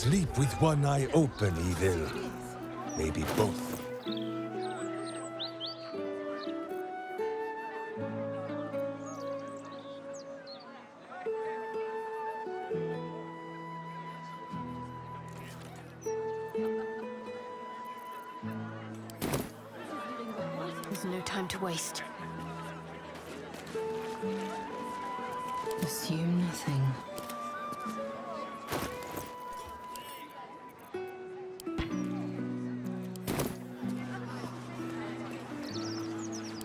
Sleep with one eye open, evil. Maybe both. There's no time to waste. Assume nothing.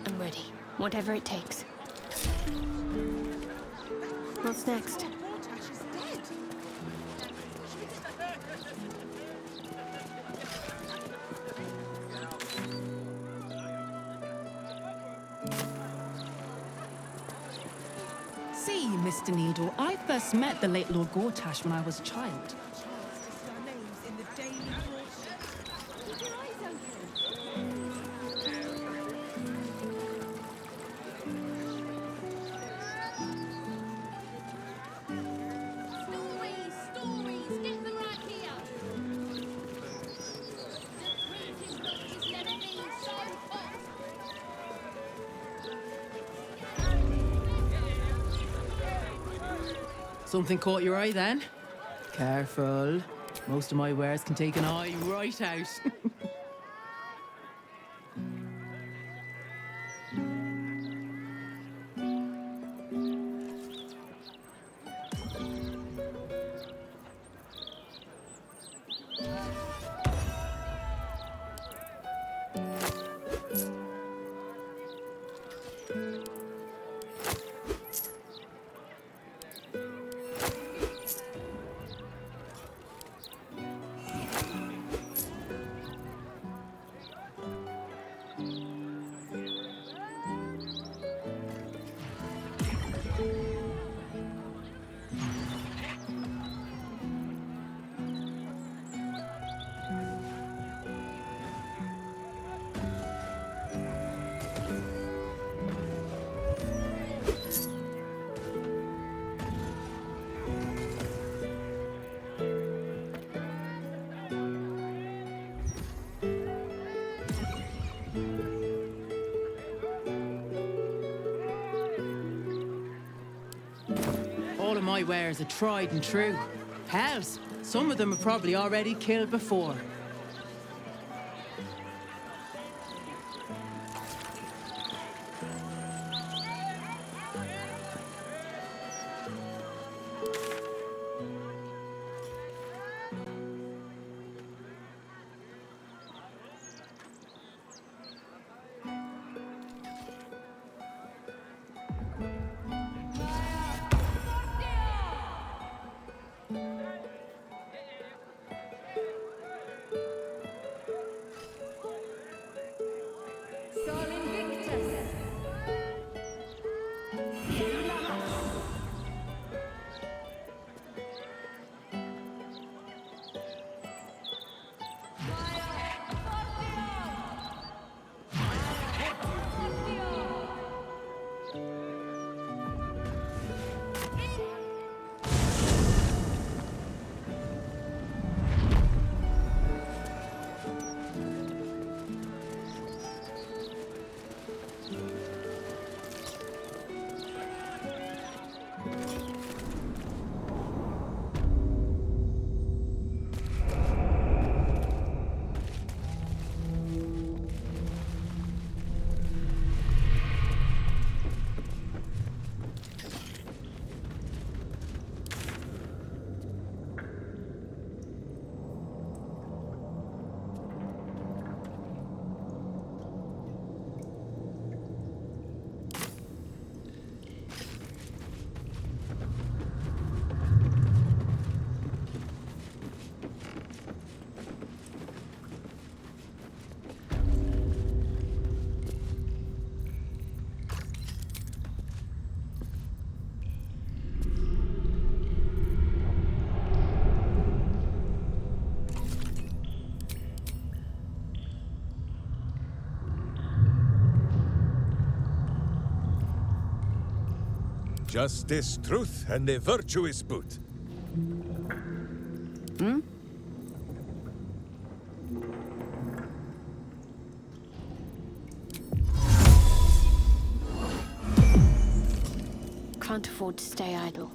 I'm ready. Whatever it takes. What's next? See, Mr. Needle, I first met the late Lord Gortash when I was a child. Stories, get them right here. The printing book has never been so hot. Something caught your eye then? Careful. Most of my wares can take an eye right out. All of my wares are tried and true. Hells, some of them have probably already killed before. Justice, truth, and a virtuous boot. can't afford to stay idle.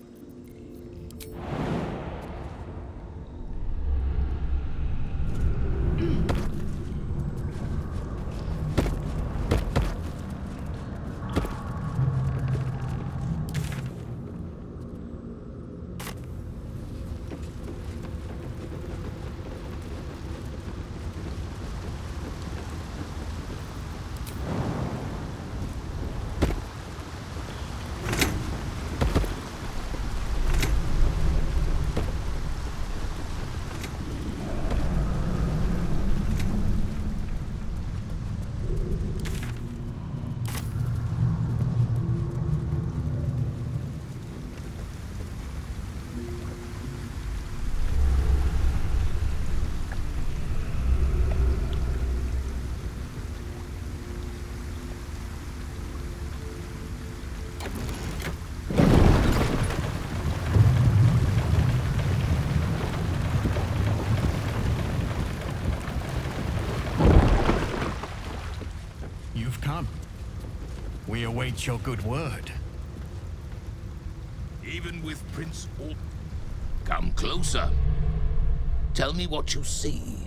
Come. We await your good word. Even with Prince Or... Come closer. Tell me what you see.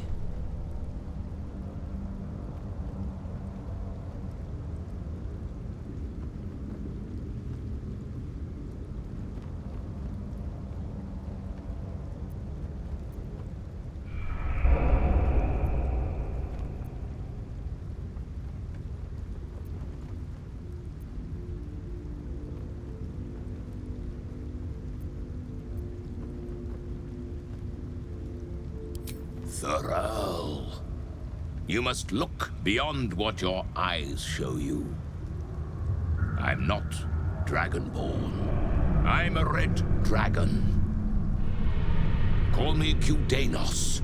Thurl. You must look beyond what your eyes show you. I'm not Dragonborn. I'm a red dragon. Call me Kudanos,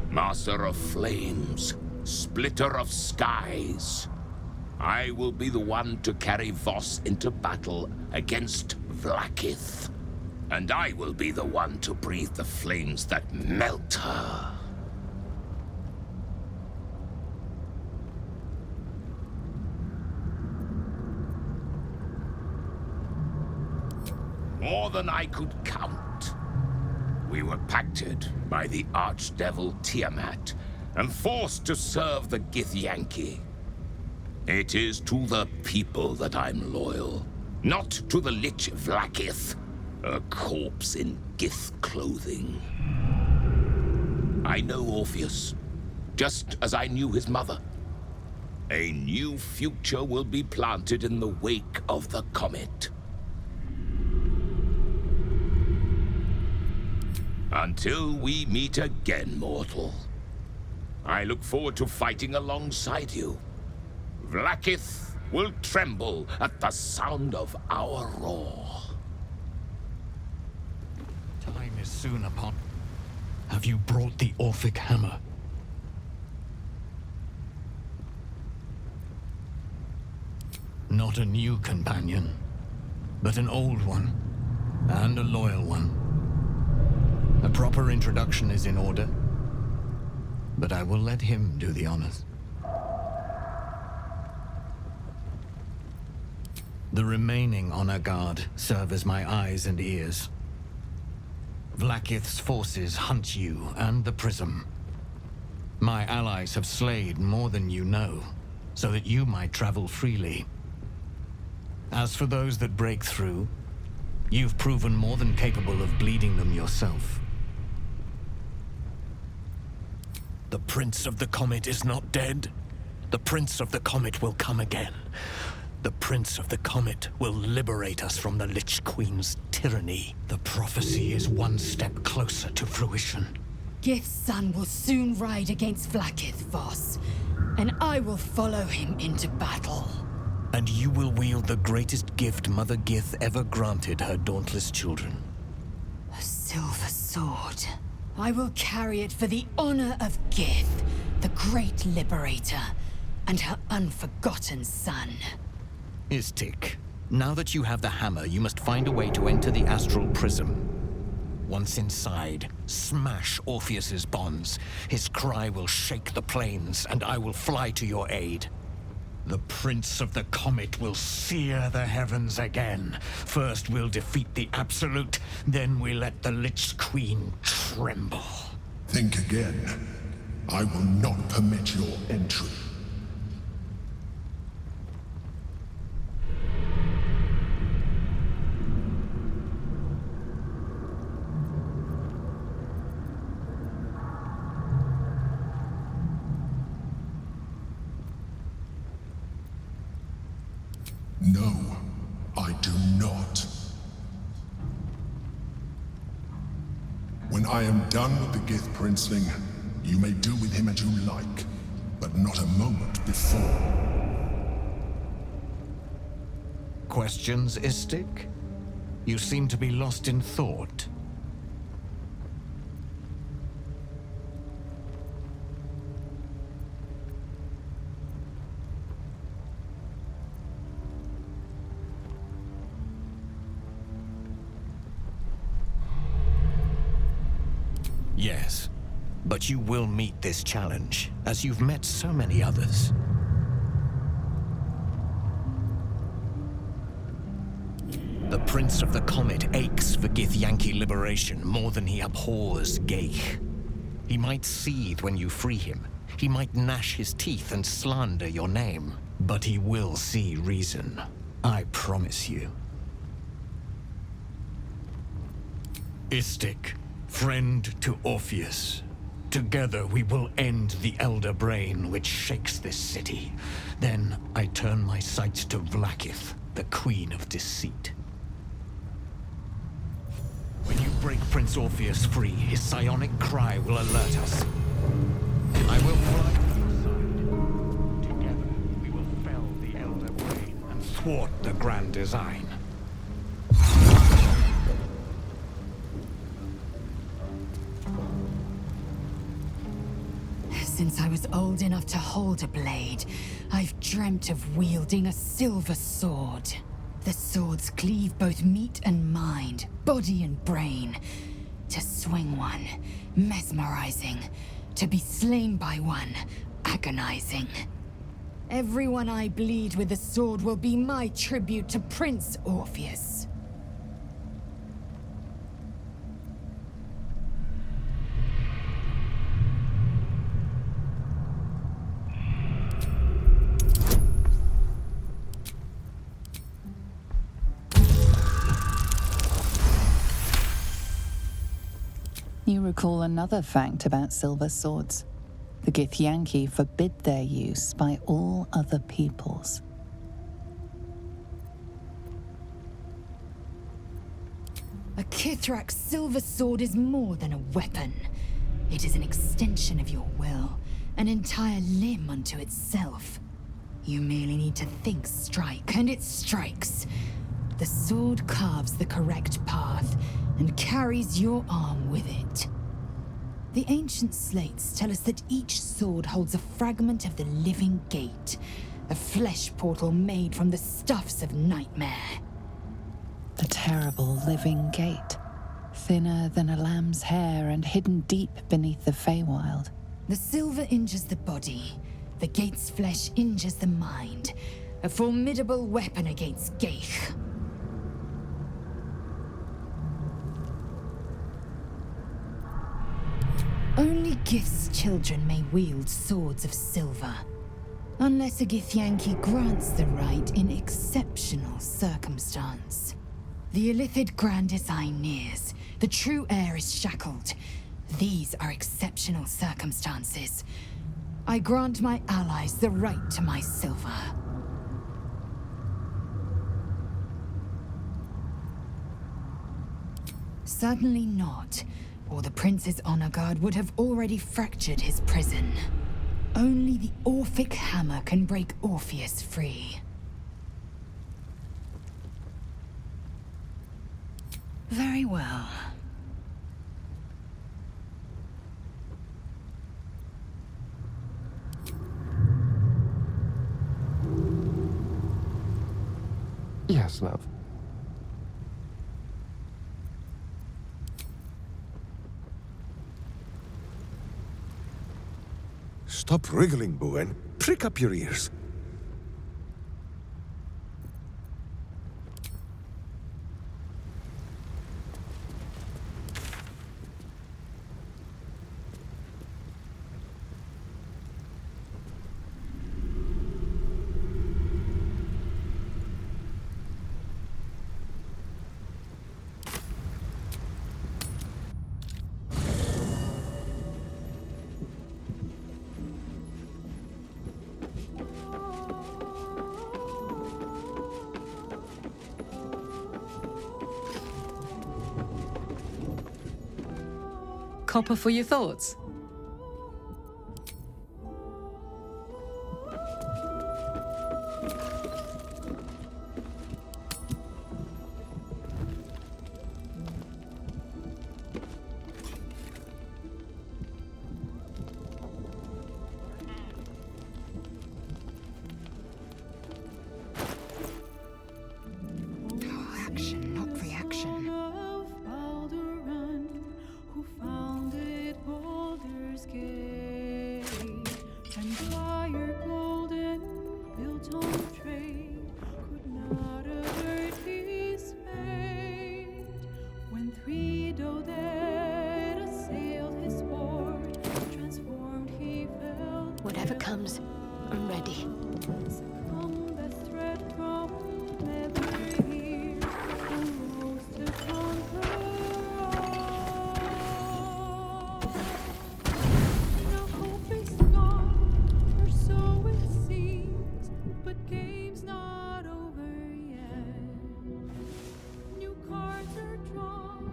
Master of Flames, Splitter of Skies. I will be the one to carry Voss into battle against Vlaakith. And I will be the one to breathe the flames that melt her. More than I could count. We were pacted by the archdevil Tiamat and forced to serve the Githyanki. It is to the people that I'm loyal, not to the Lich Vlaakith, a corpse in Gith clothing. I know Orpheus, just as I knew his mother. A new future will be planted in the wake of the comet. Until we meet again, mortal. I look forward to fighting alongside you. Vlaakith will tremble at the sound of our roar. Time is soon upon. Have you brought the Orphic hammer? Not a new companion, but an old one, and a loyal one. A proper introduction is in order, but I will let him do the honors. The remaining honor guard serve as my eyes and ears. Vlaakith's forces hunt you and the prism. My allies have slayed more than you know, so that you might travel freely. As for those that break through, you've proven more than capable of bleeding them yourself. The Prince of the Comet is not dead. The Prince of the Comet will come again. The Prince of the Comet will liberate us from the Lich Queen's tyranny. The prophecy is one step closer to fruition. Gith's son will soon ride against Vlaakith, Voss, and I will follow him into battle. And you will wield the greatest gift Mother Gith ever granted her dauntless children. A silver sword. I will carry it for the honor of Gith, the great liberator, and her unforgotten son. Istik, now that you have the hammer, you must find a way to enter the astral prism. Once inside, smash Orpheus's bonds. His cry will shake the plains, and I will fly to your aid. The Prince of the Comet will sear the heavens again. First we'll defeat the Absolute, then we let the Lich Queen tremble. Think again. I will not permit your entry. No, I do not. When I am done with the Gith Princeling, you may do with him as you like, but not a moment before. Questions, Istik? You seem to be lost in thought. Yes, but you will meet this challenge, as you've met so many others. The Prince of the Comet aches for Githyanki liberation more than he abhors Geich. He might seethe when you free him. He might gnash his teeth and slander your name. But he will see reason. I promise you. Istik, friend to Orpheus. Together we will end the Elder Brain which shakes this city. Then I turn my sights to Vlaakith, the Queen of Deceit. When you break Prince Orpheus free, his psionic cry will alert us. I will fly to your side. Together we will fell the Elder Brain and thwart the grand design. Since I was old enough to hold a blade, I've dreamt of wielding a silver sword. The swords cleave both meat and mind, body and brain. To swing one, mesmerizing. To be slain by one, agonizing. Everyone I bleed with the sword will be my tribute to Prince Orpheus. You recall another fact about silver swords. The Githyanki forbid their use by all other peoples. A Kithrak's silver sword is more than a weapon. It is an extension of your will, an entire limb unto itself. You merely need to think strike, and it strikes. The sword carves the correct path, and carries your arm with it. The ancient slates tell us that each sword holds a fragment of the living gate, a flesh portal made from the stuffs of nightmare. The terrible living gate, thinner than a lamb's hair and hidden deep beneath the Feywild. The silver injures the body, the gate's flesh injures the mind, a formidable weapon against Geich. Only Gith's children may wield swords of silver, unless a Githyanki grants the right in exceptional circumstance. The Illithid grand design nears. The true heir is shackled. These are exceptional circumstances. I grant my allies the right to my silver. Certainly not. Or the Prince's honor guard would have already fractured his prison. Only the Orphic hammer can break Orpheus free. Very well. Yes, love. Stop wriggling, Boo, and prick up your ears. copper for your thoughts? Action, not reaction. Of Baldur, who founded Baldur's Gate, and fire golden built on trade could not avert his fate. When three Doded assailed his port, transformed he felt. Whatever comes, I'm ready. Combat threat from every year, arose to conquer all. Now hope is gone, or so it seems, but game's not over yet. New cards are drawn,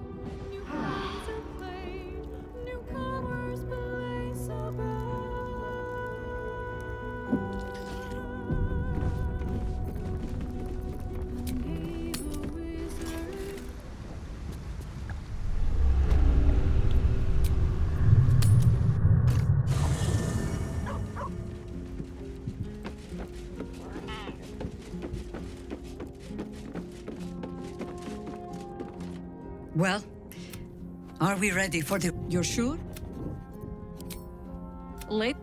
new hands are played, newcomers blaze above. Naval wizard. Well, are we ready for the... You're sure? Late.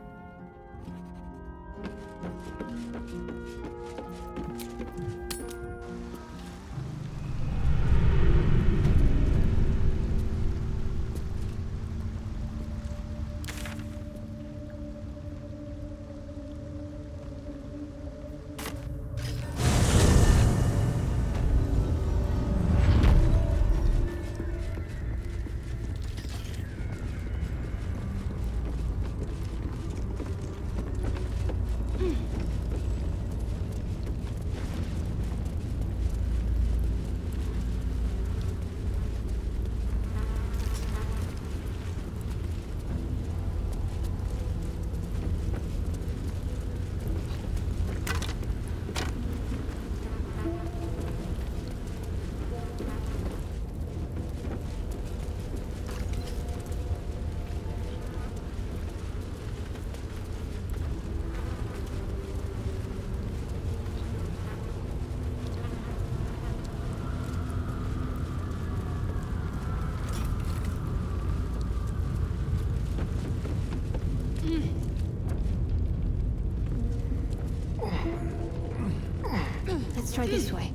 Let's try this way.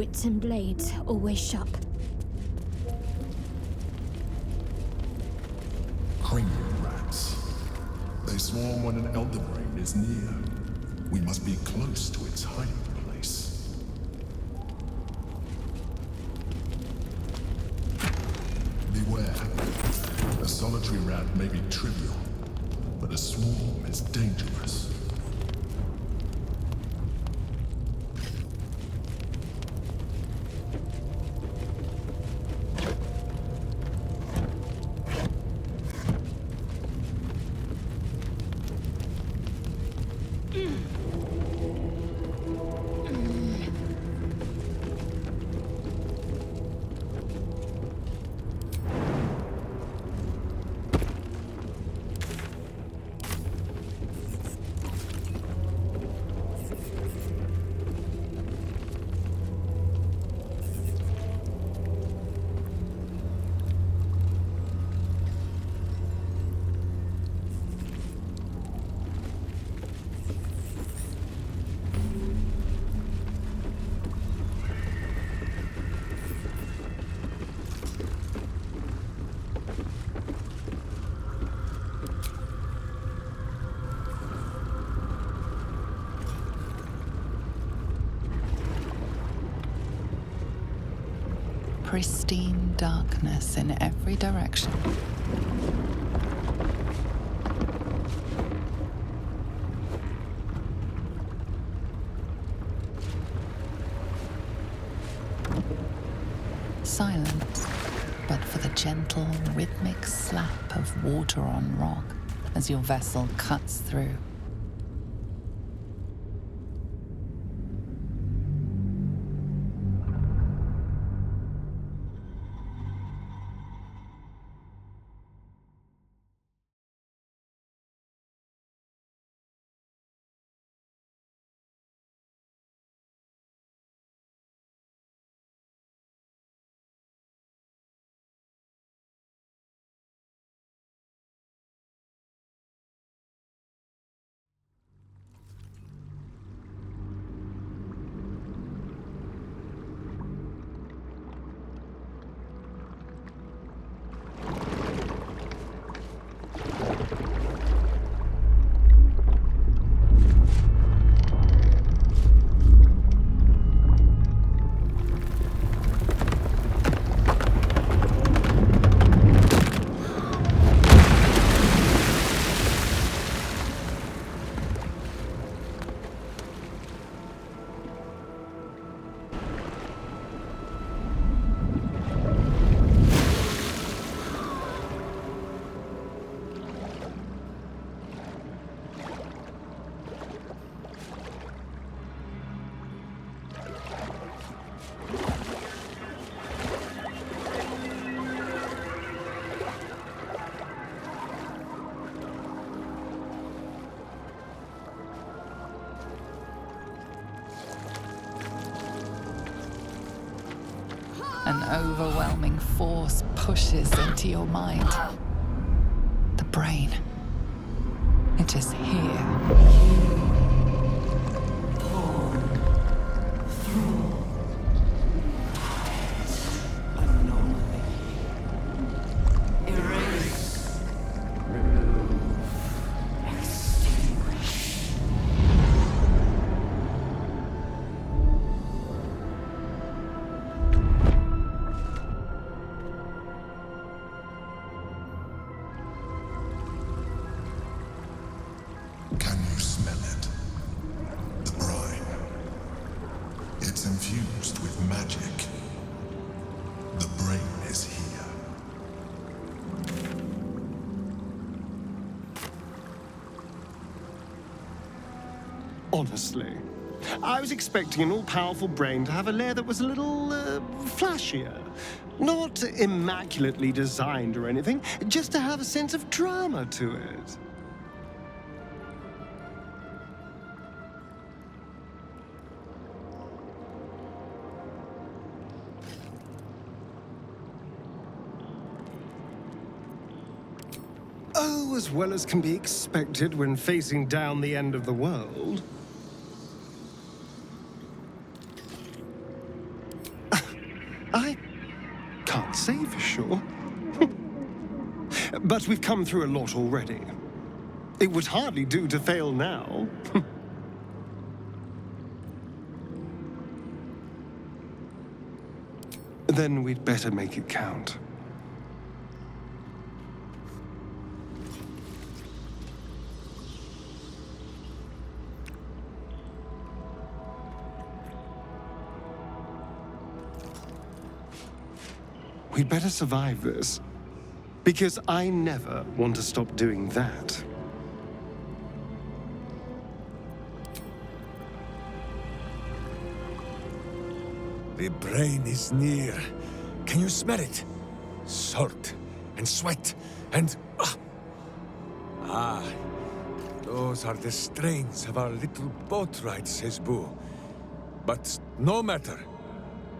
wits and blades always sharp. Cranium rats. They swarm when an elder brain is near. We must be close to its hiding place. Beware. A solitary rat may be trivial, but a swarm is dangerous. Pristine darkness in every direction. Silence, but for the gentle, rhythmic slap of water on rock as your vessel cuts through. An overwhelming force pushes into your mind. The brain. It is here. Can you smell it? The brine. It's infused with magic. The brain is here. Honestly, I was expecting an all-powerful brain to have a layer that was a little, flashier. Not immaculately designed or anything, just to have a sense of drama to it. Oh, as well as can be expected when facing down the end of the world. but we've come through a lot already. It would hardly do to fail now. Then we'd better make it count. We'd better survive this, because I never want to stop doing that. The brain is near. Can you smell it? Salt and sweat and... those are the strains of our little boat ride, says Boo. But no matter.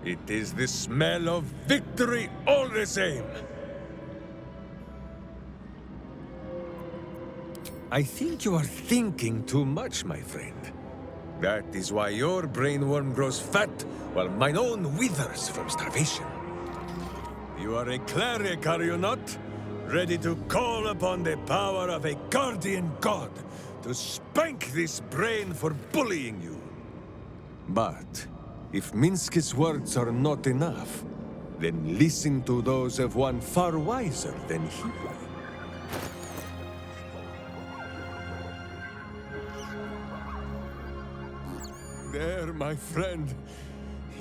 It is the smell of victory all the same. I think you are thinking too much, my friend. That is why your brain worm grows fat, while mine own withers from starvation. You are a cleric, are you not? Ready to call upon the power of a guardian god to spank this brain for bullying you. But if Minsk's words are not enough, then listen to those of one far wiser than he. There, my friend.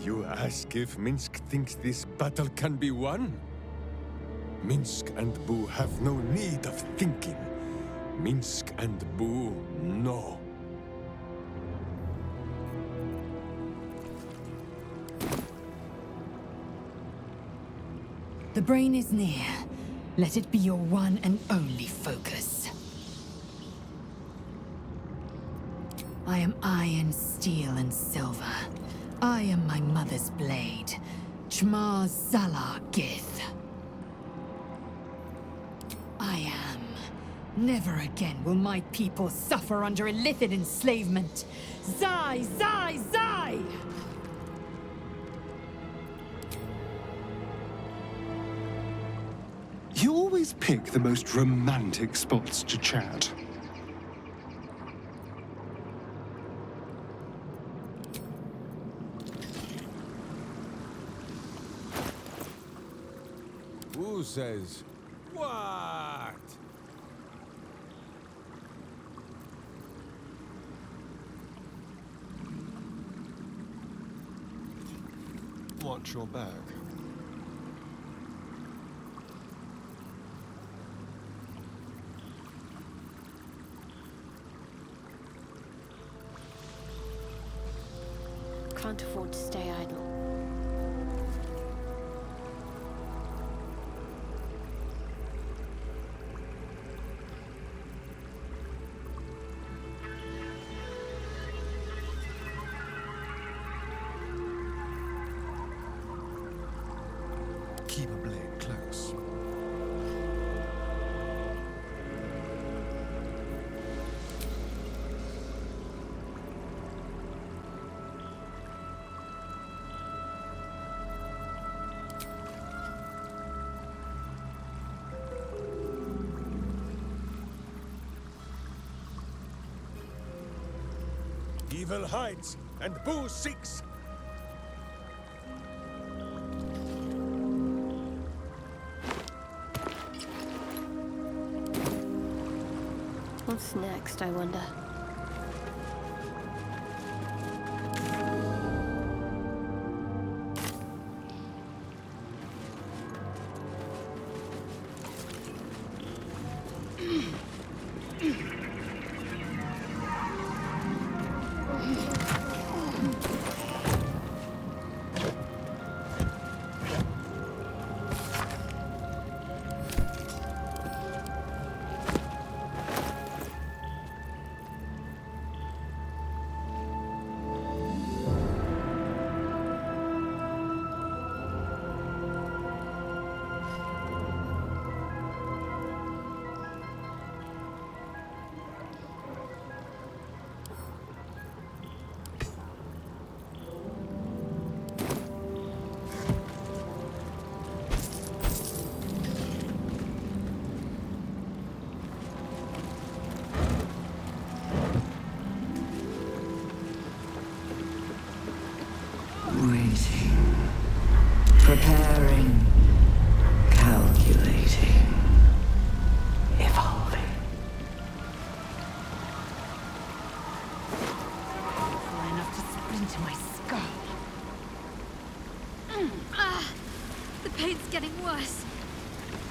You ask if Minsk thinks this battle can be won? Minsk and Boo have no need of thinking. Minsk and Boo know. The brain is near. Let it be your one and only focus. I am iron, steel, and silver. I am my mother's blade. Chmar Zalar Gith. I am. Never again will my people suffer under illithid enslavement. Zai, Zai, Zai! You always pick the most romantic spots to chat. Who says what? Watch your back. Can't afford to stay idle. Keep a blade close. Evil hides, and Boo seeks. What's next, I wonder?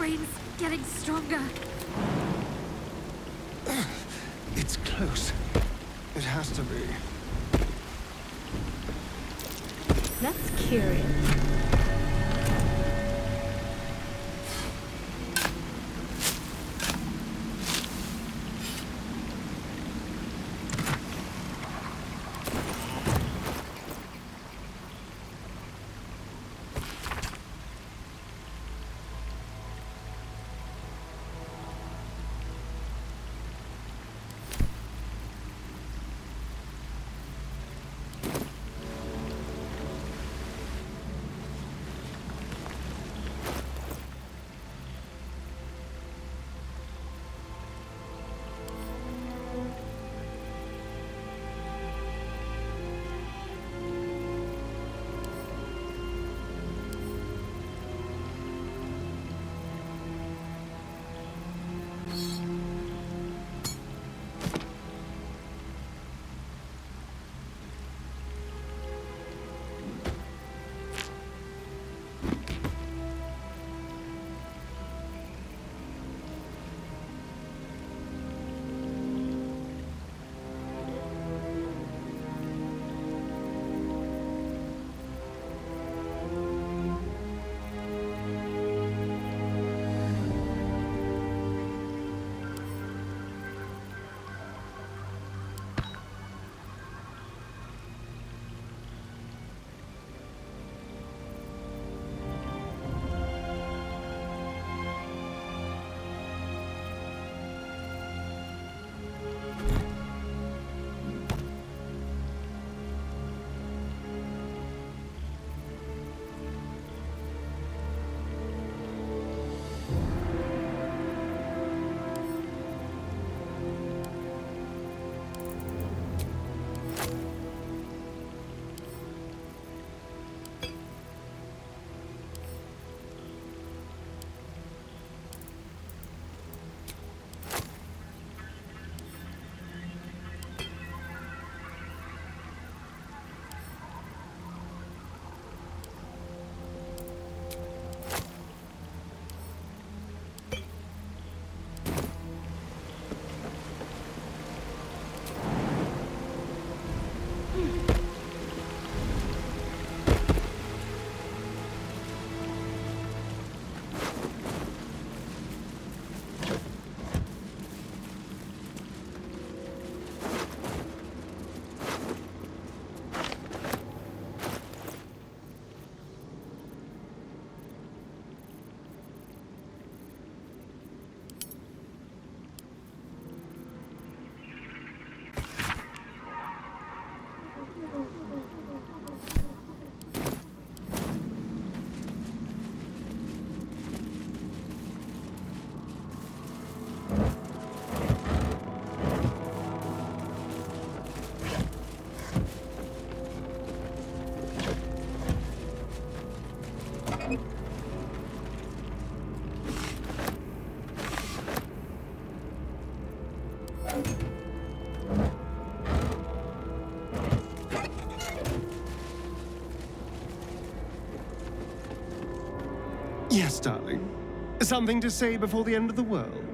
brain's getting stronger. It's close. It has to be. That's curious. Yes, darling. Something to say before the end of the world?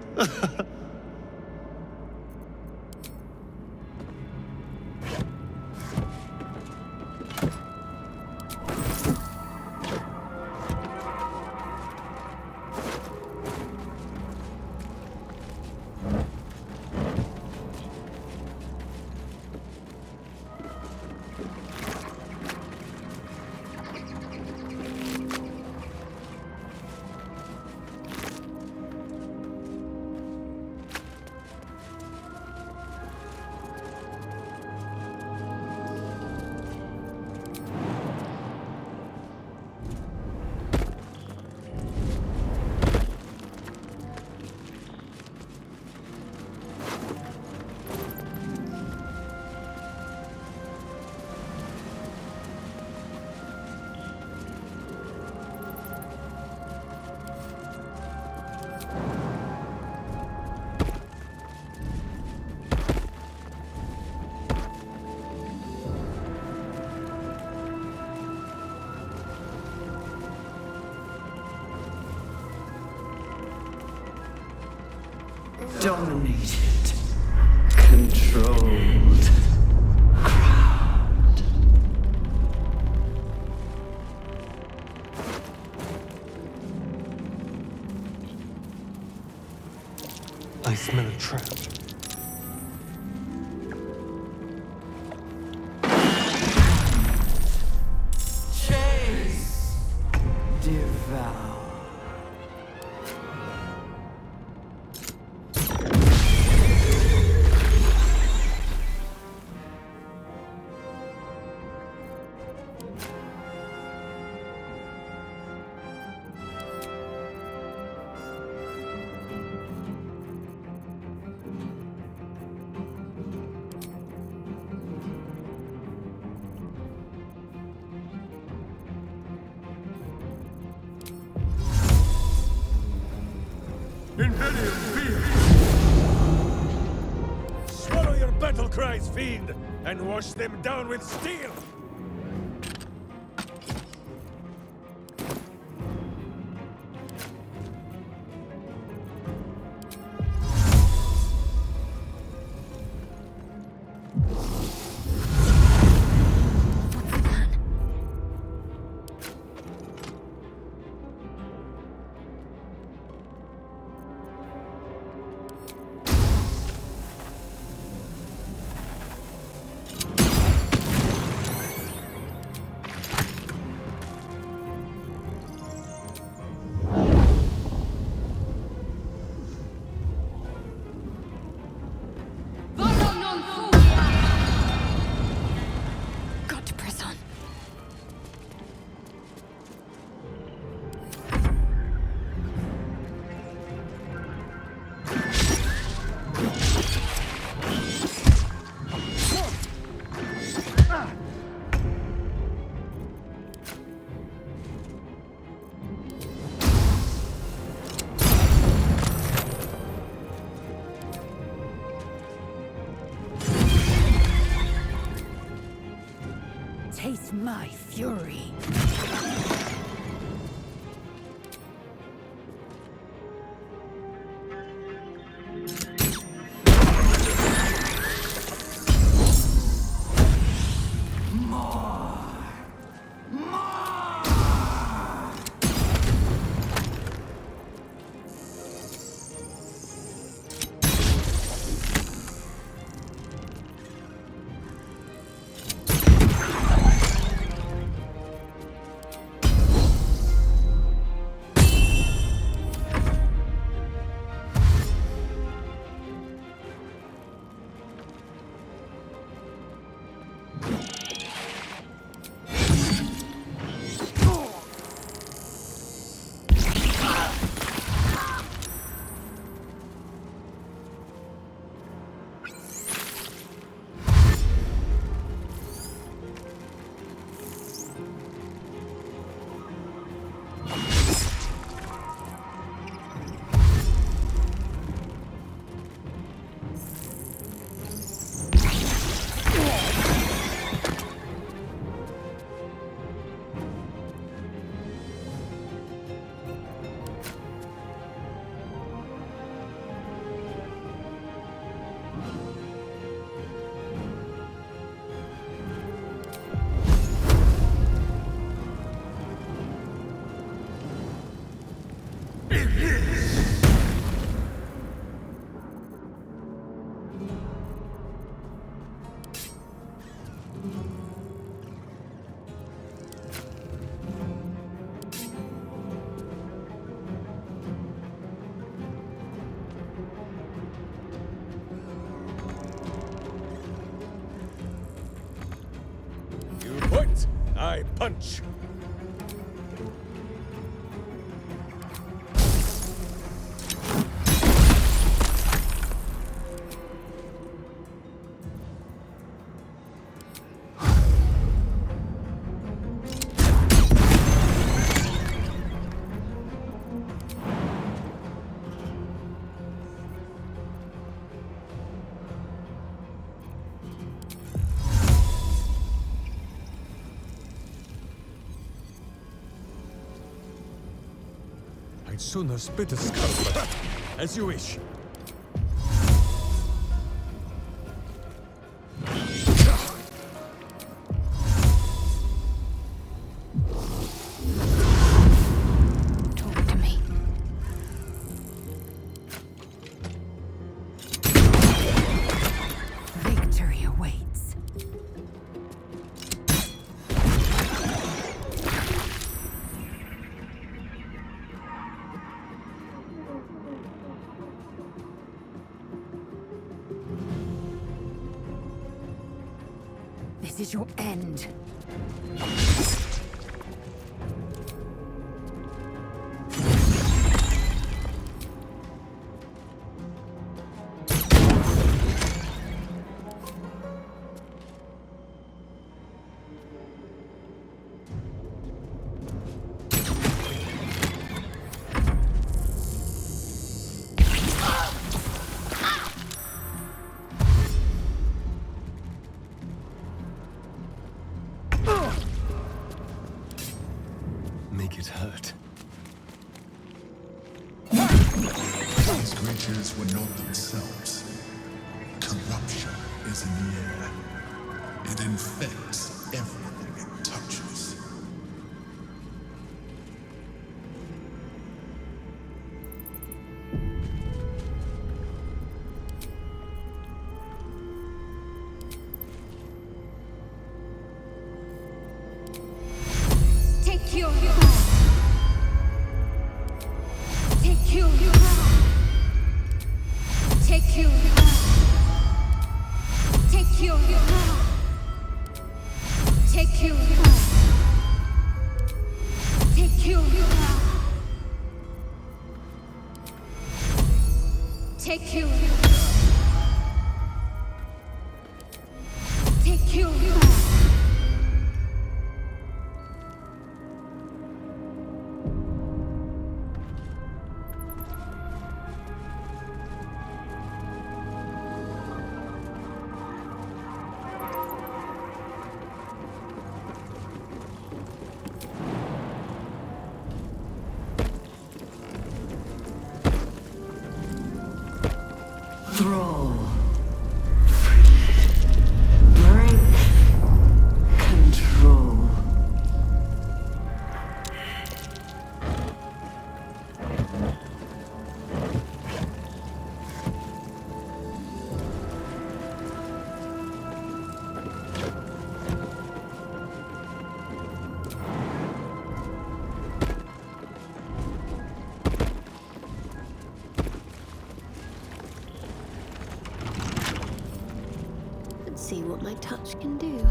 dominated, controlled, crowned. I smell a trap. Chase, devour. Swallow your battle cries, fiend, and wash them down with steel! Got to press on. Taste my fury. You point, I punch. I'd sooner spit a skull, but as you wish. This is your end. Make it hurt. These creatures were not themselves. Corruption is in the air. It infects everything it touches. Take your Take your Take your Take your Take your Take your Take your Take your Thrall. Break control. Let's see what my touch can do.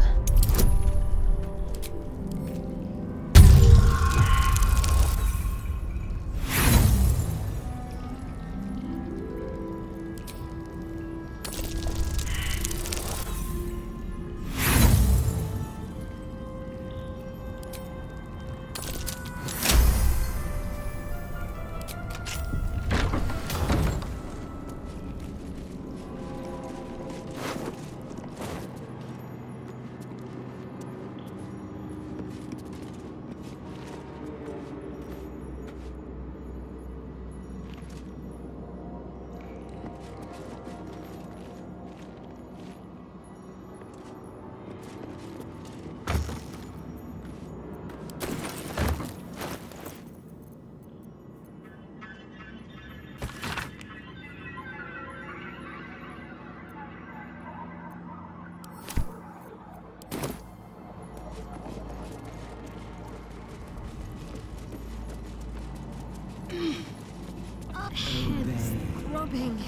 Throbbing.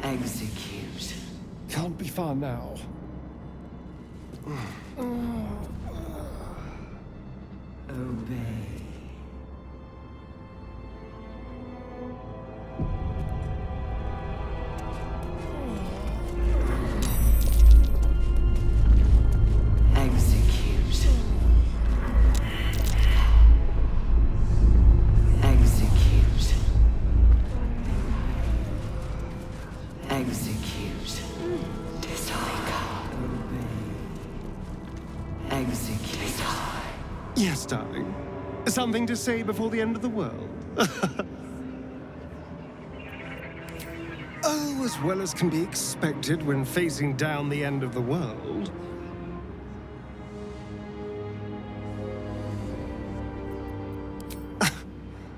Execute. Can't be far now. Obey. Execute. Execute. Execute. Execute. Yes, darling. Something to say before the end of the world? Oh, as well as can be expected when facing down the end of the world.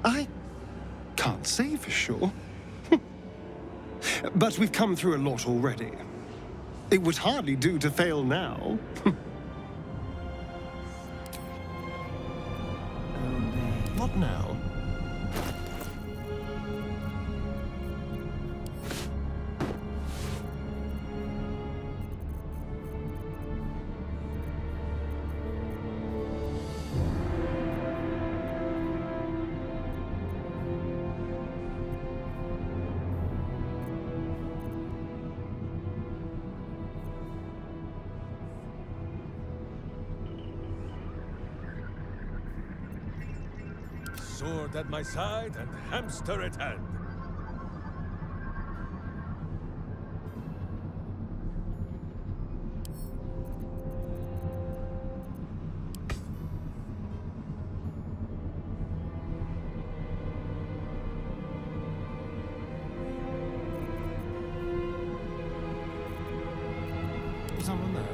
I can't say for sure. But we've come through a lot already. It would hardly do to fail now. What now? sword at my side and hamster at hand. Someone there.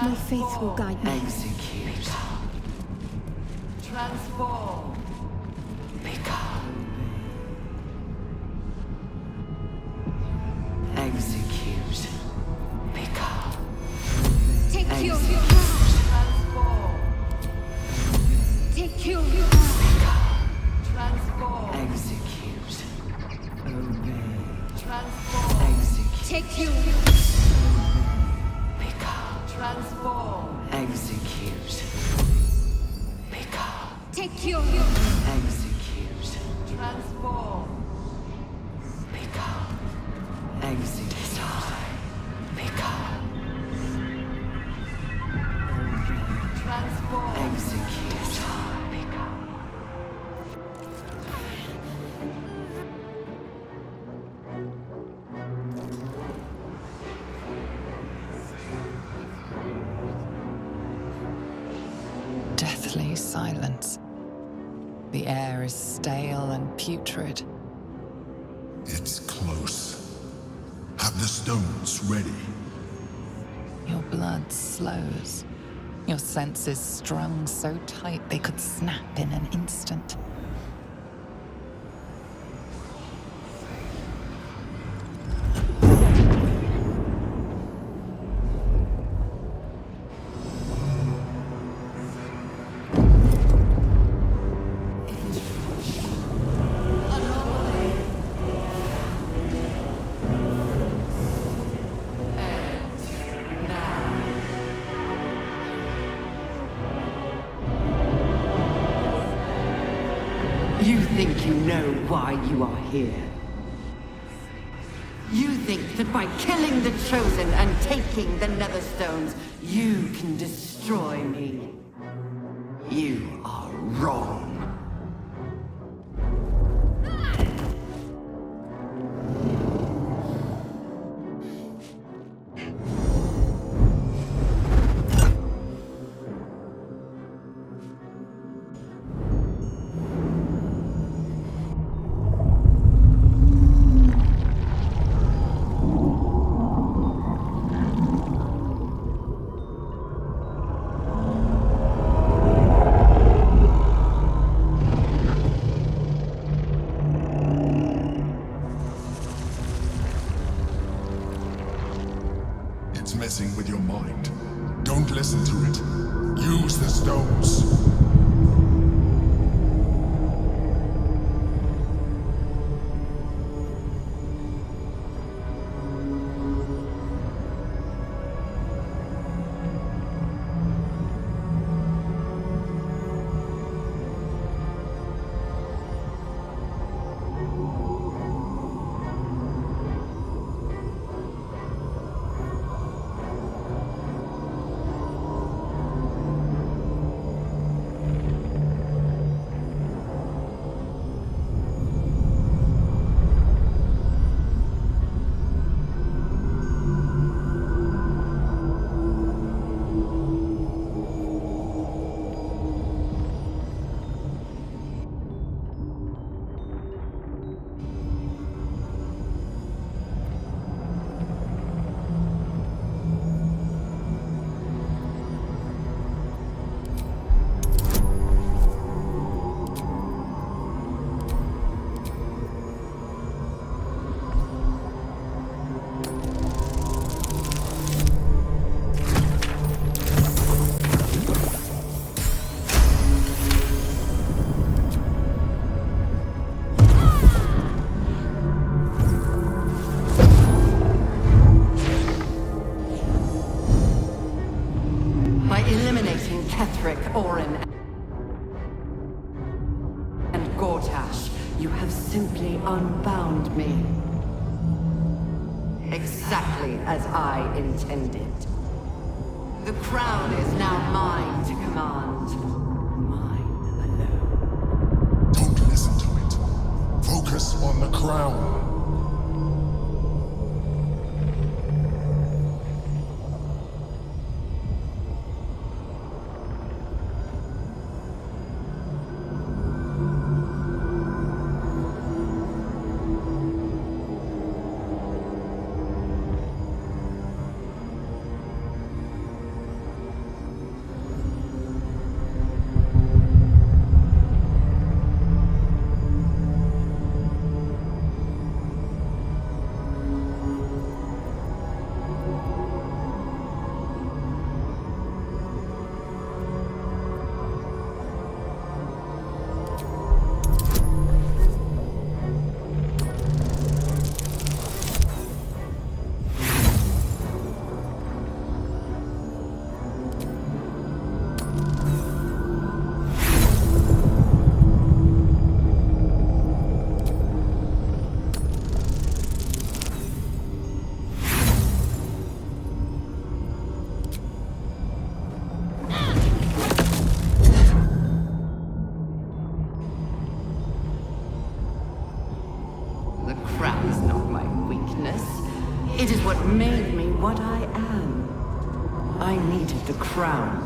My faith will guide me. Execute. Transform. Execute. Take you. Transform. Take you. Transform. Execute. Obey. Transform. Execute. Take you. Transform. Execute. Take you. Execute. Transform. Execute. Transform. Execute. Deathly silence. The air is stale and putrid. It's close. Have the stones ready. Your blood slows. Your senses strung so tight they could snap in an instant. You think you know why you are here? You think that by killing the Chosen and taking the Netherstones, you can destroy me? You are wrong. It's messing with your mind. Don't listen to it. Use the stones. crowned me. Exactly as I intended. The crown is now mine to command. Mine alone. Don't listen to it. Focus on the crown.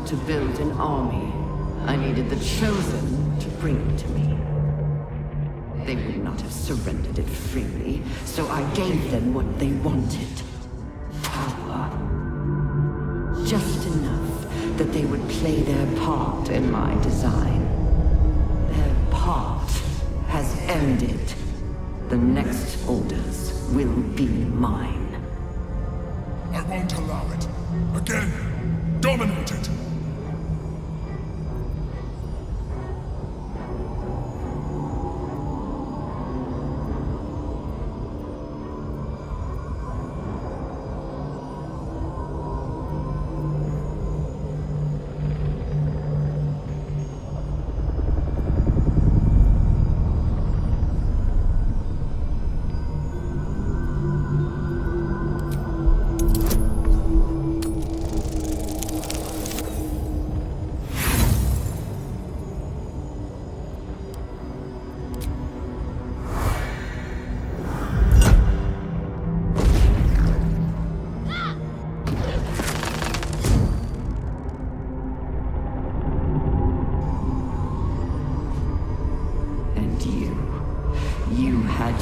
To build an army, I needed the Chosen to bring it to me. They would not have surrendered it freely, so I gave them what they wanted. Power. Just enough that they would play their part in my design. Their part has ended. The next orders will be mine. I won't allow it. Again, dominate it.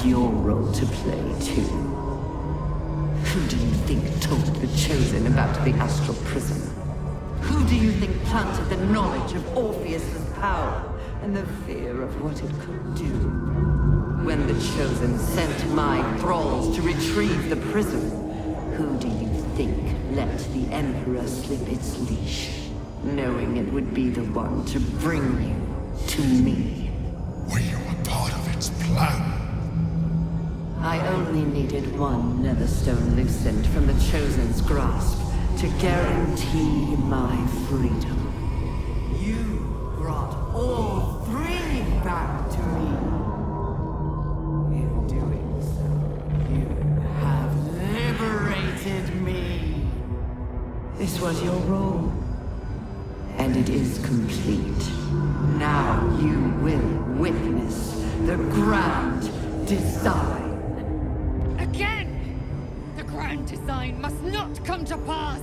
Your role to play, too. Who do you think told the Chosen about the astral prism? Who do you think planted the knowledge of Orpheus's power and the fear of what it could do? When the Chosen sent my thralls to retrieve the prism, who do you think let the Emperor slip its leash, knowing it would be the one to bring you to me? We were part of its plan. I only needed one Netherstone loosened from the Chosen's grasp to guarantee my freedom. You brought all three back to me. In doing so, you have liberated me. This was your role, and it is complete. Now you will witness the grand design. Again! The grand design must not come to pass!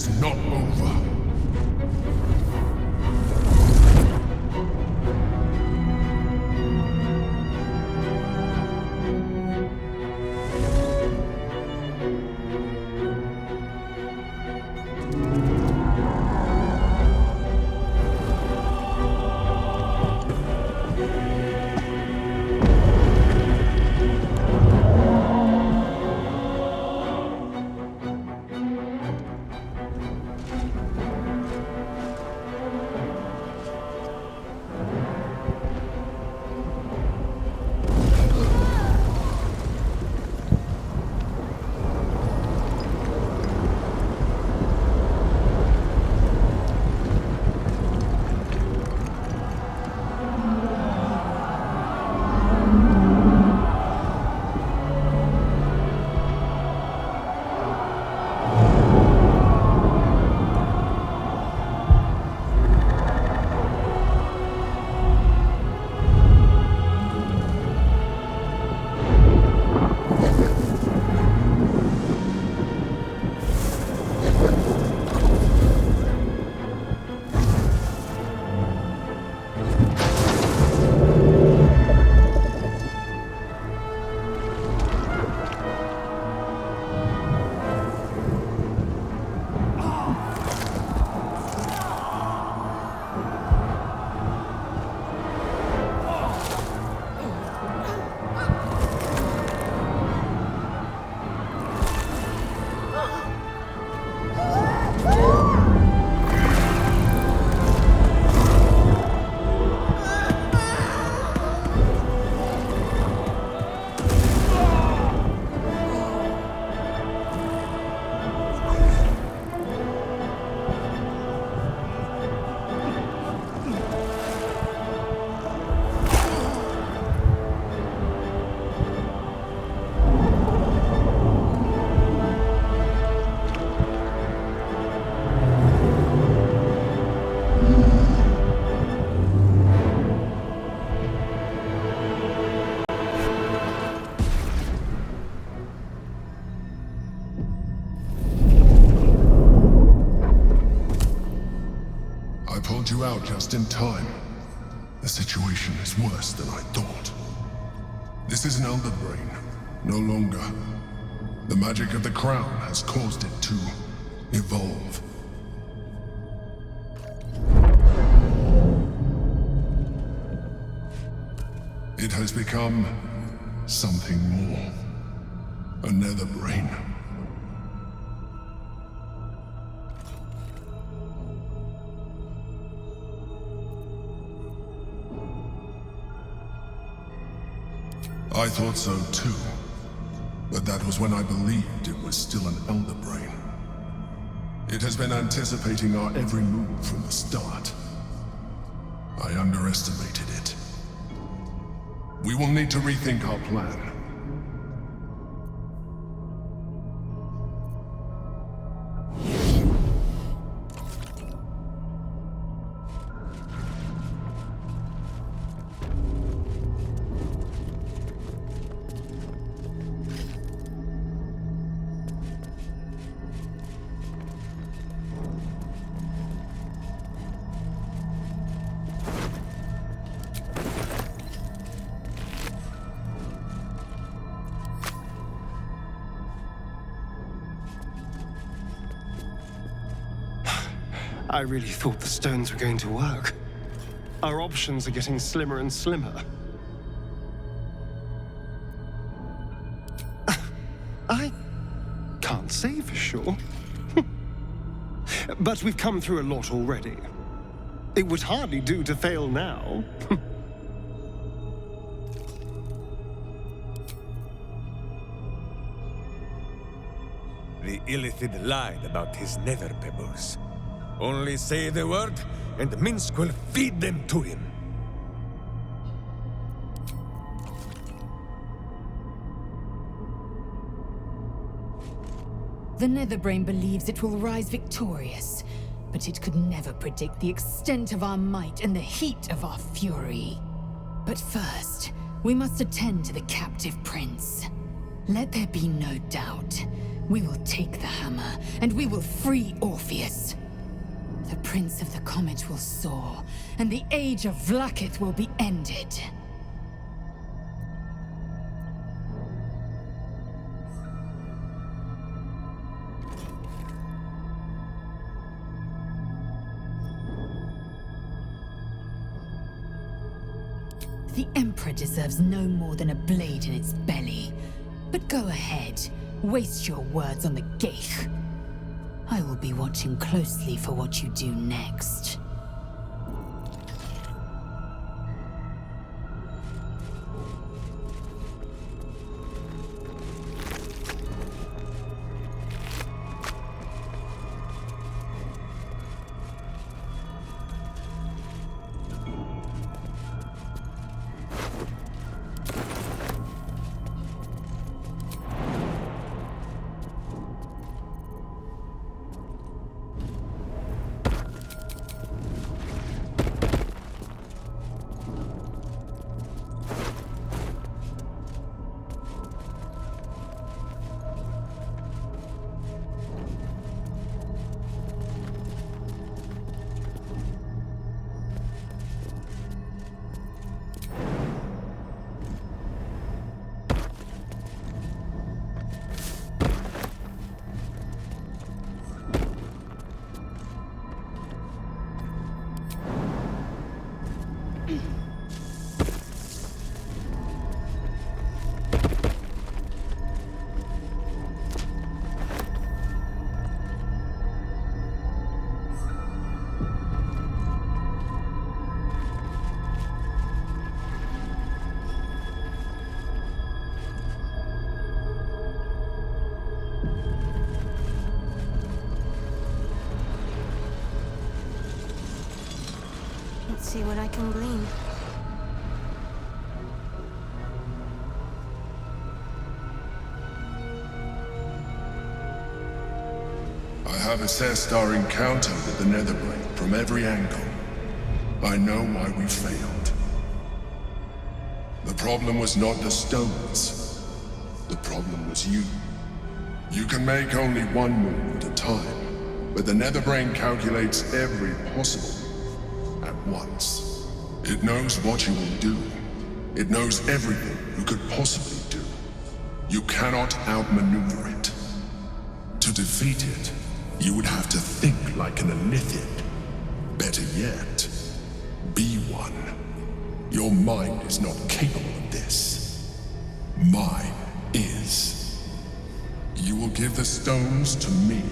is not over. You out just in time. The situation is worse than I thought. This is an elder brain, no longer. The magic of the crown has caused it to evolve. It has become something more. A nether brain. I thought so too, but that was when I believed it was still an elder brain. It has been anticipating our every move from the start. I underestimated it. We will need to rethink our plan. I really thought the stones were going to work. Our options are getting slimmer and slimmer. I can't say for sure. But we've come through a lot already. It would hardly do to fail now. The Illithid lied about his nether pebbles. Only say the word, and Minsk will feed them to him. The Netherbrain believes it will rise victorious, but it could never predict the extent of our might and the heat of our fury. But first, we must attend to the captive prince. Let there be no doubt. We will take the hammer, and we will free Orpheus. The Prince of the Comet will soar, and the age of Vlaakith will be ended. The Emperor deserves no more than a blade in its belly. But go ahead, waste your words on the Geich. I will be watching closely for what you do next. Let's see what I can glean. I have assessed our encounter with the Netherbrain from every angle. I know why we failed. The problem was not the stones. The problem was you. You can make only one move at a time, but the Netherbrain calculates every possible move at once. It knows what you will do. It knows everything you could possibly do. You cannot outmaneuver it. To defeat it, you would have to think like an Elithian. Better yet, be one. Your mind is not capable of this. Mine is. You will give the stones to me.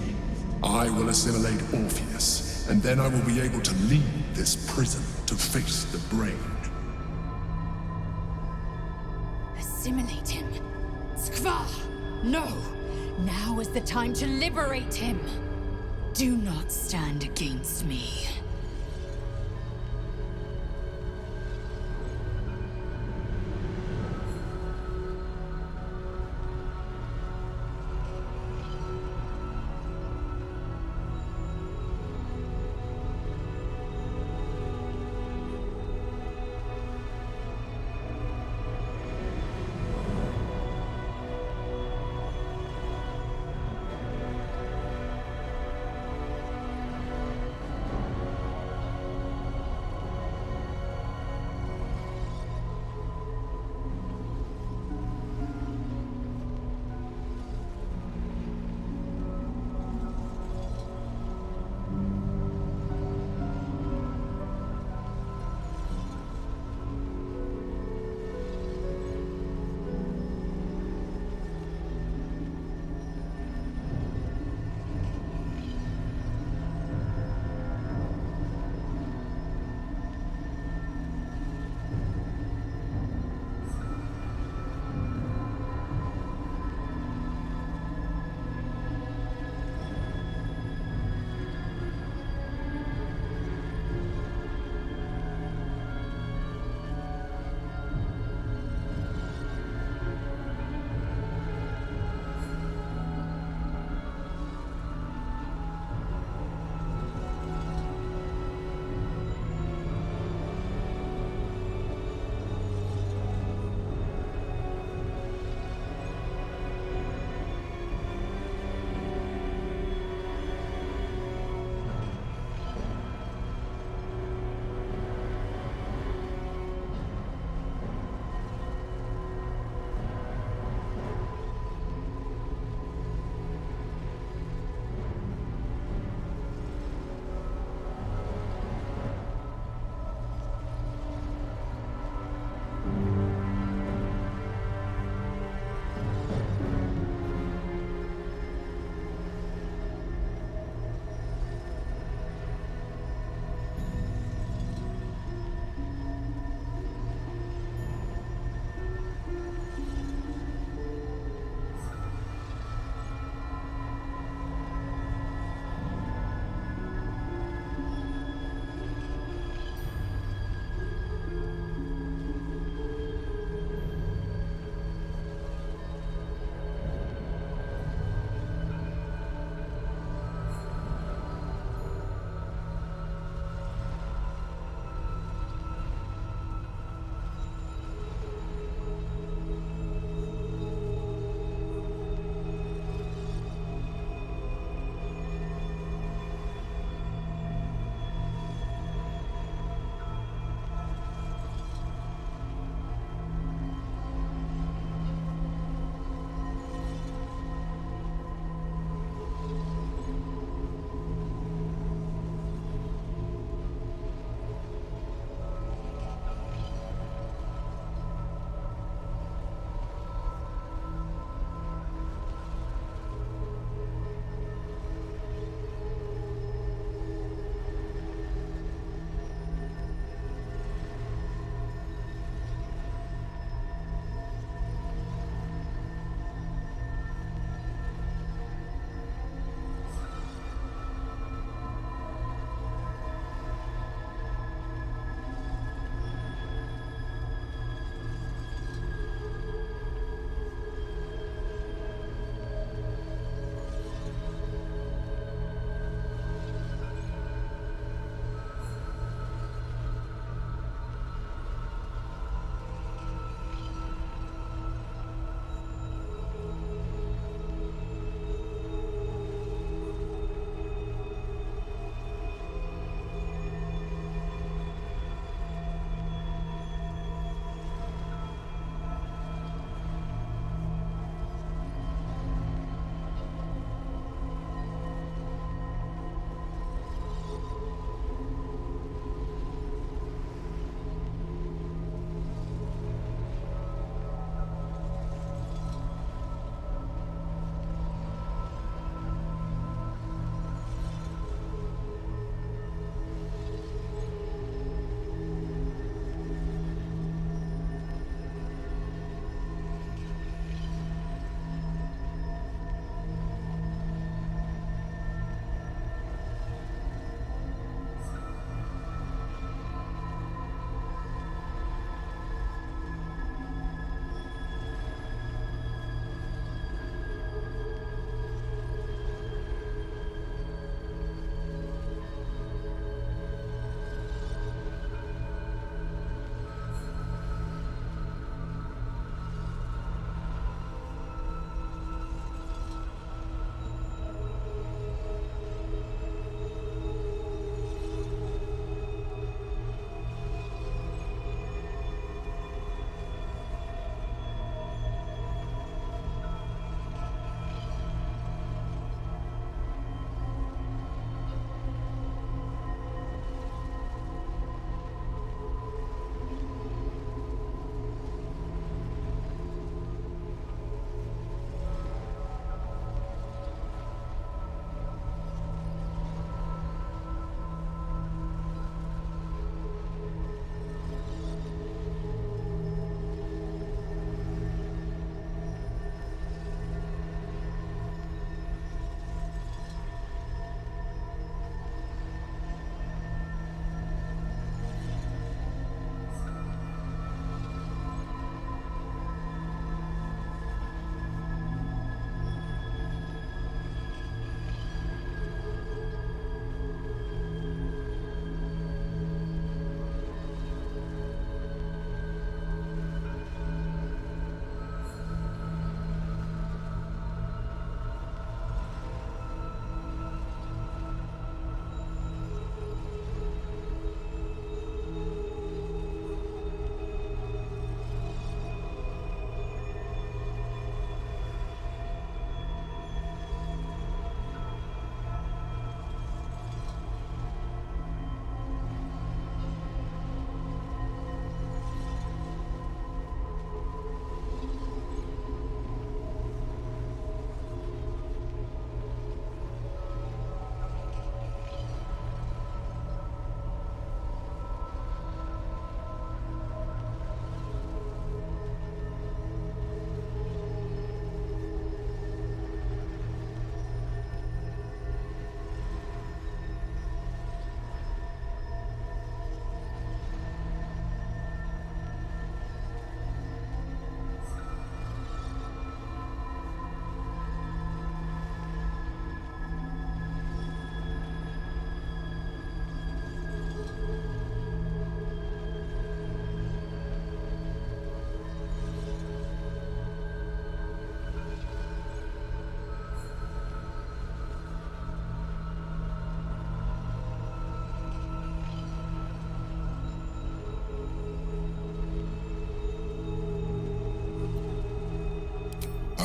I will assimilate Orpheus, and then I will be able to leave this prison to face the brain. Assimilate him? Skvar! No! Now is the time to liberate him! Do not stand against me.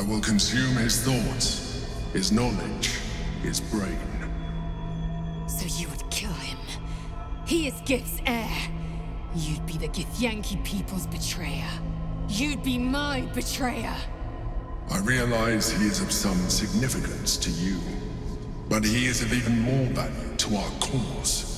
I will consume his thoughts, his knowledge, his brain. So you would kill him. He is Gith's heir. You'd be the Githyanki people's betrayer. You'd be my betrayer. I realize he is of some significance to you, but he is of even more value to our cause.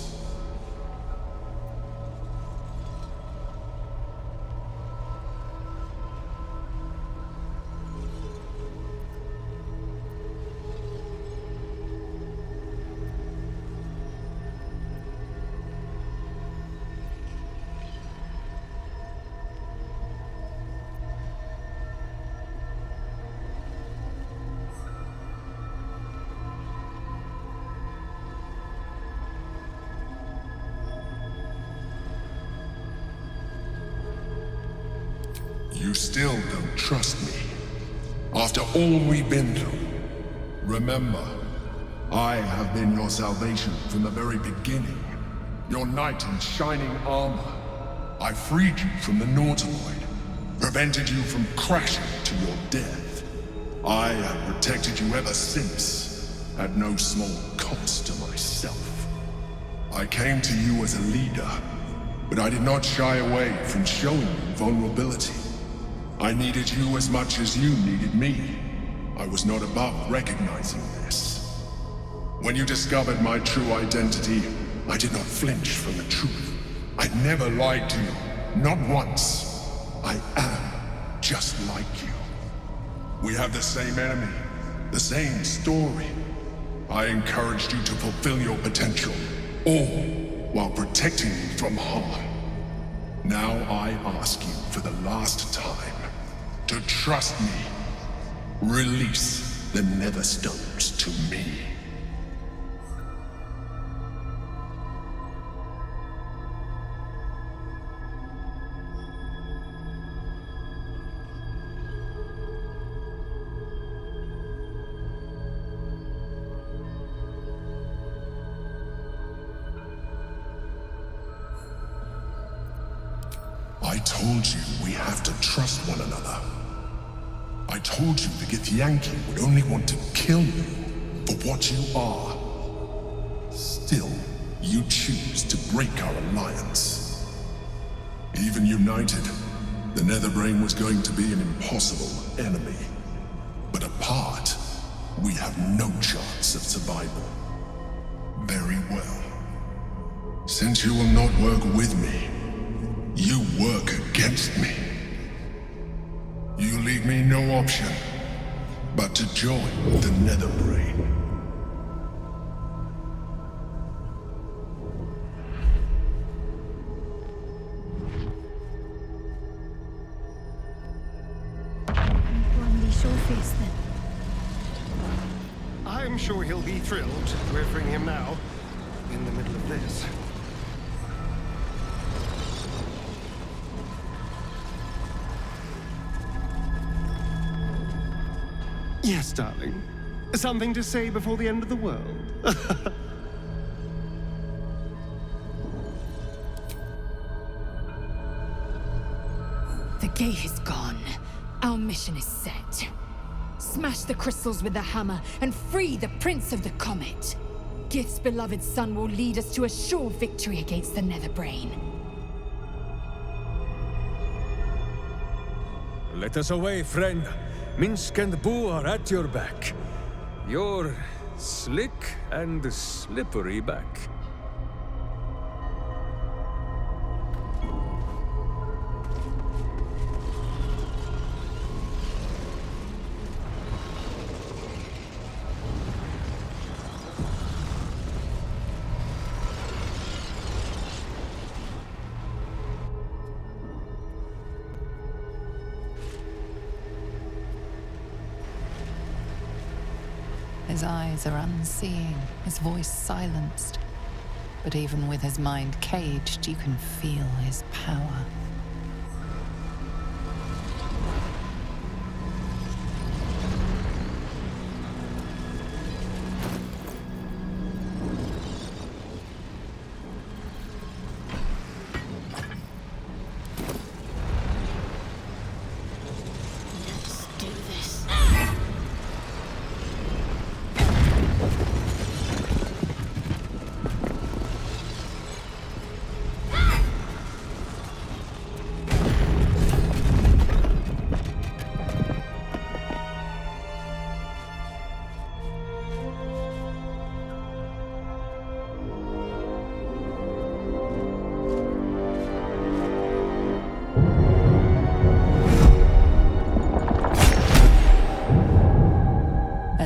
You still don't trust me. After all we've been through. Remember, I have been your salvation from the very beginning. Your knight in shining armor. I freed you from the Nautiloid. Prevented you from crashing to your death. I have protected you ever since. At no small cost to myself. I came to you as a leader, but I did not shy away from showing you vulnerability. I needed you as much as you needed me. I was not above recognizing this. When you discovered my true identity, I did not flinch from the truth. I never lied to you, not once. I am just like you. We have the same enemy, the same story. I encouraged you to fulfill your potential, all while protecting you from harm. Now I ask you for the last time to trust me. Release the Netherstones to me. I told you we have to trust one another. I told you the Githyanki would only want to kill you for what you are. Still, you choose to break our alliance. Even united, the Netherbrain was going to be an impossible enemy. But apart, we have no chance of survival. Very well. Since you will not work with me, you work against me. You leave me no option but to join the Netherbrain. Unleash Orpheus then. I'm sure he'll be thrilled. We're freeing him now, in the middle of this. Yes, darling. Something to say before the end of the world? The gate is gone. Our mission is set. Smash the crystals with the hammer and free the Prince of the Comet. Gith's beloved son will lead us to a sure victory against the Netherbrain. Let us away, friend. Minsk and Boo are at your back. Your slick and slippery back. His eyes are unseeing, his voice silenced. But even with his mind caged, you can feel his power. Let's do this.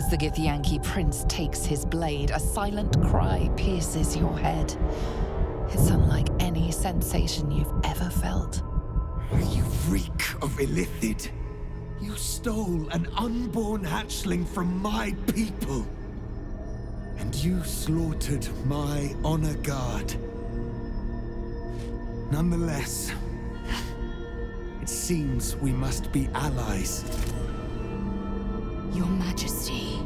As the Githyanki prince takes his blade, a silent cry pierces your head. It's unlike any sensation you've ever felt. You reek of illithid. You stole an unborn hatchling from my people. And you slaughtered my honor guard. Nonetheless, it seems we must be allies. Your Majesty,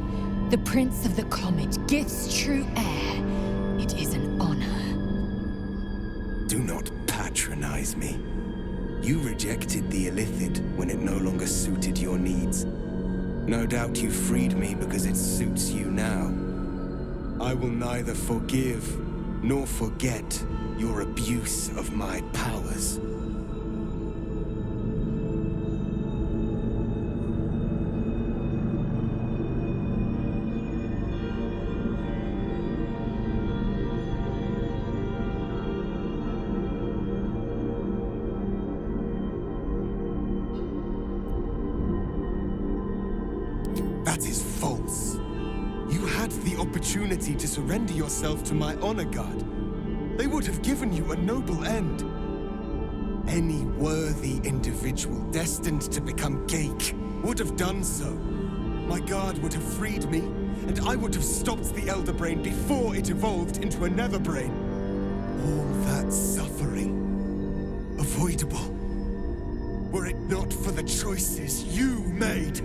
the Prince of the Comet, Gith's true heir. It is an honor. Do not patronize me. You rejected the illithid when it no longer suited your needs. No doubt you freed me because it suits you now. I will neither forgive nor forget your abuse of my powers. That is false. You had the opportunity to surrender yourself to my honor guard. They would have given you a noble end. Any worthy individual destined to become Geik would have done so. My guard would have freed me, and I would have stopped the Elder Brain before it evolved into a Nether Brain. All that suffering, avoidable, were it not for the choices you made.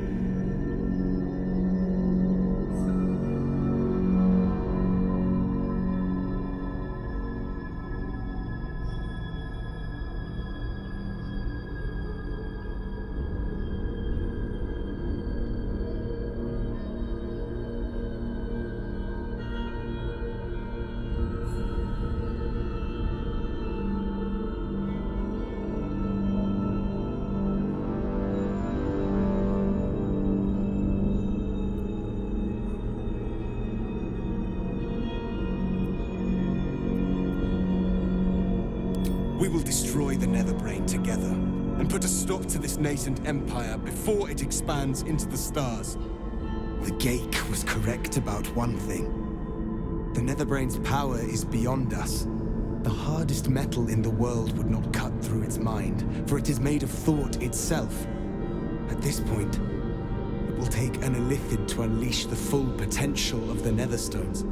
We will destroy the Netherbrain together, and put a stop to this nascent empire before it expands into the stars. The Geik was correct about one thing. The Netherbrain's power is beyond us. The hardest metal in the world would not cut through its mind, for it is made of thought itself. At this point, it will take an illithid to unleash the full potential of the Netherstones.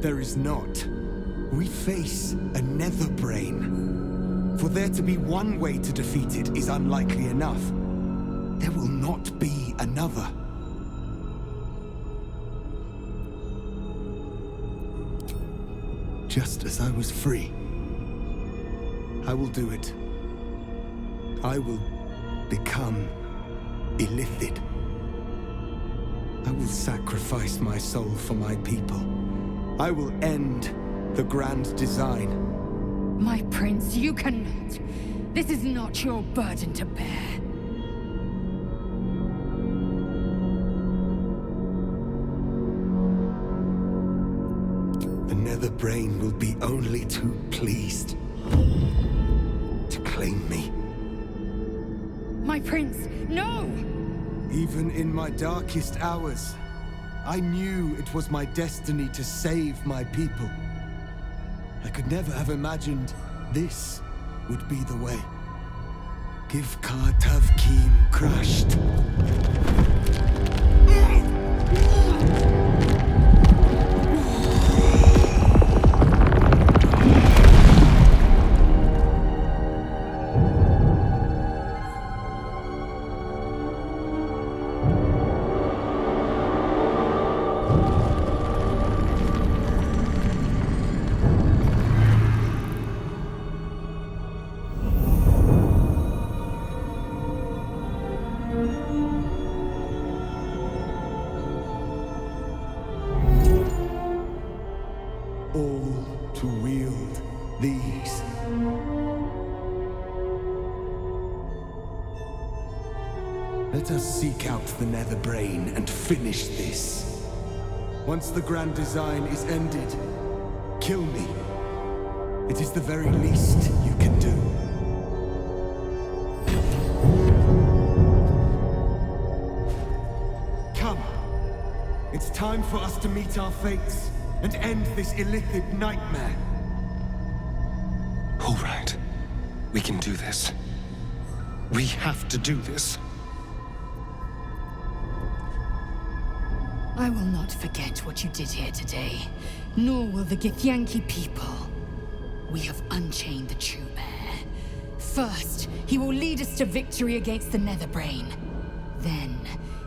There is not. We face a Netherbrain. For there to be one way to defeat it is unlikely enough. There will not be another. Just as I was free, I will do it. I will become illithid. I will sacrifice my soul for my people. I will end the grand design. My prince, you cannot. This is not your burden to bear. The Netherbrain will be only too pleased to claim me. My prince, no! Even in my darkest hours, I knew it was my destiny to save my people. I could never have imagined this would be the way. Give Kartav Keem crushed. all to wield these. Let us seek out the Nether Brain and finish this. Once the grand design is ended, kill me. It is the very least you can do. Come. It's time for us to meet our fates and end this illithid nightmare. All right. We can do this. We have to do this. I will not forget what you did here today, nor will the Githyanki people. We have unchained the true heir. First, he will lead us to victory against the Netherbrain. Then,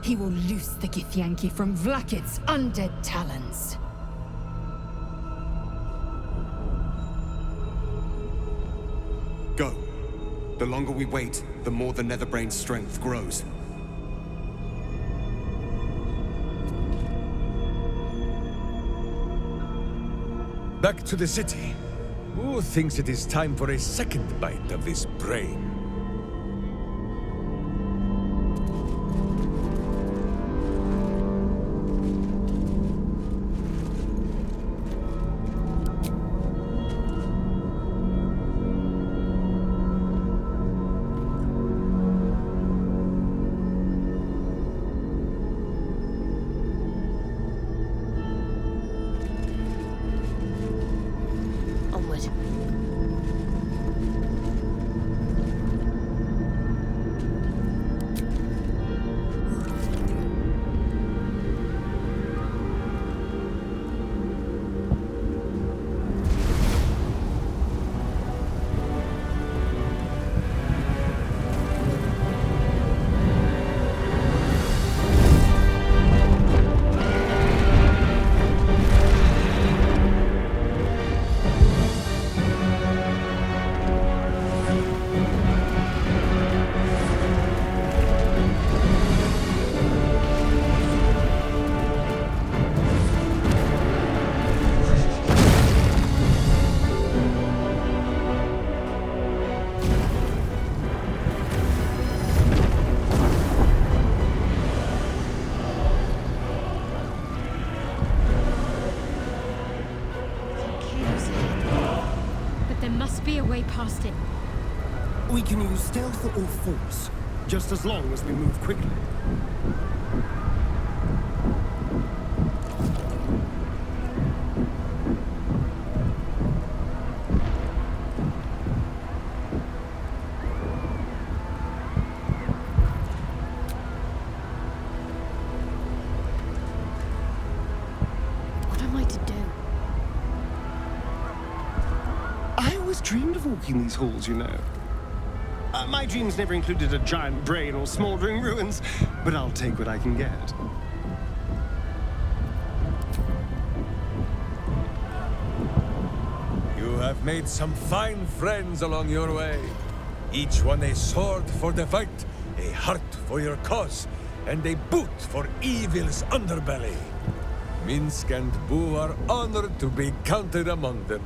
he will loose the Githyanki from Vlakit's undead talons. Go. The longer we wait, the more the Netherbrain's strength grows. Back to the city. Who thinks it is time for a second bite of this brain? Past it. We can use stealth or force, just as long as we move quickly. What am I to do? I always dreamed of walking these halls, you know. My dreams never included a giant brain or smoldering ruins, but I'll take what I can get. You have made some fine friends along your way. Each one a sword for the fight, a heart for your cause, and a boot for evil's underbelly. Minsk and Boo are honored to be counted among them.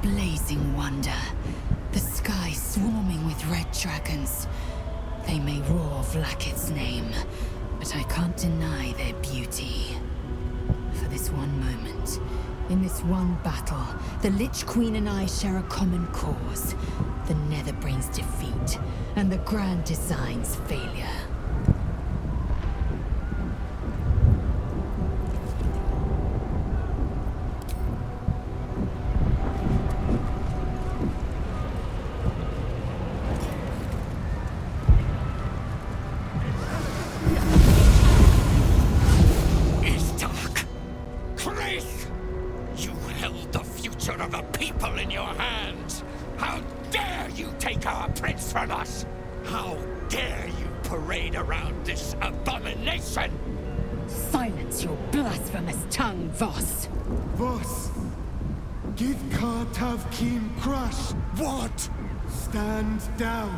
Blazing wonder. The sky swarming with red dragons. They may roar Vlakit's name, but I can't deny their beauty. For this one moment, in this one battle, the Lich Queen and I share a common cause. The Netherbrain's defeat, and the Grand Design's failure. Githkar Tavkim Crush! What? Stand down.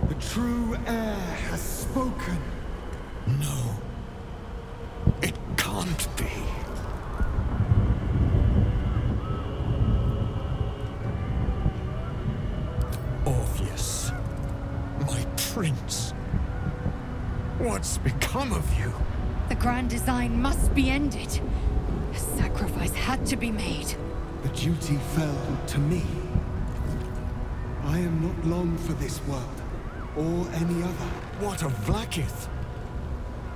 The true heir has spoken. No. It can't be. Orpheus, my prince. What's become of you? The grand design must be ended. A sacrifice had to be made. The duty fell to me. I am not long for this world, or any other. What of Vlaakith?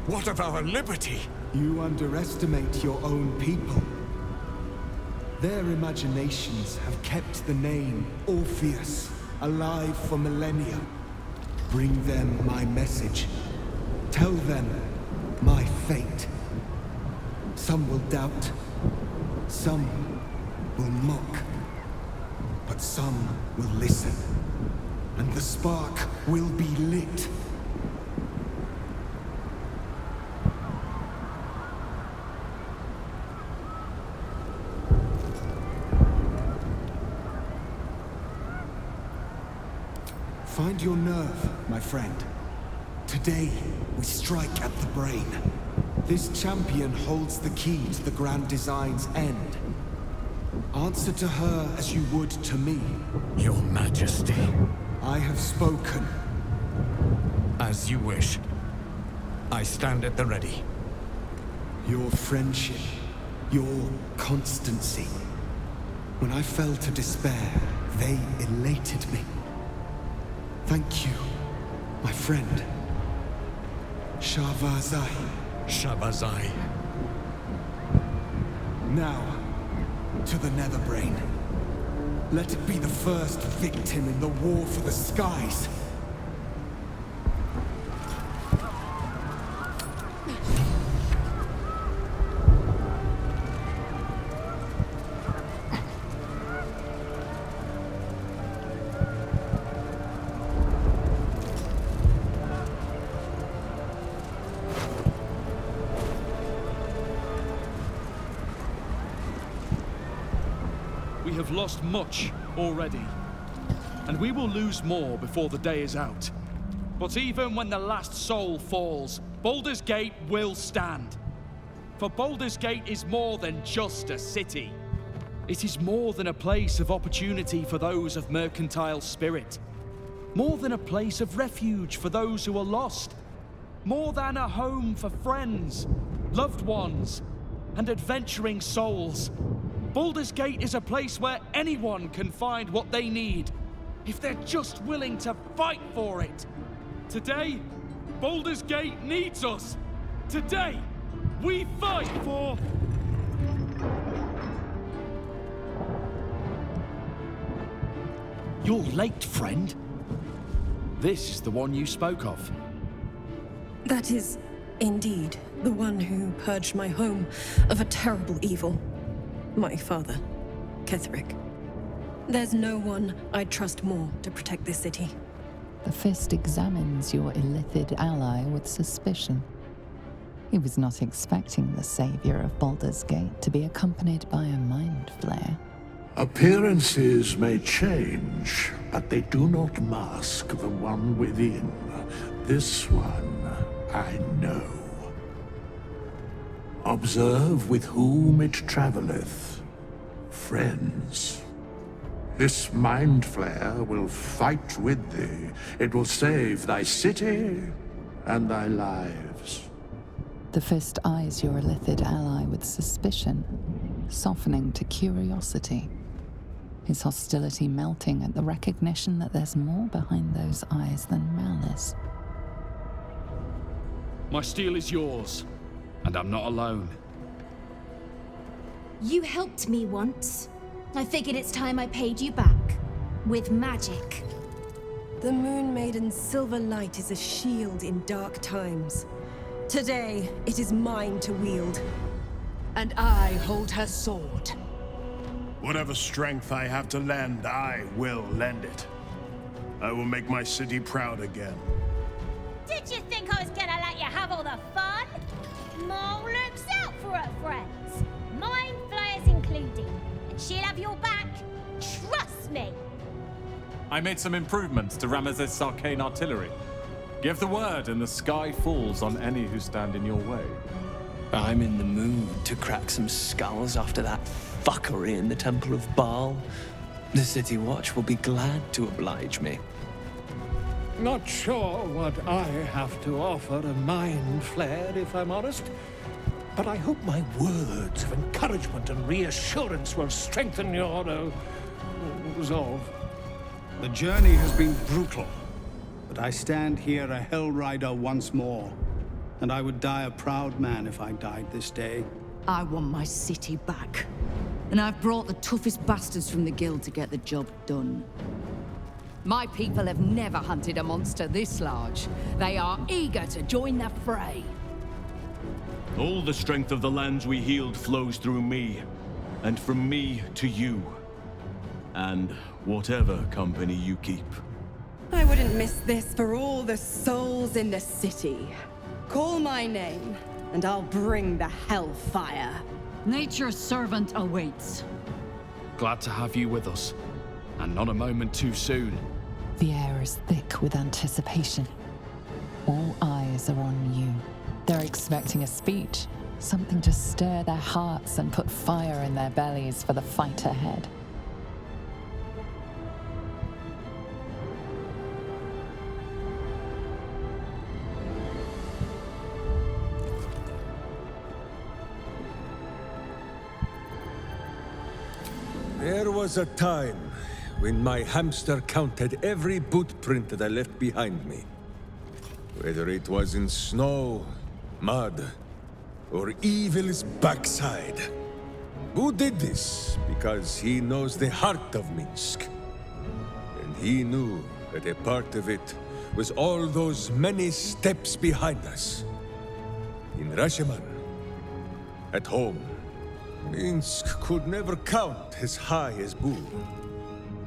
What of our liberty? You underestimate your own people. Their imaginations have kept the name Orpheus alive for millennia. Bring them my message. Tell them my fate. Some will doubt. Some will mock. But some will listen. And the spark will be lit. Find your nerve, my friend. Today, we strike at the brain. This champion holds the key to the Grand Design's end. Answer to her as you would to me. Your Majesty. I have spoken. As you wish. I stand at the ready. Your friendship, your constancy. When I fell to despair, they elated me. Thank you, my friend. Shavazai. Shavazai. Now, to the Netherbrain. Let it be the first victim in the war for the skies. We have lost much already, and we will lose more before the day is out. But even when the last soul falls, Baldur's Gate will stand. For Baldur's Gate is more than just a city. It is more than a place of opportunity for those of mercantile spirit. More than a place of refuge for those who are lost. More than a home for friends, loved ones, and adventuring souls. Baldur's Gate is a place where anyone can find what they need, if they're just willing to fight for it. Today, Baldur's Gate needs us. Today, we fight for... You're late, friend. This is the one you spoke of. That is, indeed, the one who purged my home of a terrible evil. My father, Ketheric. There's no one I'd trust more to protect this city. The Fist examines your illithid ally with suspicion. He was not expecting the savior of Baldur's Gate to be accompanied by a mind flare. Appearances may change, but they do not mask the one within. This one, I know. Observe with whom it travelleth. Friends. This mind flare will fight with thee. It will save thy city and thy lives. The Fist eyes your illithid ally with suspicion, softening to curiosity. His hostility melting at the recognition that there's more behind those eyes than malice. My steel is yours, and I'm not alone. You helped me once. I figured it's time I paid you back. With magic. The Moon Maiden's silver light is a shield in dark times. Today, it is mine to wield. And I hold her sword. Whatever strength I have to lend, I will lend it. I will make my city proud again. Did you think I was gonna let you have all the fun? Mole looks out for her friends. Mind flayers included. And she'll I made some improvements to Ramesses' arcane artillery. Give the word and the sky falls on any who stand in your way. I'm in the mood to crack some skulls after that fuckery in the Temple of Baal. The City Watch will be glad to oblige me. Not sure what I have to offer a mind flare, if I'm honest. But I hope my words of encouragement and reassurance will strengthen your resolve. The journey has been brutal, but I stand here a Hell Rider once more. And I would die a proud man if I died this day. I want my city back. And I've brought the toughest bastards from the guild to get the job done. My people have never hunted a monster this large. They are eager to join the fray. All the strength of the lands we healed flows through me, and from me to you. And whatever company you keep. I wouldn't miss this for all the souls in the city. Call my name, and I'll bring the hellfire. Nature's servant awaits. Glad to have you with us, and not a moment too soon. The air is thick with anticipation. All eyes are on you. They're expecting a speech, something to stir their hearts and put fire in their bellies for the fight ahead. There was a time when my hamster counted every boot print that I left behind me. Whether it was in snow, mud, or evil's backside. Who did this? Because he knows the heart of Minsk. And he knew that a part of it was all those many steps behind us. In Rashomon, at home, Minsk could never count as high as Boo.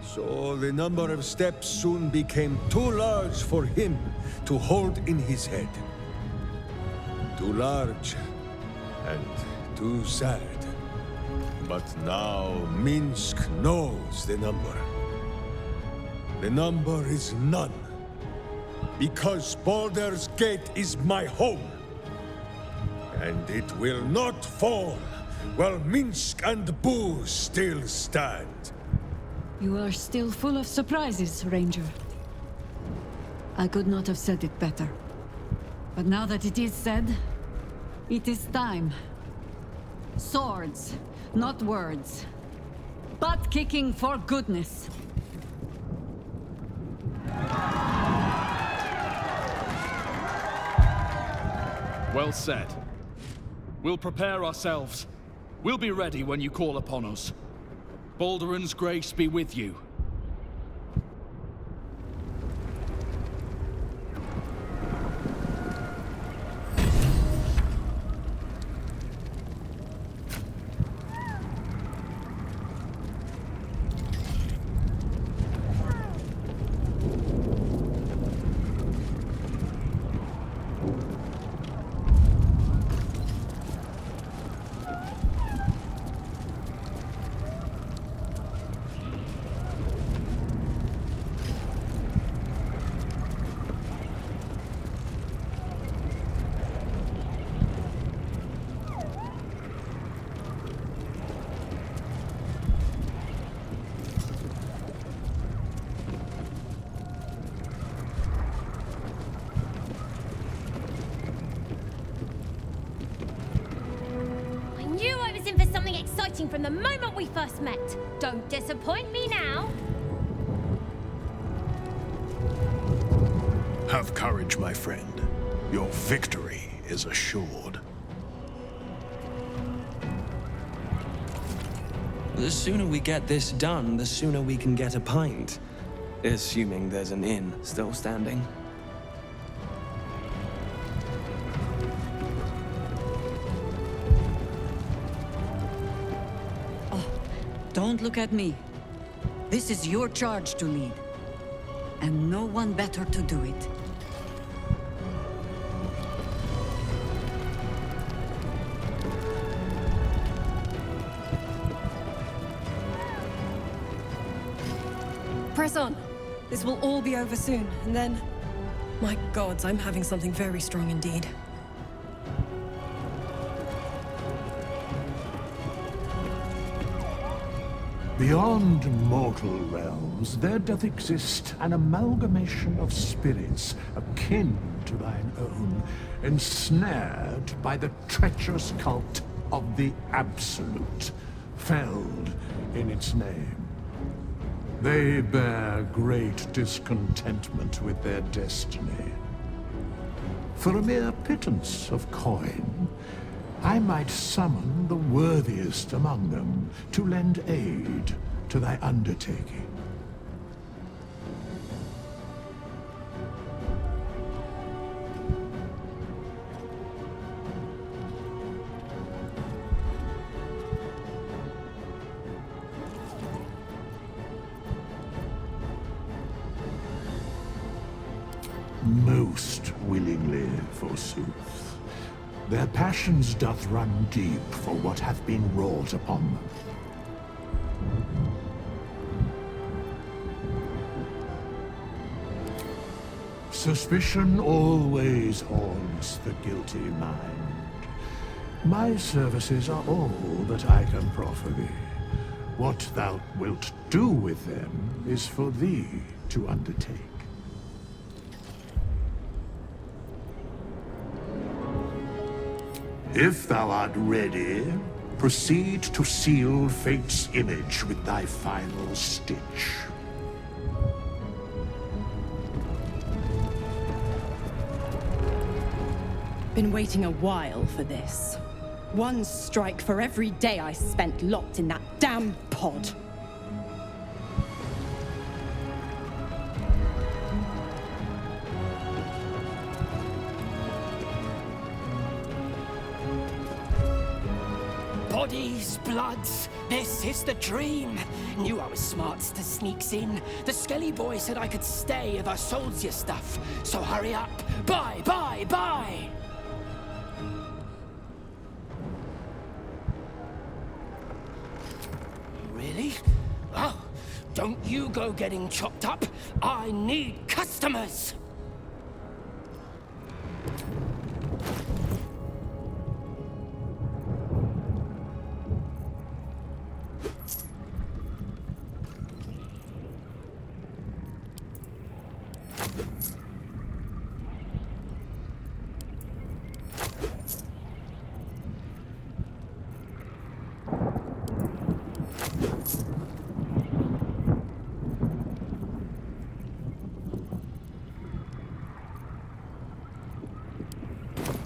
So the number of steps soon became too large for him to hold in his head. Too large and too sad. But now Minsk knows the number. The number is none. Because Baldur's Gate is my home. And it will not fall while Minsk and Boo still stand. You are still full of surprises, Ranger. I could not have said it better. But now that it is said, it is time. Swords, not words. Butt kicking for goodness. Well said. We'll prepare ourselves. We'll be ready when you call upon us. Balduran's grace be with you. From the moment we first met. Don't disappoint me now. Have courage, my friend. Your victory is assured. The sooner we get this done, the sooner we can get a pint. Assuming there's an inn still standing. Don't look at me. This is your charge to lead. And no one better to do it. Press on. This will all be over soon, and then... My gods, I'm having something very strong indeed. Beyond mortal realms, there doth exist an amalgamation of spirits akin to thine own, ensnared by the treacherous cult of the Absolute, felled in its name. They bear great discontentment with their destiny. For a mere pittance of coin, I might summon the worthiest among them to lend aid to thy undertaking. Most willingly, forsooth. Their passions doth run deep for what hath been wrought upon them. Suspicion always haunts the guilty mind. My services are all that I can proffer thee. What thou wilt do with them is for thee to undertake. If thou art ready, proceed to seal fate's image with thy final stitch. Been waiting a while for this. One strike for every day I spent locked in that damn pod. Bodies, bloods, this is the dream. Knew I was smart to sneaks in. The Skelly boy said I could stay if I sold you stuff. So hurry up. Bye, bye, bye! Really? Oh, don't you go getting chopped up. I need customers!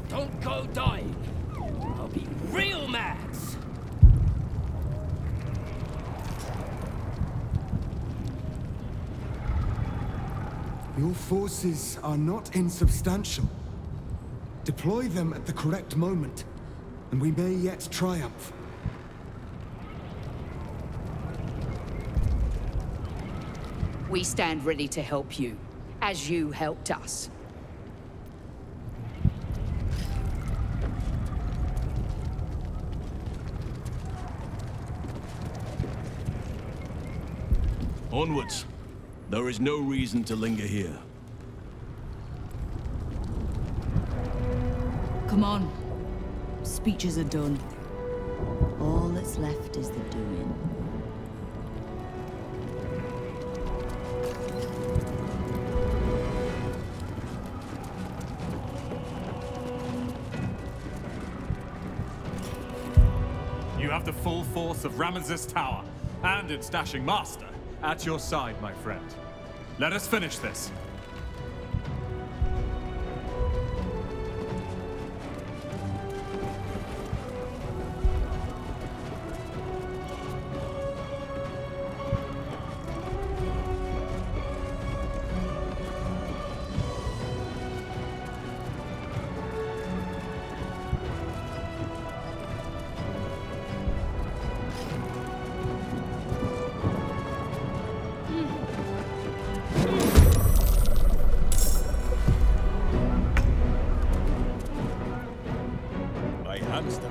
Don't go dying. I'll be real mad. Your forces are not insubstantial. Deploy them at the correct moment, and we may yet triumph. We stand ready to help you, as you helped us. Onwards. There is no reason to linger here. Come on. Speeches are done. All that's left is the doing. You have the full force of Ramesses Tower and its dashing master at your side, my friend. Let us finish this.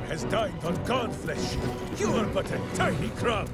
Has dined on god flesh. You are but a tiny crumb.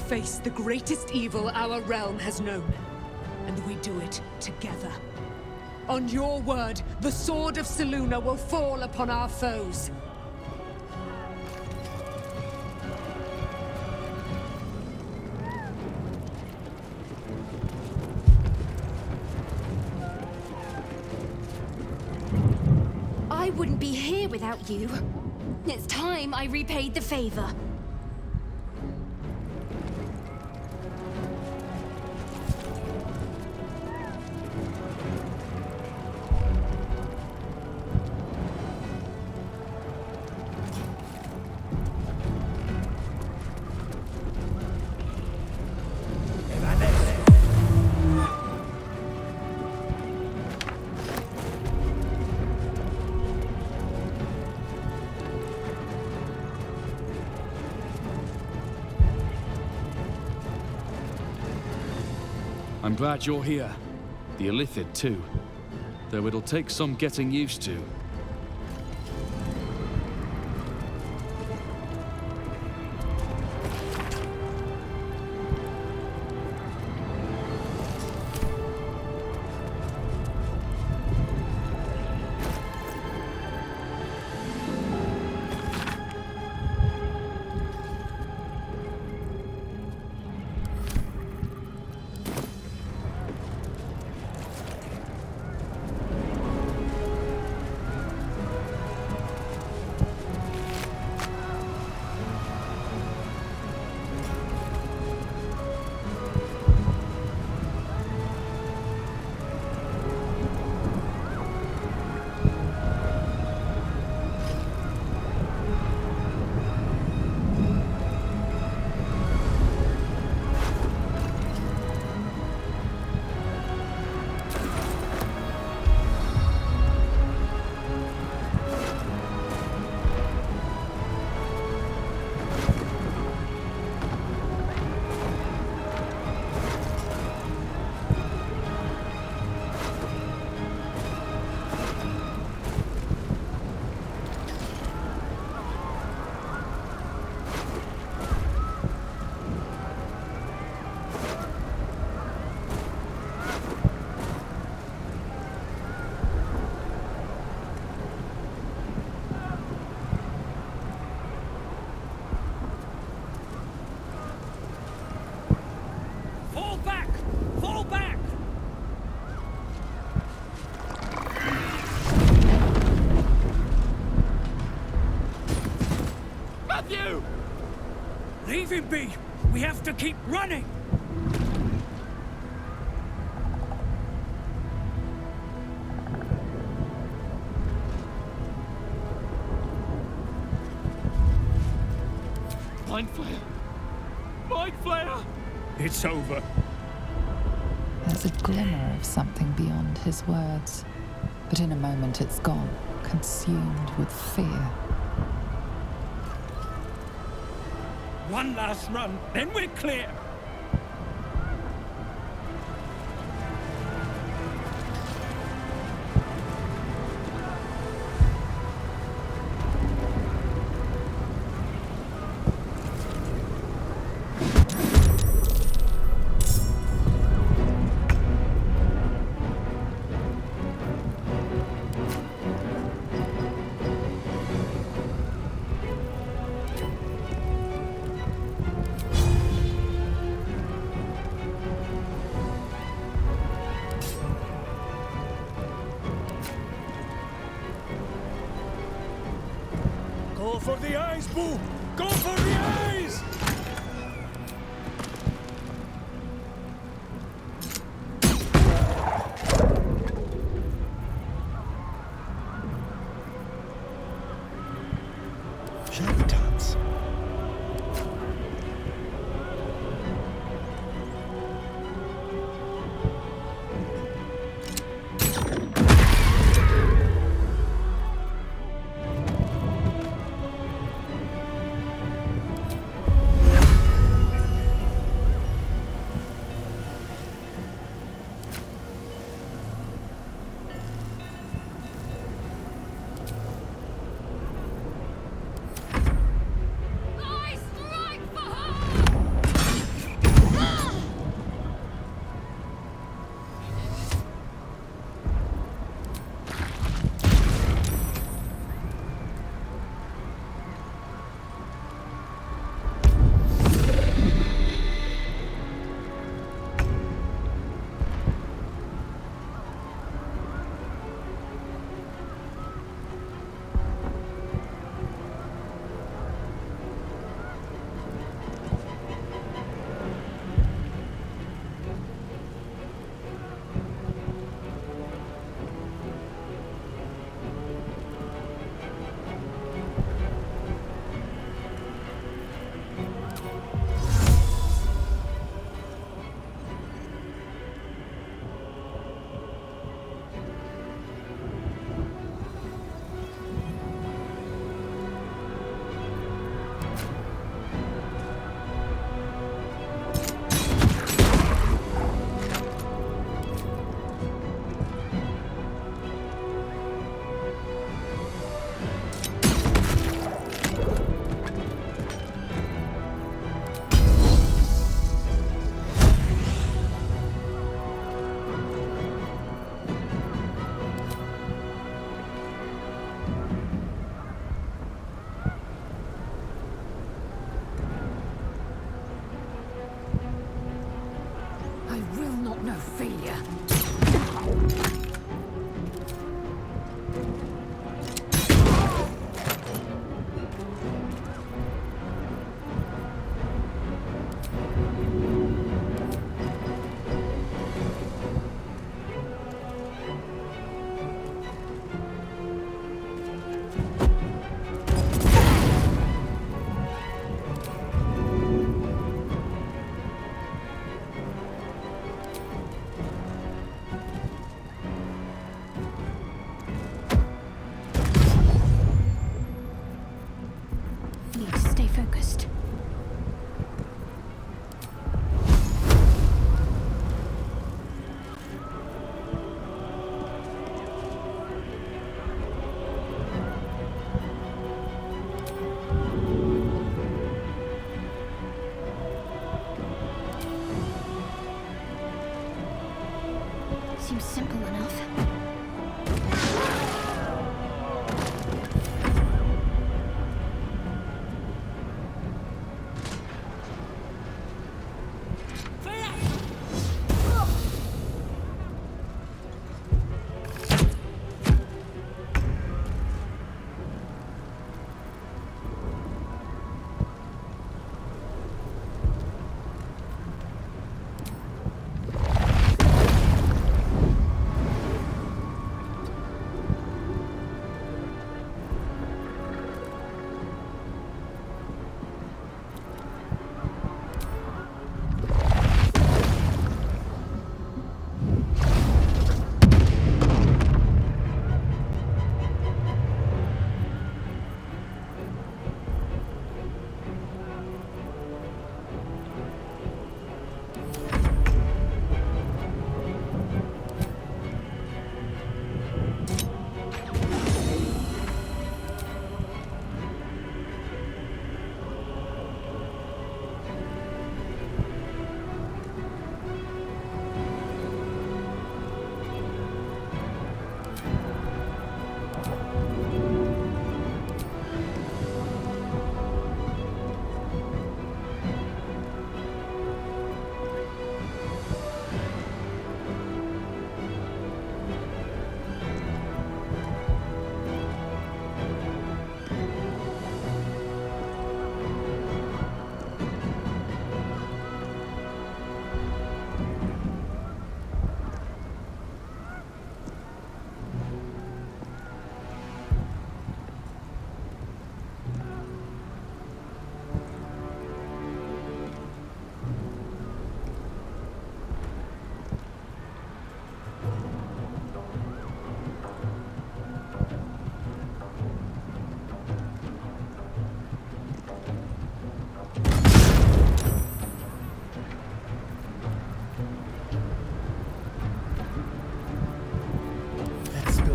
face the greatest evil our realm has known. And we do it together. On your word, the sword of Selûne will fall upon our foes. I wouldn't be here without you. It's time I repaid the favor. I'm glad you're here. The Illithid too. Though it'll take some getting used to. Leave him be! We have to keep running! Mind Flayer! Mind Flayer! It's over. There's a glimmer of something beyond his words, but in a moment it's gone, consumed with fear. One last run, then we're clear. Go for the eyes, Boo! Go for the eyes! Charlatans.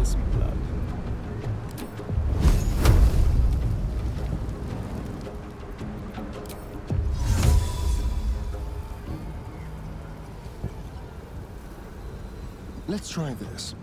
spill some blood. Let's try this.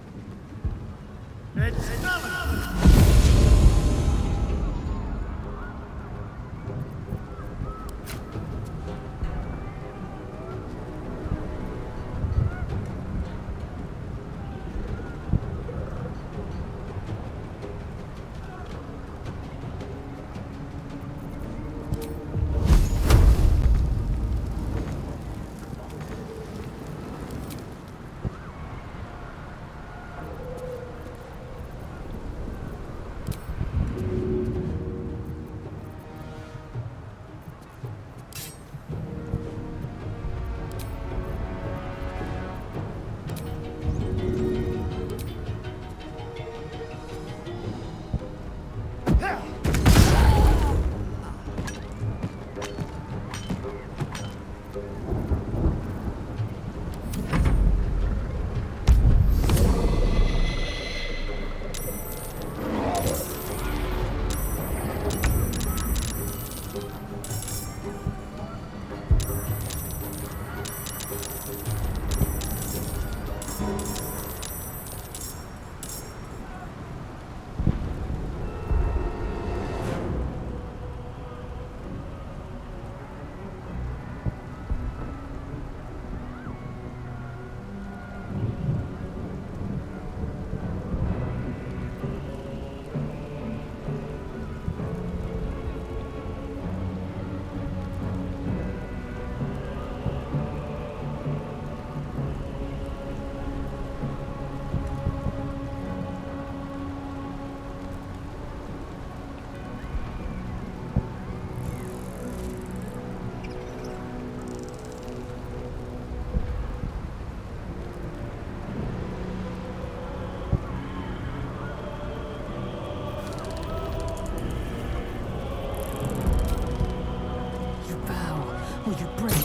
Will you break?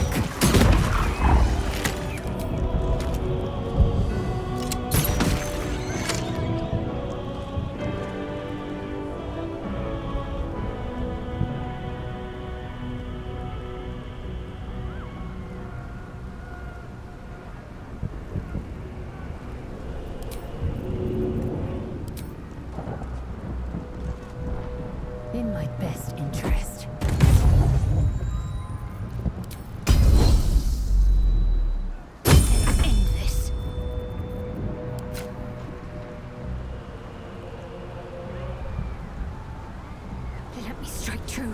In my best interest. End this. Let me strike true.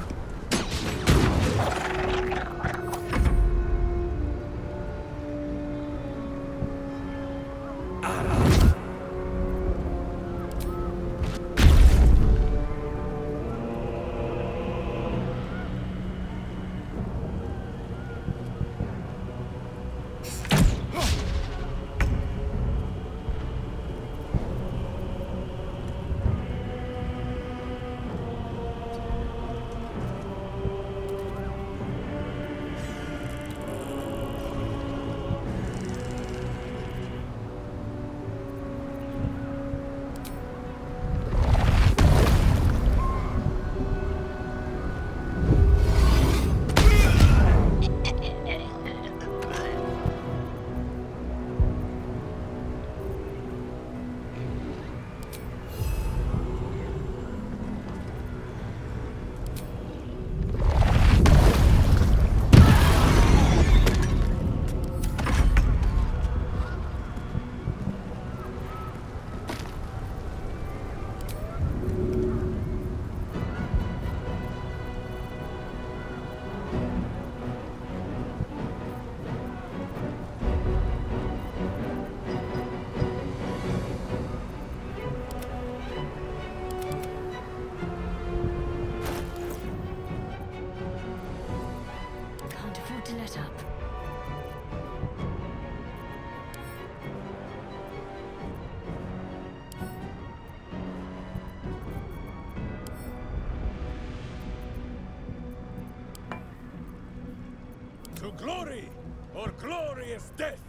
Can't afford to let up. To glory, or glorious death!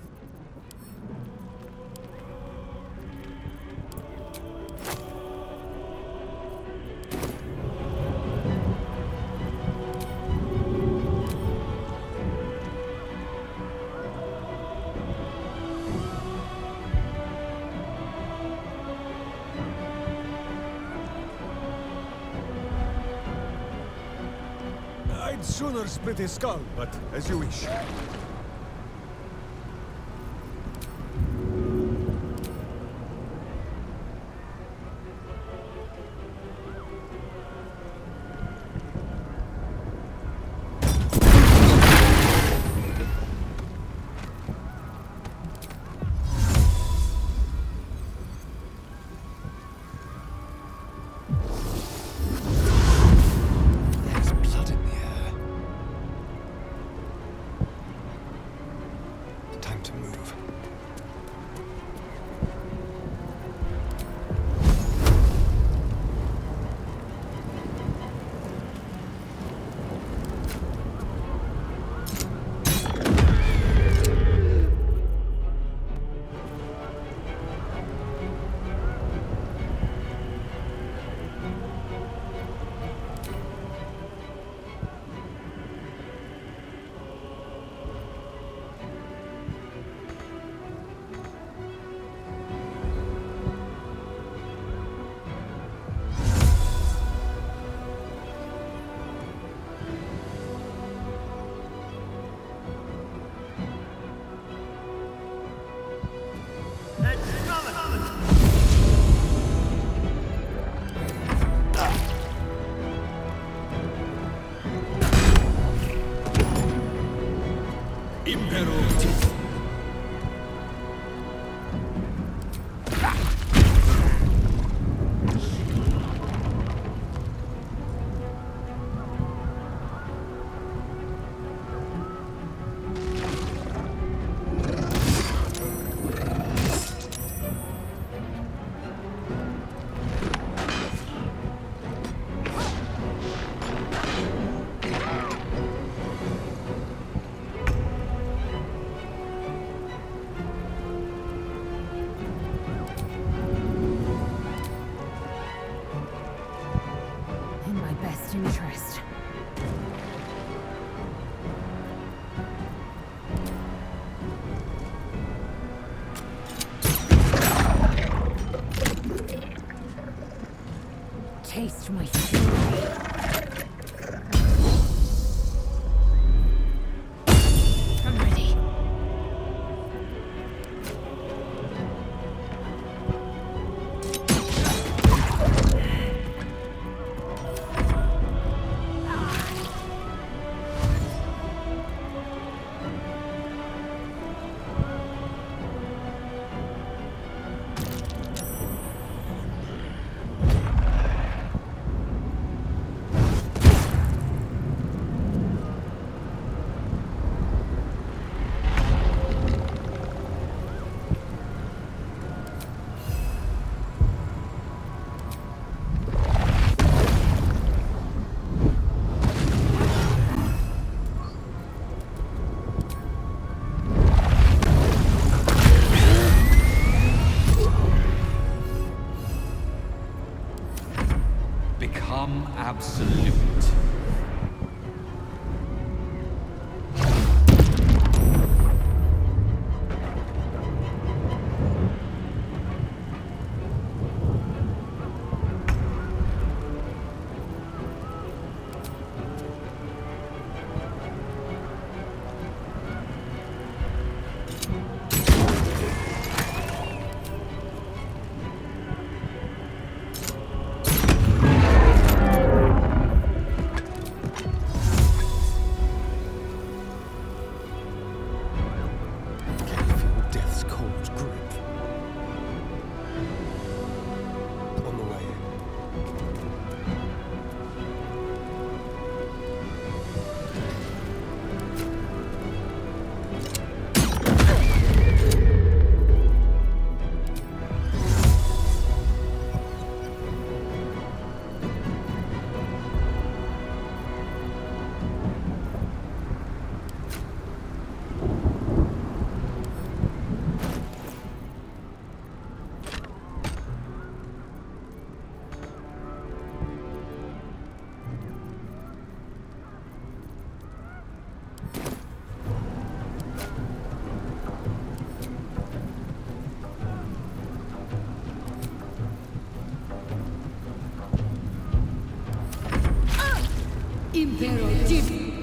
would sooner split his skull, but as you wish. Interest. Taste my fury. I'm ready. Become absolute. Impero Divi.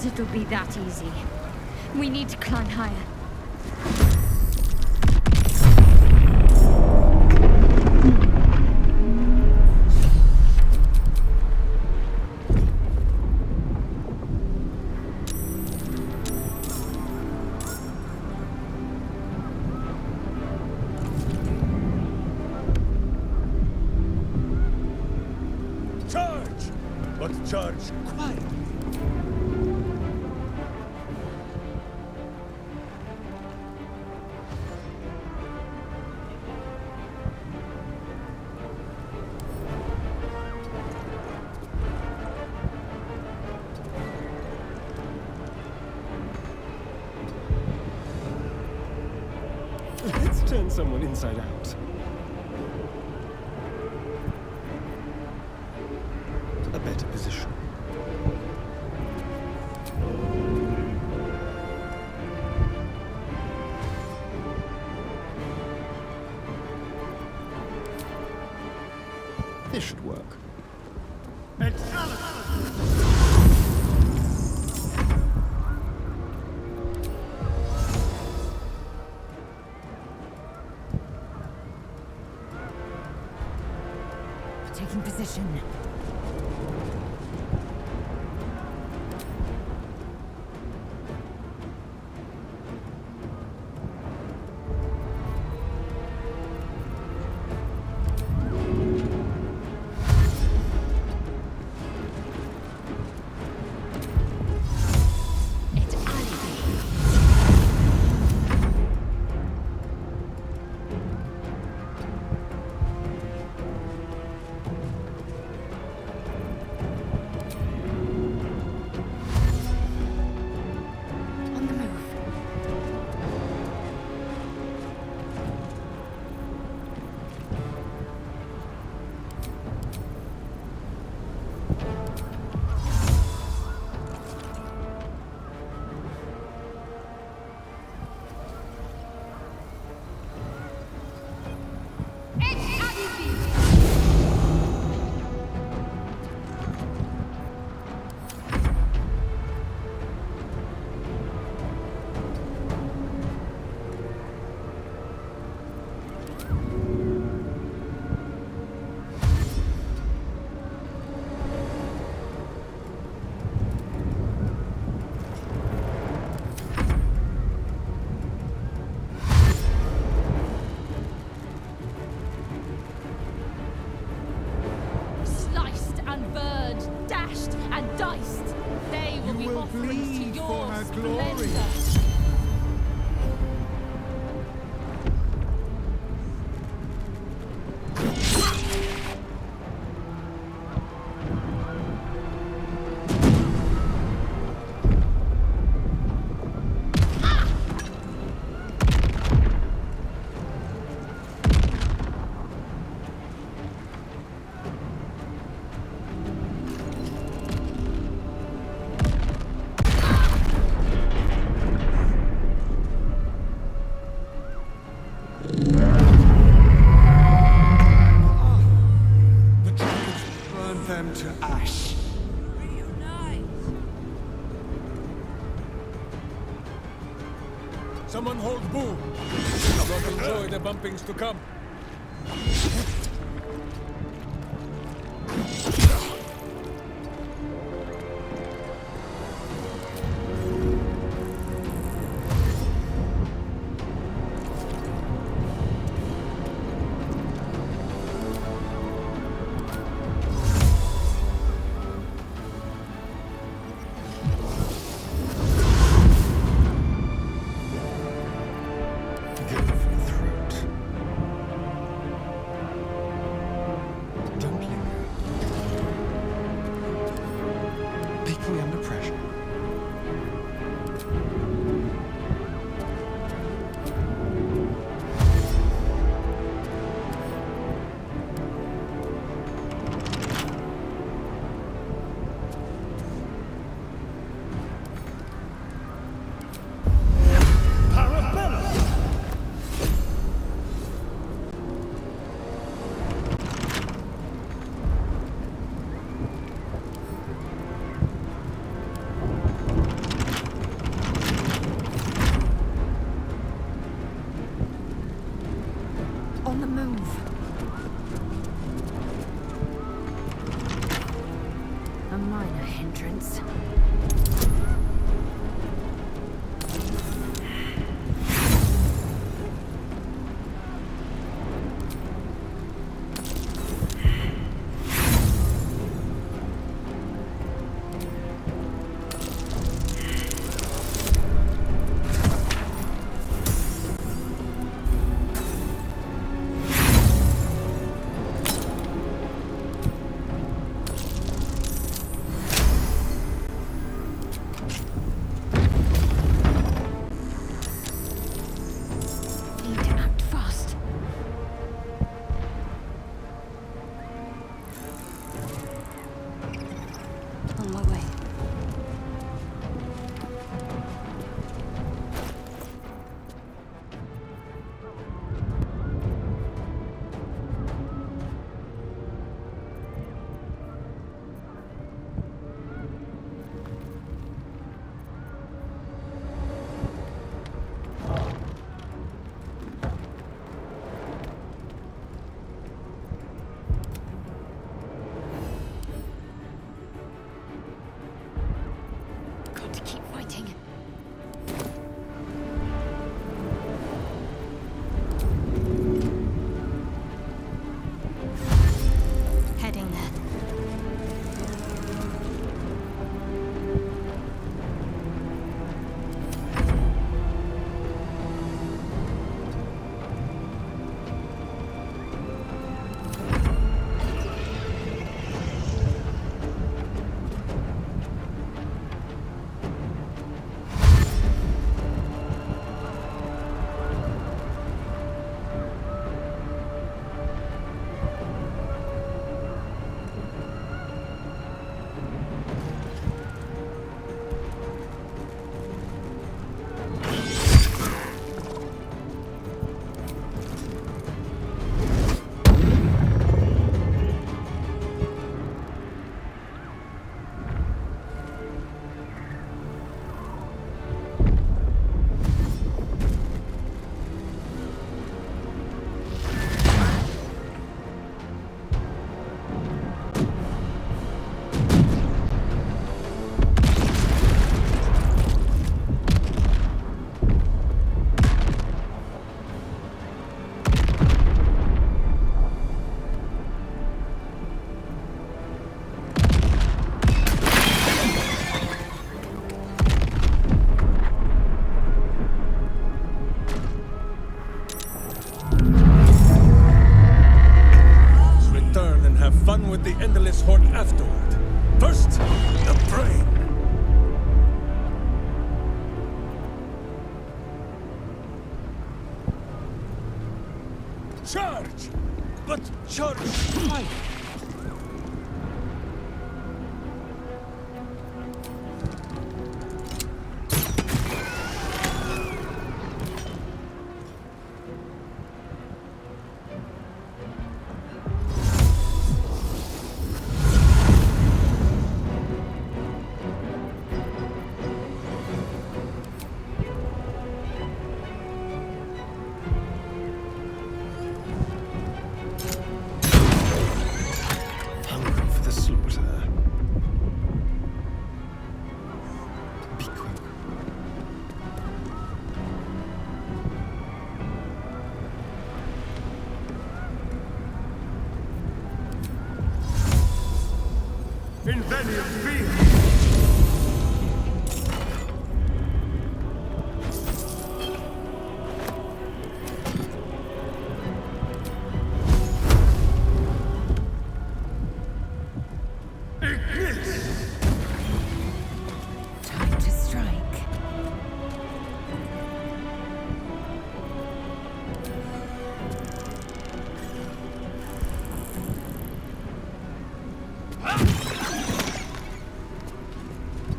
It'll be that easy. We need to climb higher. Charge! But charge quietly. Let's turn someone inside out. A better position. This should work. Taking position. Christ! They will be offerings to your splendor. Someone hold Boo. I don't enjoy the bumpings to come. Catalyst Horn afterward. First, the brain. Charge! But charge high! Invenium fear! Time to strike.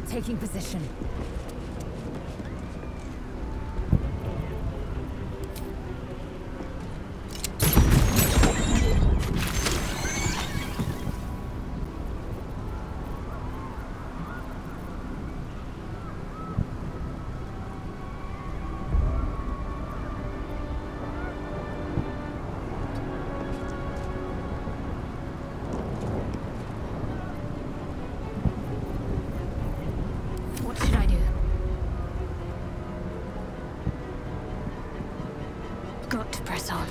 Taking position. What should I do? Got to press on.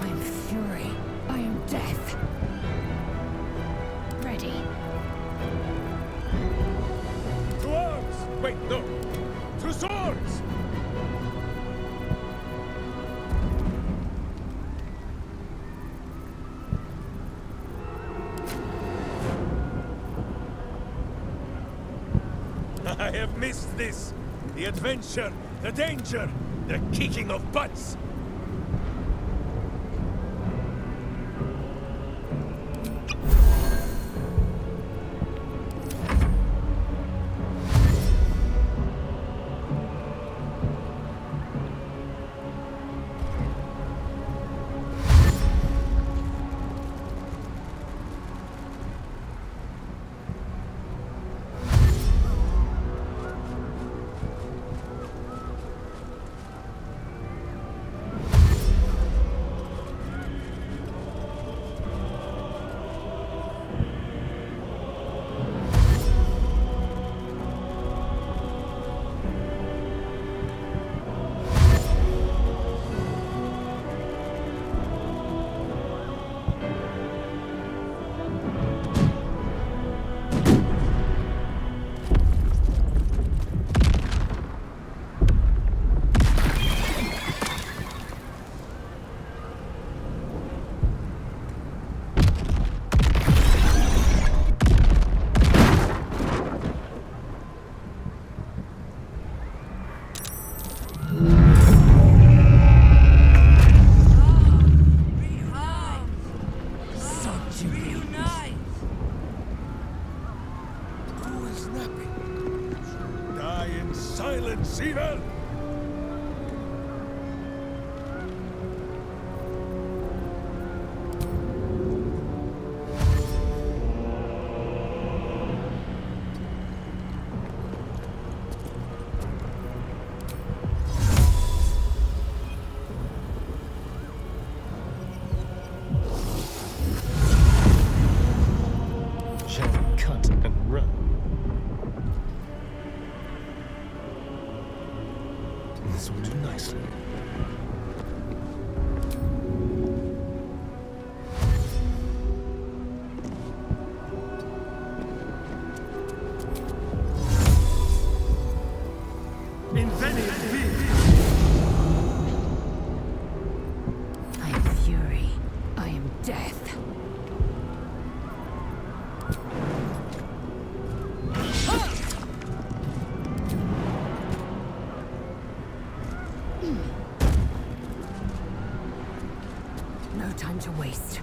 I am fury. I am death. Ready. To arms! Wait, no! To swords! I have missed this! The adventure, the danger, the kicking of butts! This will do nicely. I am fury. I am death. No time to waste.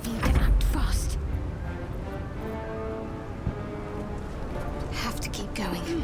Need to act fast. Have to keep going.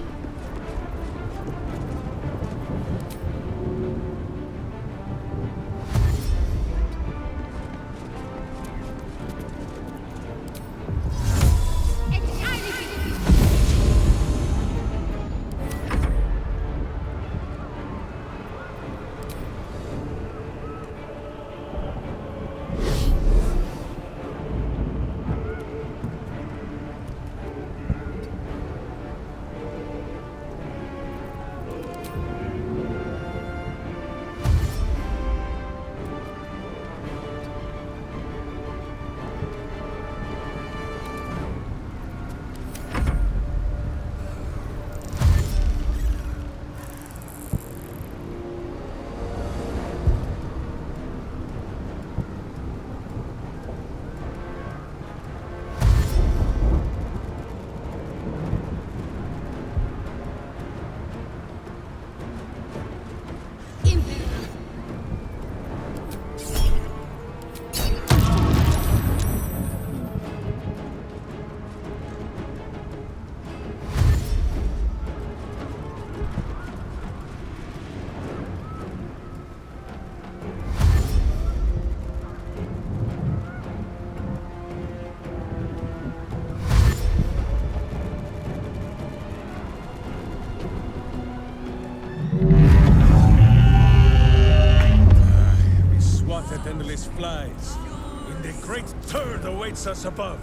Endless flies, when the great turd awaits us above.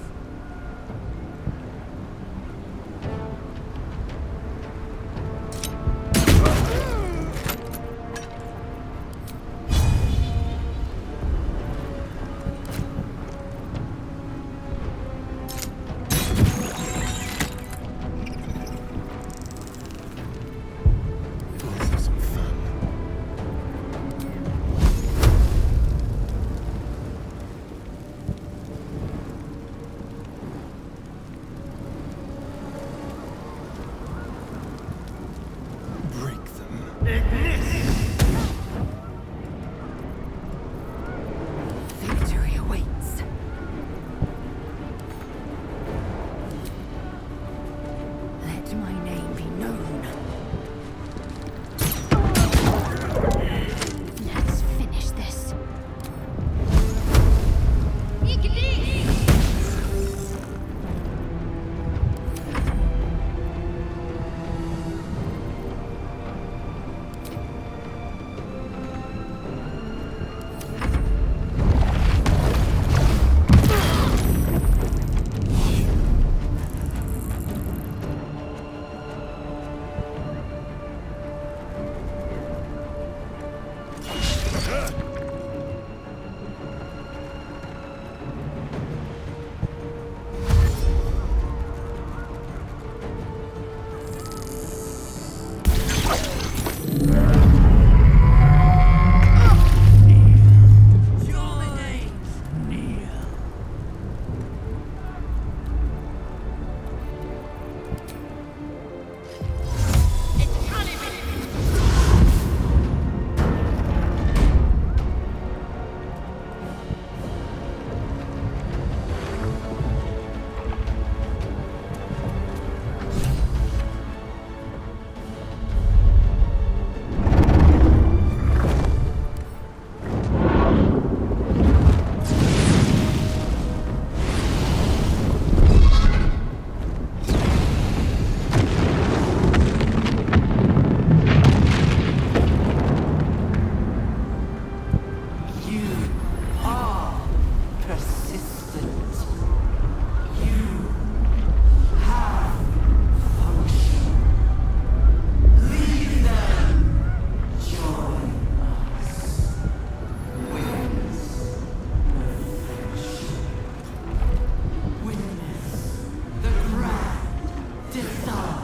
dissolve.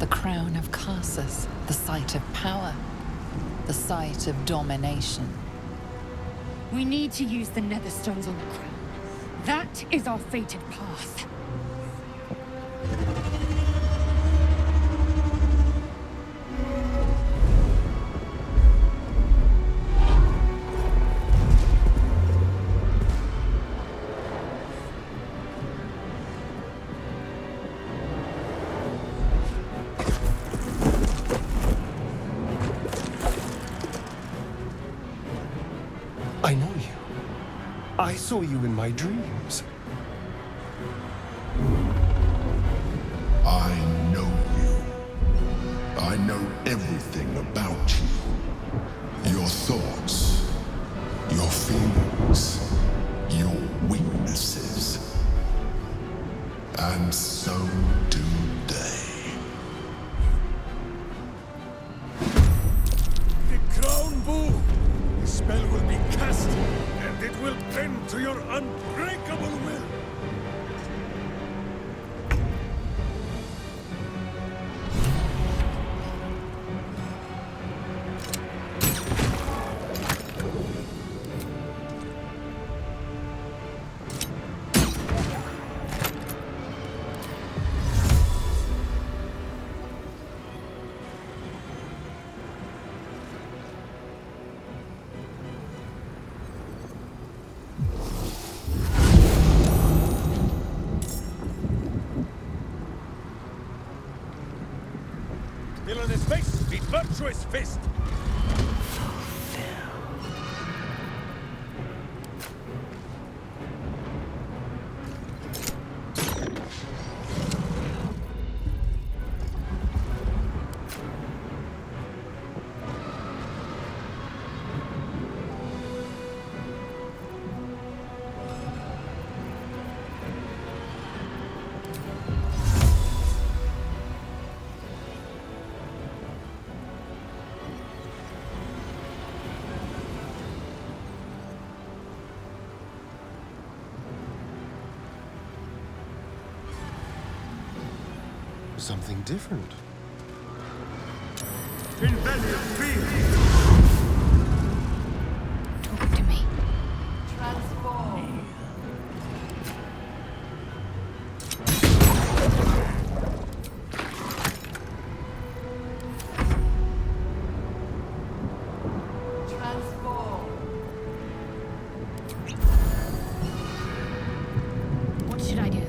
Crown of Karsus, the site of power, the site of domination. We need to use the netherstones on the crown. That is our fated path. I know you. I saw you in my dreams. I know you. I know everything about you. Your thoughts, your feelings, your weaknesses. And so do they. The crown bow! The spell will be cast, and it will bend to your unbreakable will. Still on his face, the virtuous fist! Something different. Talk to me. Transform. Transform. What should I do?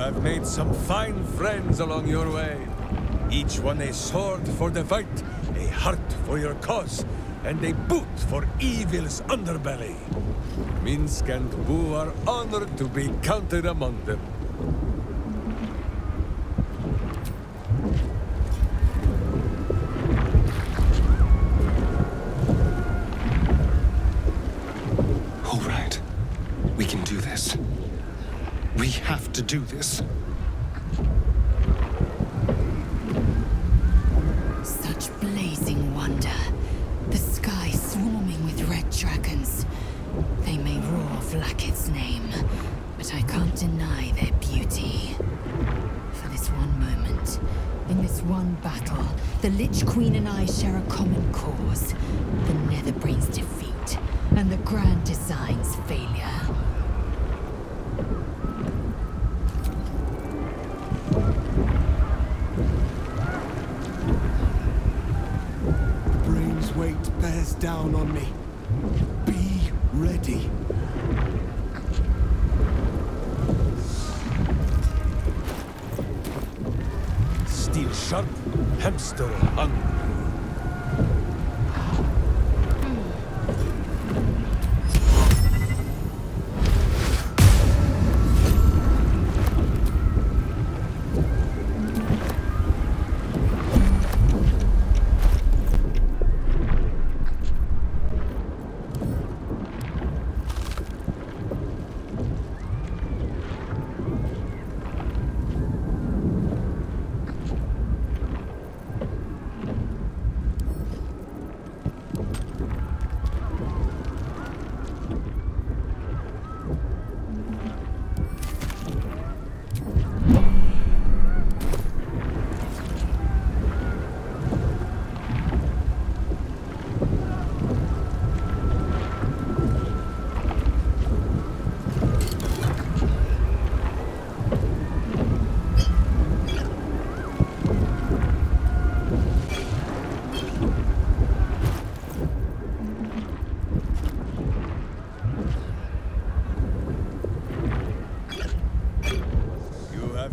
have made some fine friends along your way. Each one a sword for the fight, a heart for your cause, and a boot for evil's underbelly. Minsk and Boo are honored to be counted among them. All right. We can do this. We have to do this. Such blazing wonder. The sky swarming with red dragons. They may roar Vlaakith's name, but I can't deny their beauty. For this one moment, in this one battle, the Lich Queen and I share a common cause. The Netherbrain's defeat, and the Grand Design's failure. Brain's weight bears down on me. Be ready. Steel sharp, hamster hungry.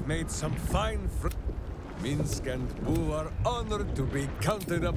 Made some fine Minsk and Boo are honored to be counted up.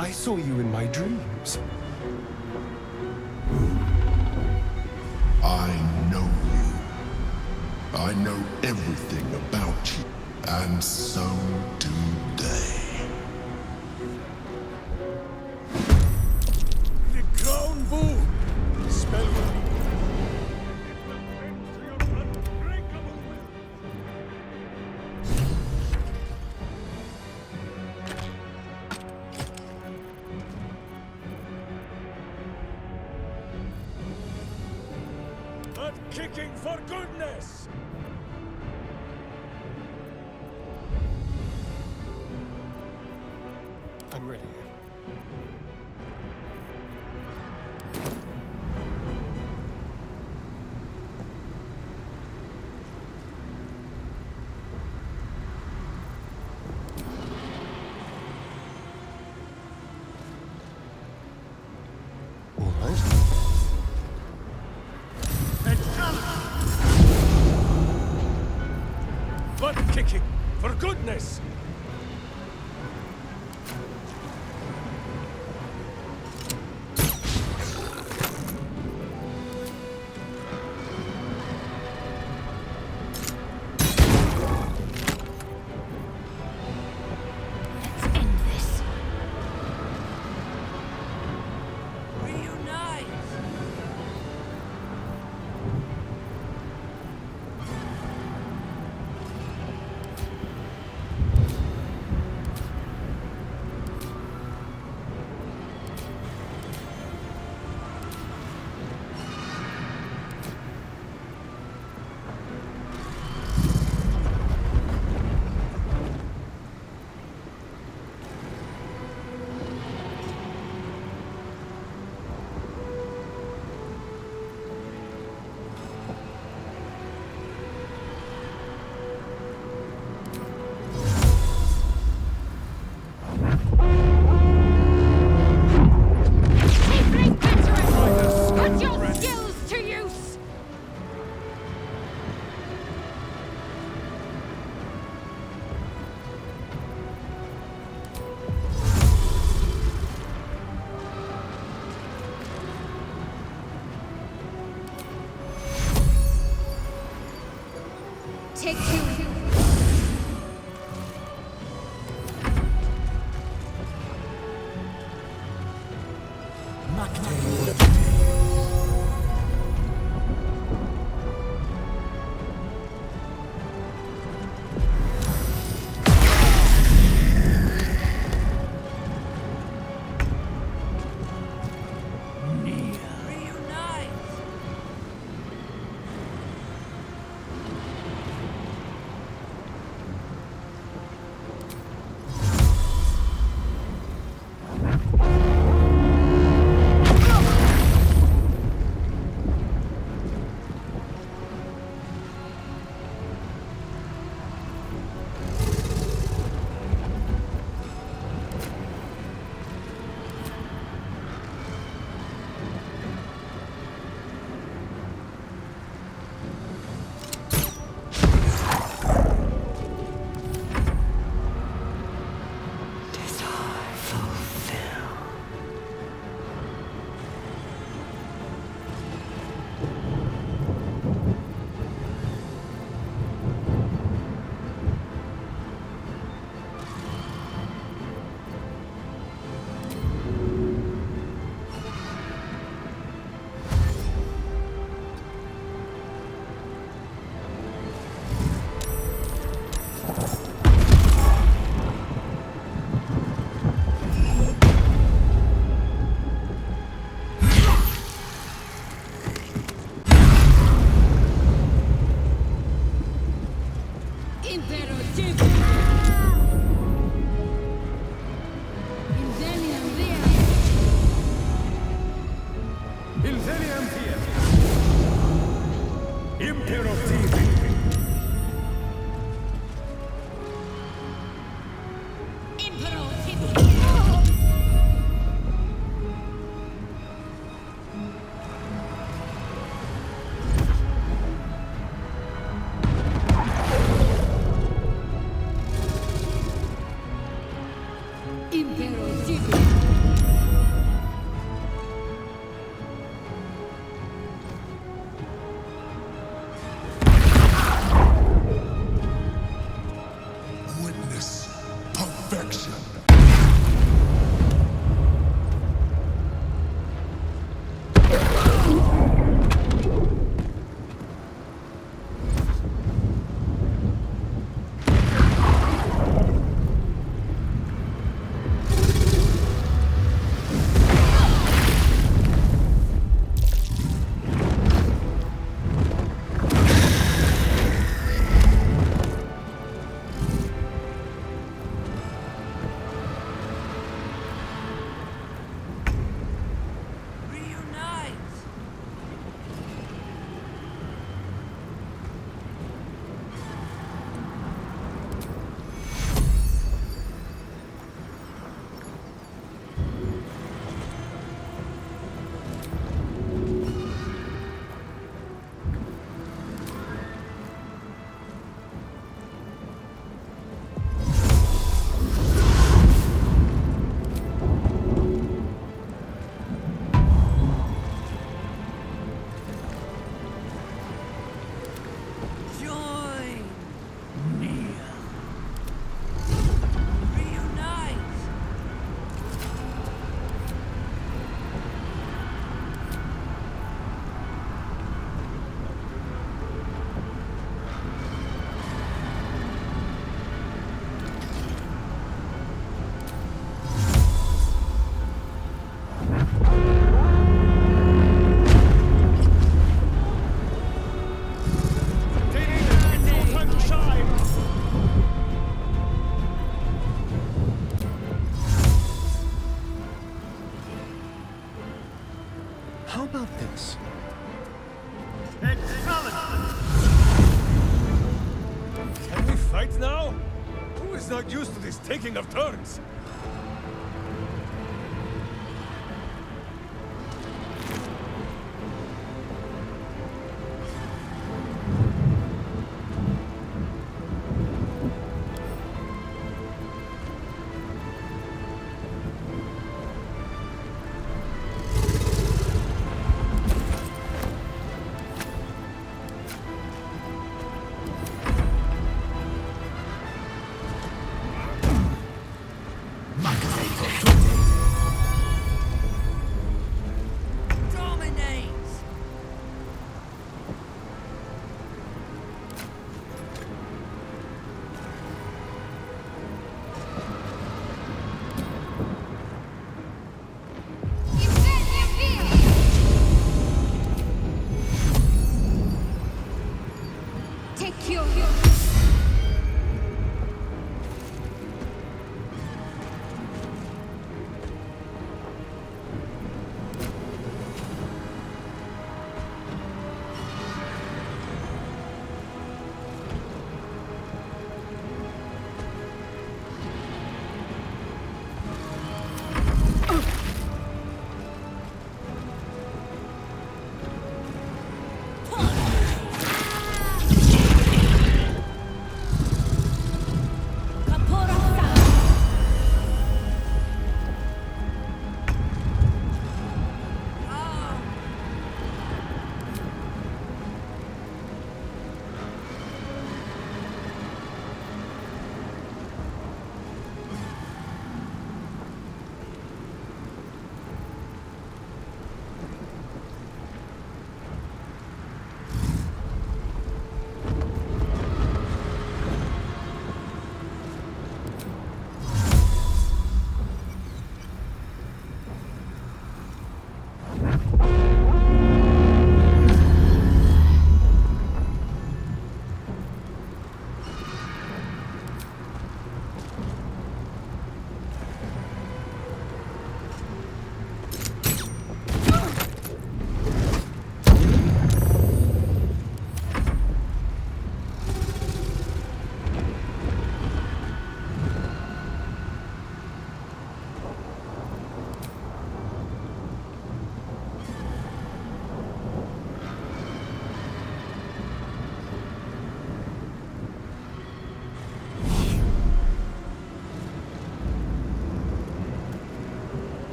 I saw you in my dreams. I know you. I know everything about you, and so do they. The crown bow! Spell But kicking for goodness! I'm ready. All right. Butt kicking! For goodness! Put your skills to use! Take two. Impero Tibi. How about this? Can we fight now? Who is not used to this taking of turns?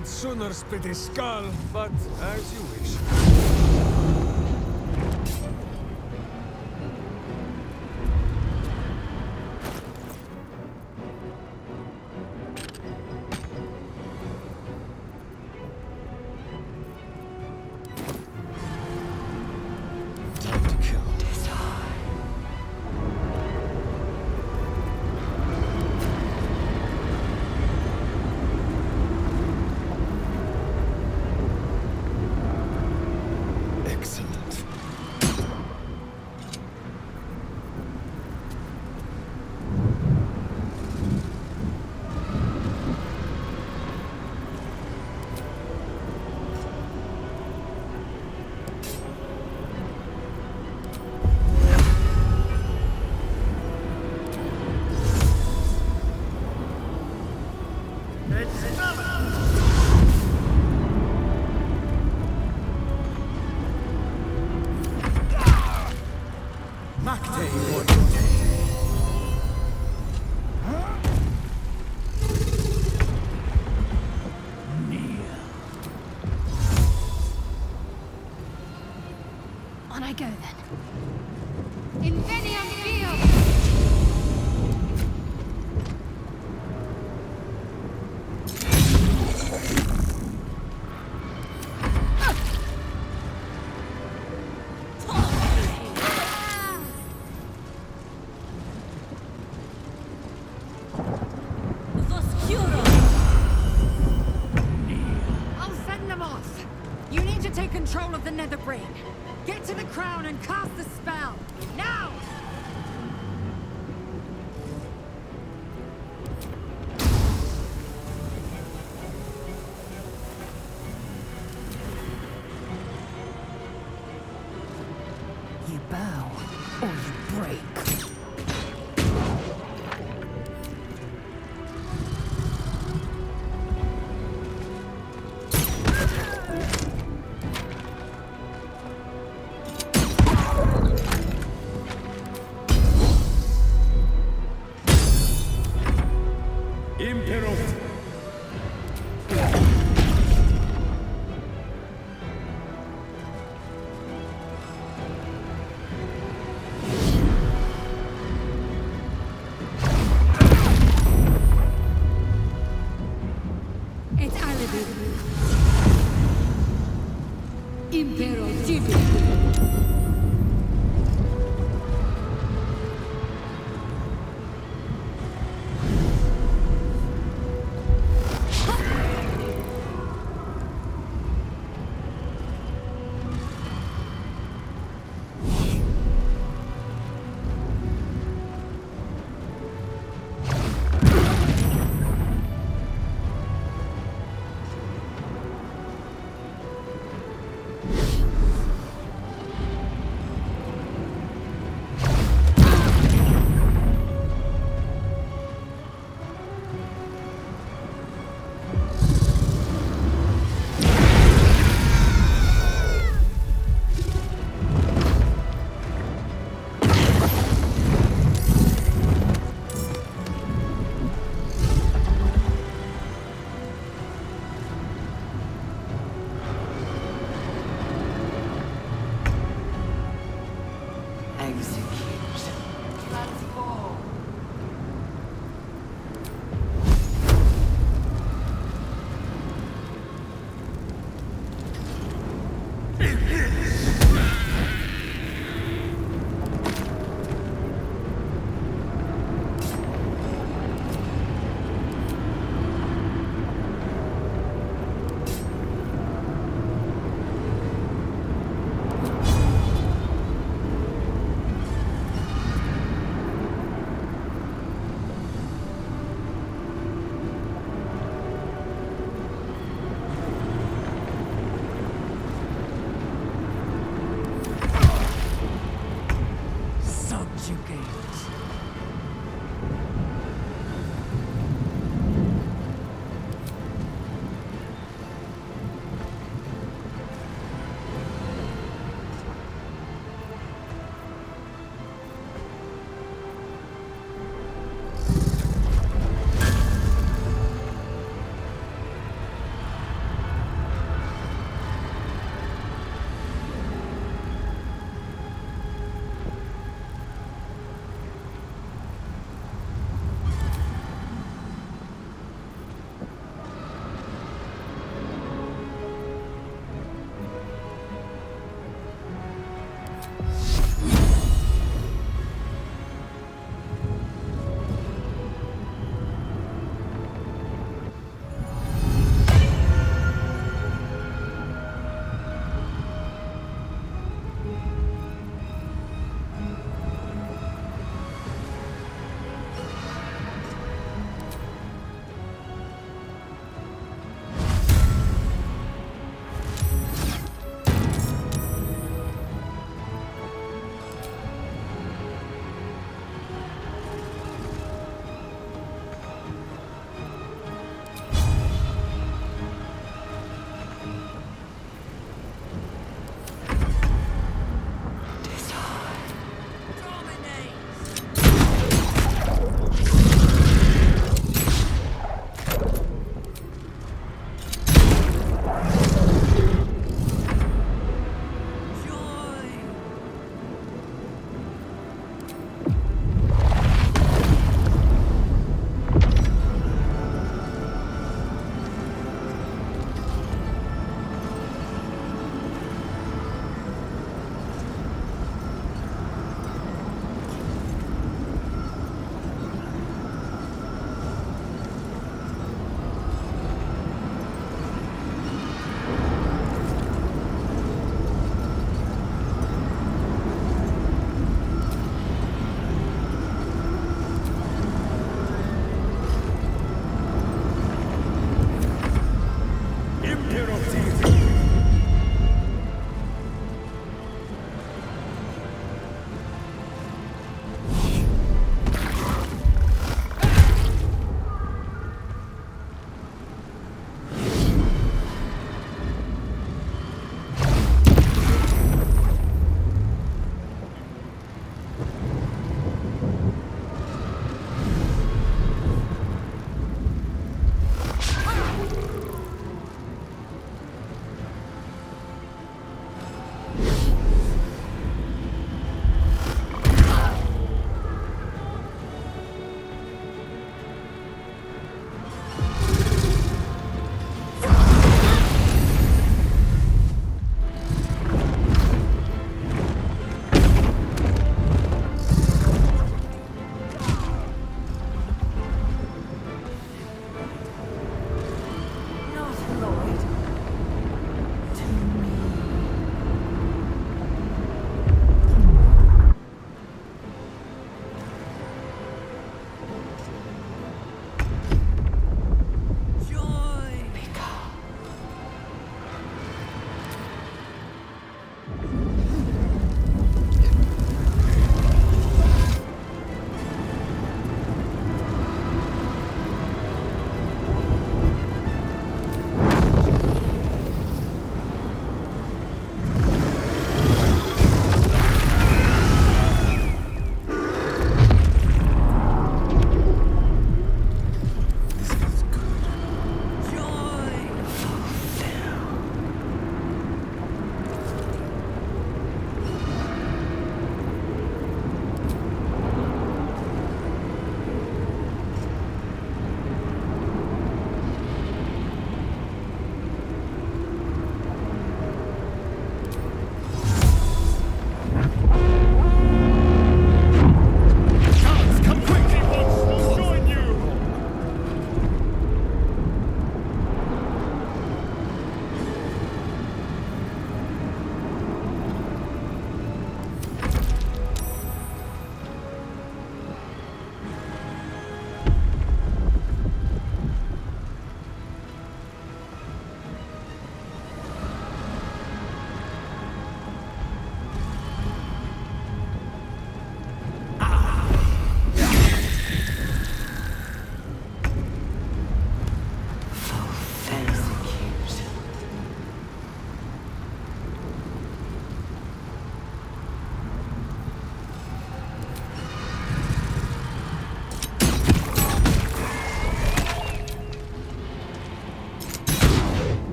I'd sooner split his skull, but as you wish. On I go then. Invenium Field! I'll send them off. You need to take control of the Nether Brain. Get to the crown and cast the spell! Now! You bow, or you break.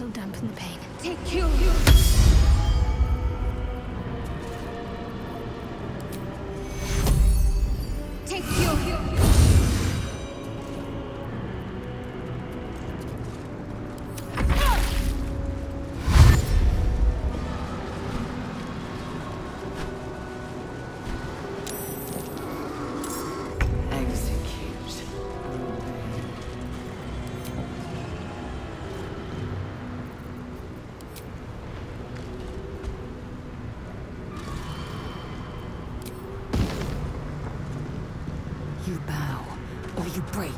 This'll dampen the pain. Take you. Take you. You bow, or you break.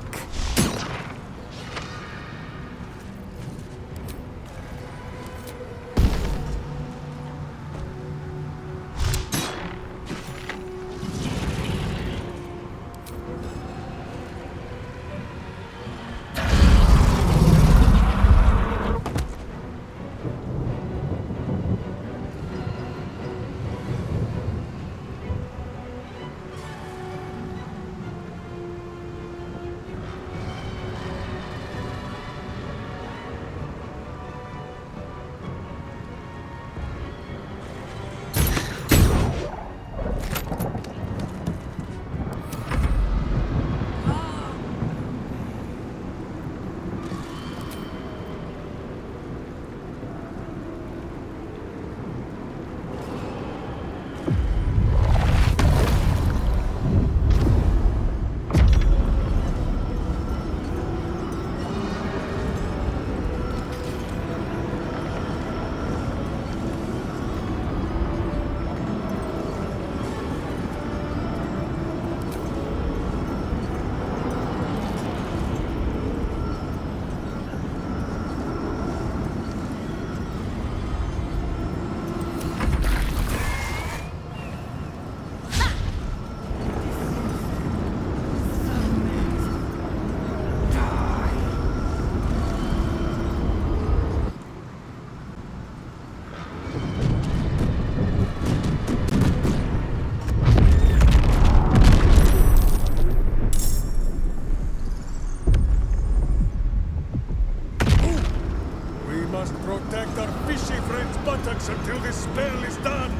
Protect our fishy friends' buttocks until this spell is done!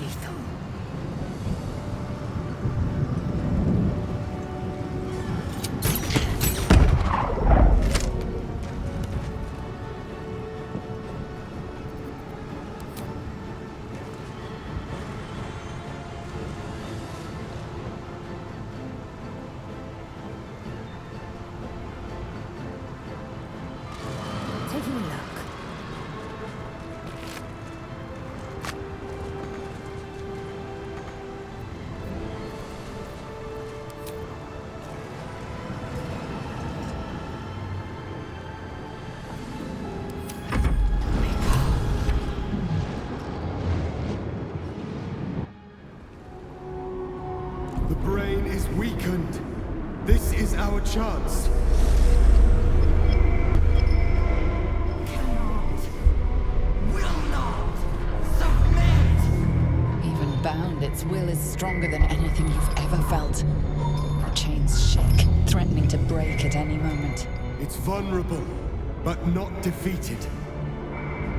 lethal. Taking a look. The brain is weakened. This is our chance. Even bound, its will is stronger than anything you've ever felt. The chains shake, threatening to break at any moment. It's vulnerable, but not defeated.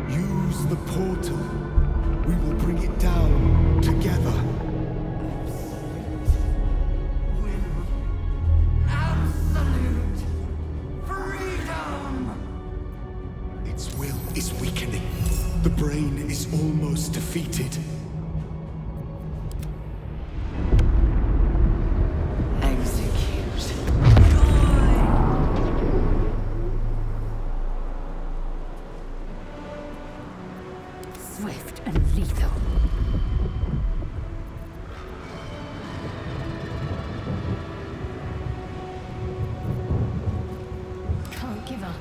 Use the portal. We will bring it down together. Absolute freedom! Its will is weakening. The brain is almost defeated. Swift and lethal. Can't give up.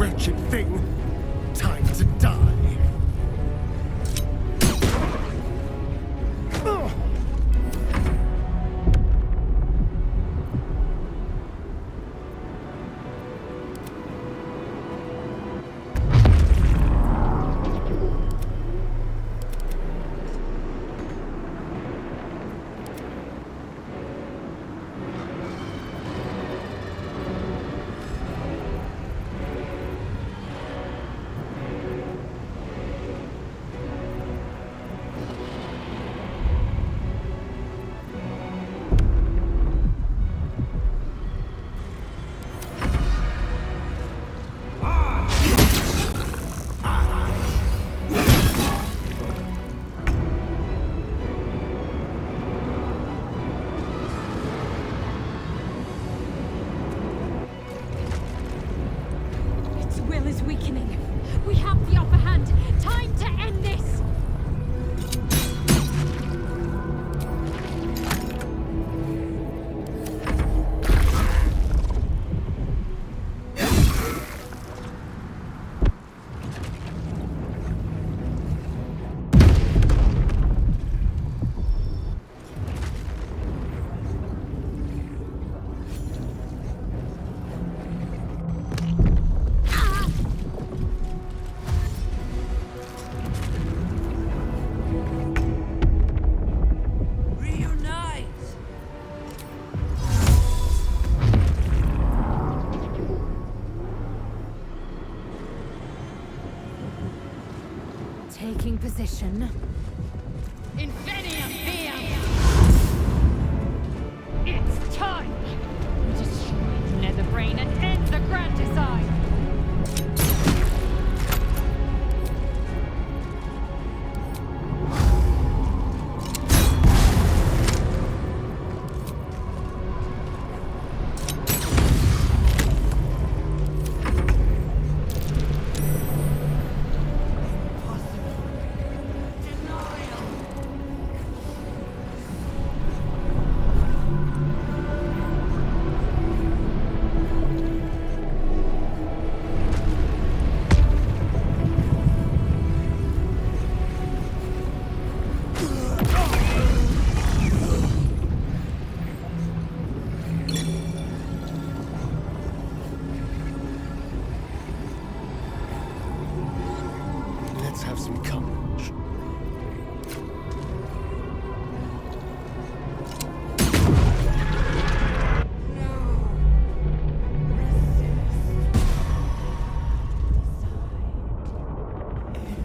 wretched thing. Time to die. time to end this! Taking position. Infinium Viam! It's time! Destroy Netherbrain and end the Grand Design!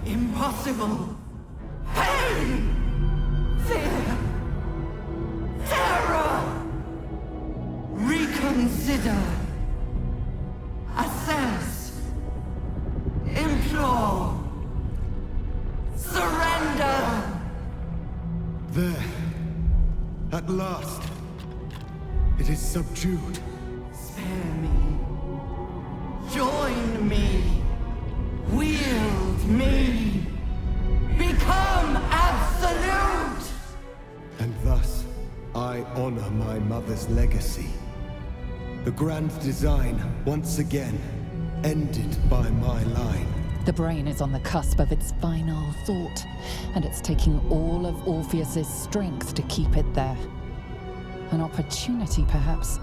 Impossible! Pain! Fear! Terror! Reconsider! Assess! Implore! Surrender! There. At last. It is subdued. Spare me. Join me. Wield me! Become absolute! And thus, I honor my mother's legacy. The grand design, once again, ended by my line. The brain is on the cusp of its final thought, and it's taking all of Orpheus's strength to keep it there. An opportunity, perhaps.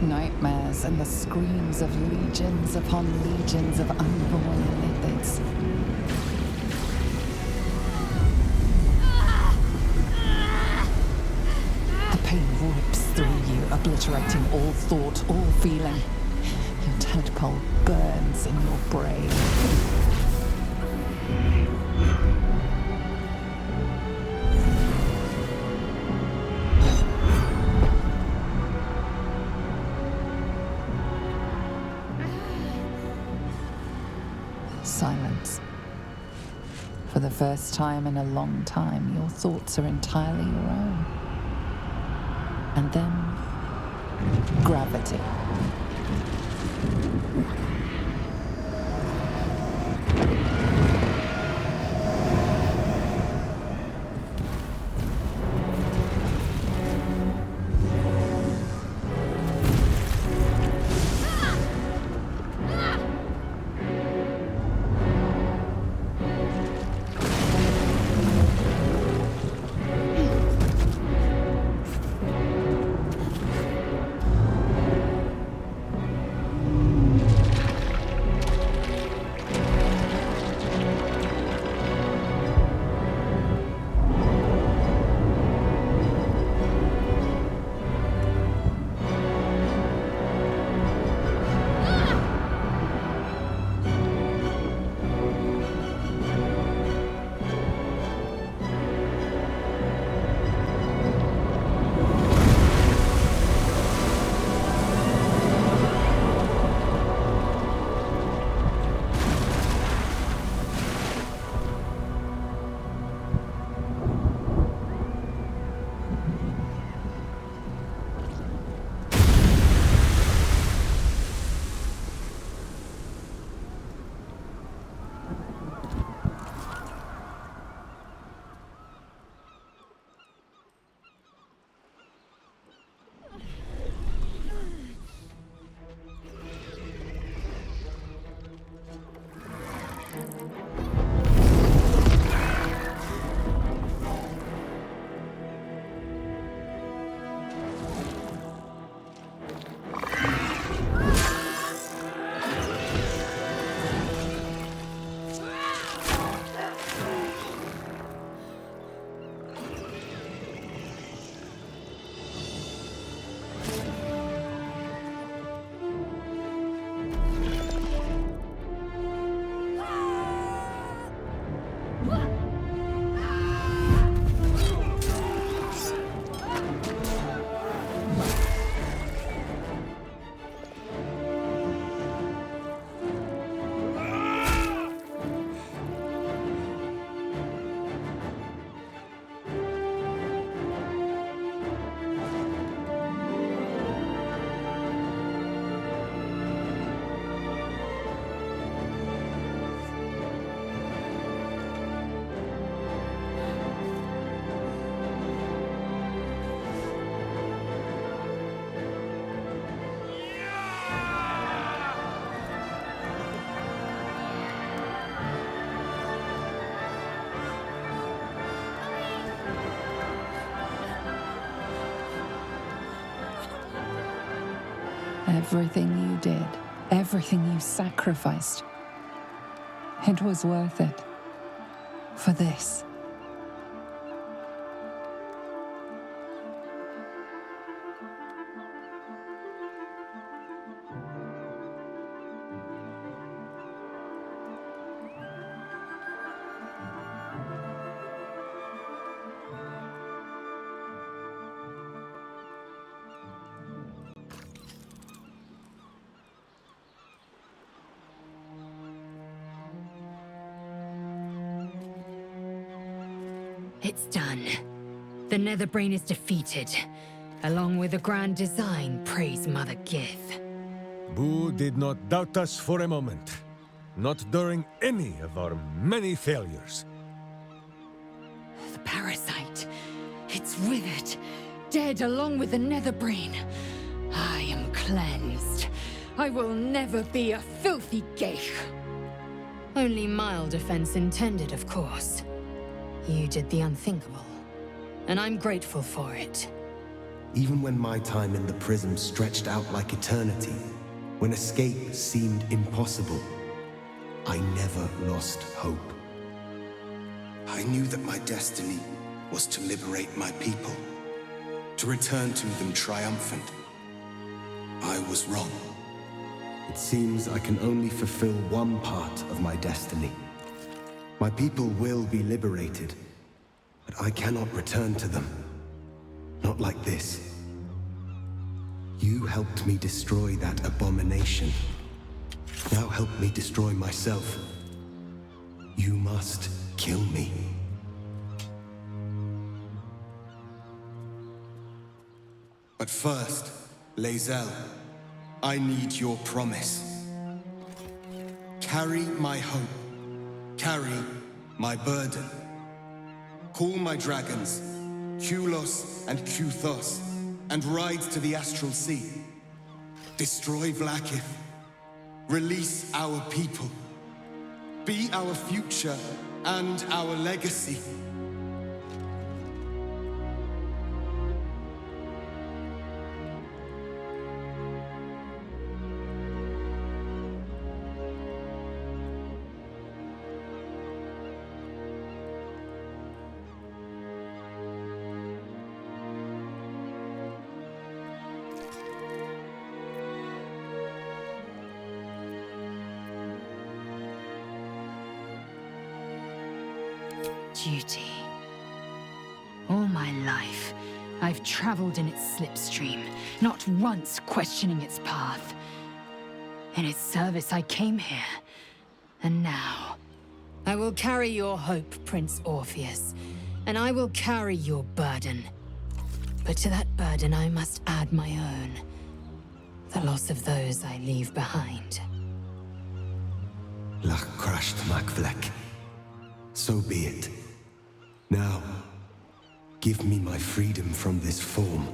Nightmares and the screams of legions upon legions of unborn lithids. The pain rips through you, obliterating all thought, all feeling. Your tadpole burns in your brain. Silence. For the first time in a long time, your thoughts are entirely your own. And then, gravity. Everything you did, everything you sacrificed, it was worth it. For this. It's done. The Netherbrain is defeated, along with the grand design, praise Mother Gith. Boo did not doubt us for a moment. Not during any of our many failures. The parasite. It's withered. Dead along with the Netherbrain. I am cleansed. I will never be a filthy geich. Only mild offense intended, of course. You did the unthinkable, and I'm grateful for it. Even when my time in the prism stretched out like eternity, when escape seemed impossible, I never lost hope. I knew that my destiny was to liberate my people, to return to them triumphant. I was wrong. It seems I can only fulfill one part of my destiny. My people will be liberated, but I cannot return to them. Not like this. You helped me destroy that abomination. Now help me destroy myself. You must kill me. But first, Lae'zel, I need your promise. Carry my hope. Carry my burden. Call my dragons, Kulos and Kuthos, and ride to the Astral Sea. Destroy Vlaakith. Release our people. Be our future and our legacy. Duty. All my life, I've traveled in its slipstream, not once questioning its path. In its service, I came here. And now, I will carry your hope, Prince Orpheus, and I will carry your burden. But to that burden, I must add my own. The loss of those I leave behind. Lach crashed Makvlek. So be it. Now, give me my freedom from this form.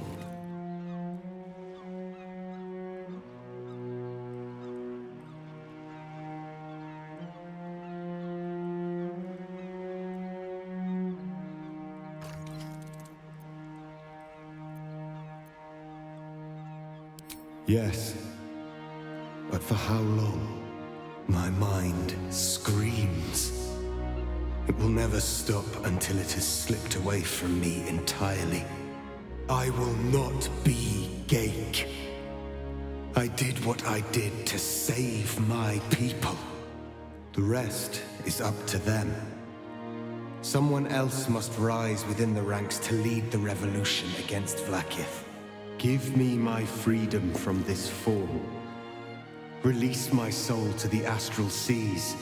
Yes, but for how long? My mind screams. It will never stop until it has slipped away from me entirely. I will not be Geich. I did what I did to save my people. The rest is up to them. Someone else must rise within the ranks to lead the revolution against Vlaakith. Give me my freedom from this form. Release my soul to the astral seas,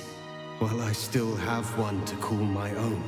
while I still have one to call my own.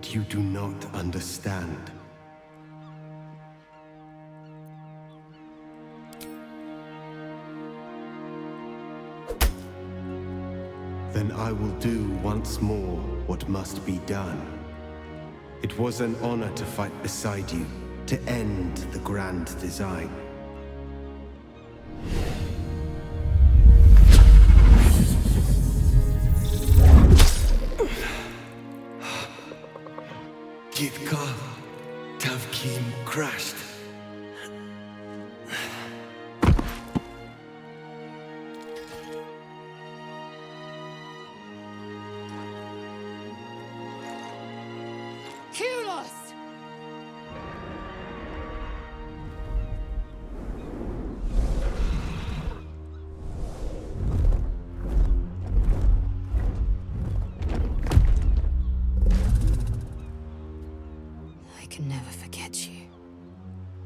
But you do not understand. Then I will do once more what must be done. It was an honor to fight beside you, to end the grand design. Gitka Tavkim crashed.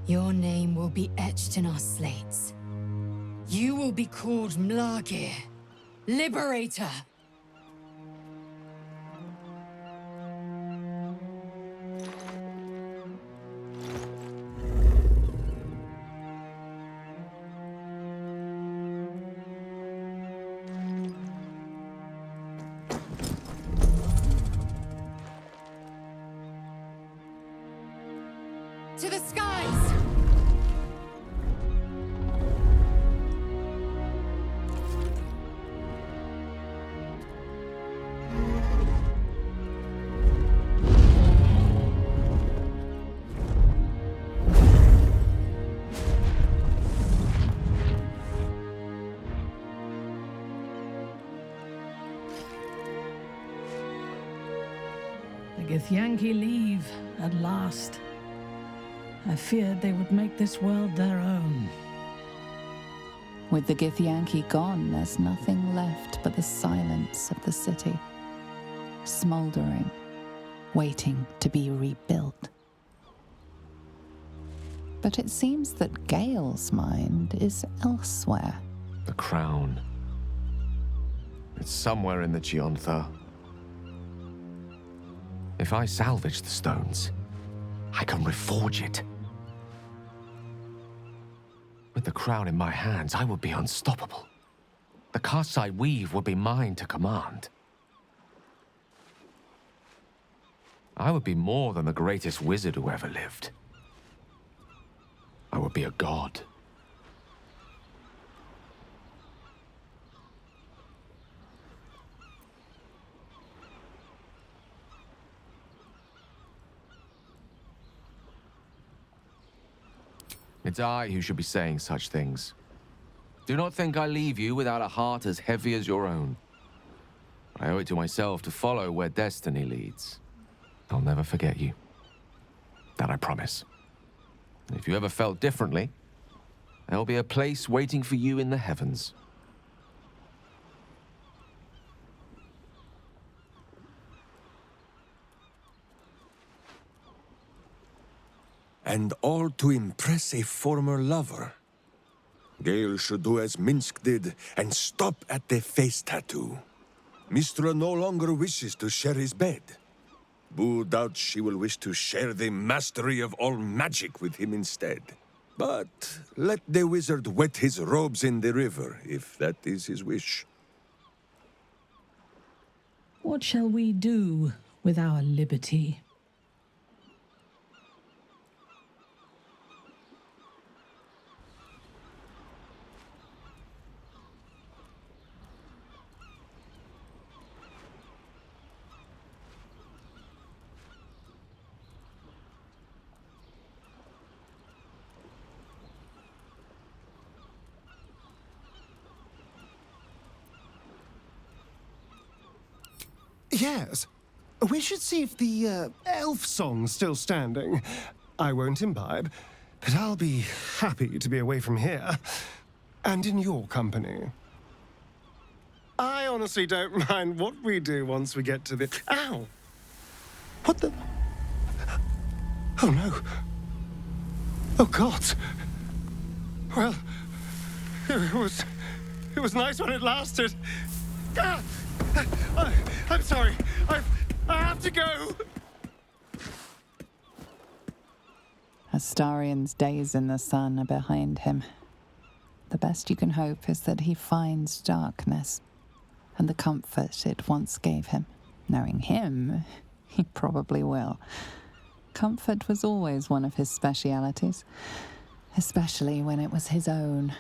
Your name will be etched in our slates. You will be called Mlagir, Liberator. To the skies! The Githyanki leave, at last. I feared they would make this world their own. With the Githyanki gone, there's nothing left but the silence of the city, smouldering, waiting to be rebuilt. But it seems that Gale's mind is elsewhere. The crown. It's somewhere in the Giontha. If I salvage the stones, I can reforge it. With the crown in my hands, I would be unstoppable. The casts I weave would be mine to command. I would be more than the greatest wizard who ever lived. I would be a god. It's I who should be saying such things. Do not think I leave you without a heart as heavy as your own. I owe it to myself to follow where destiny leads. I'll never forget you. That I promise. And if you ever felt differently, there'll be a place waiting for you in the heavens. And all to impress a former lover. Gale should do as Minsk did and stop at the face tattoo. Mistra no longer wishes to share his bed. Boo doubts she will wish to share the mastery of all magic with him instead. But let the wizard wet his robes in the river, if that is his wish. What shall we do with our liberty? Yes. We should see if the elf song's still standing. I won't imbibe, but I'll be happy to be away from here. And in your company. I honestly don't mind what we do once we get to the... Ow! What the... Oh, no. Oh, God. Well, it was nice when it lasted. Ah! I'm sorry. I have to go. Astarion's days in the sun are behind him. The best you can hope is that he finds darkness and the comfort it once gave him. Knowing him, he probably will. Comfort was always one of his specialities, especially when it was his own.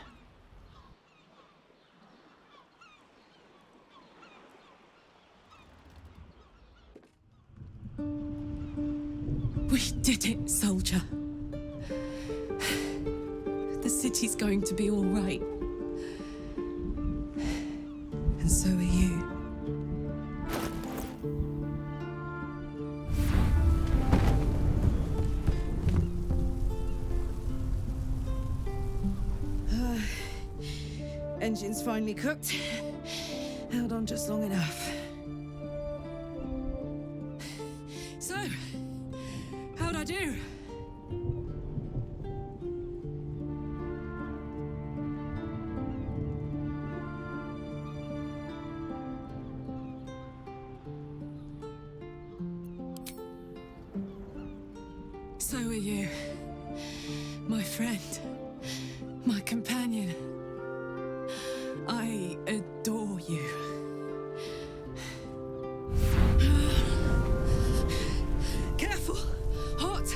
We did it, soldier. The city's going to be all right. And so are you. Engine's finally cooked. Held on just long enough. So, how'd I do? So are you, my friend, my companion. I adore you. Careful! Hot!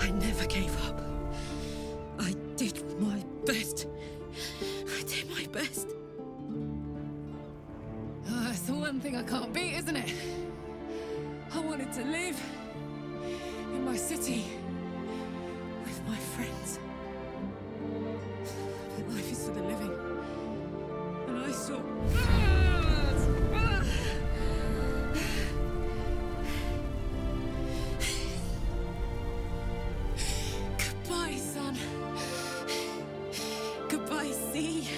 I never gave up. I did my best. I did my best. It's the one thing I can't beat, isn't it? I wanted to live in my city with my friends. But life is for the living. And I saw... Goodbye, son. Goodbye, sea.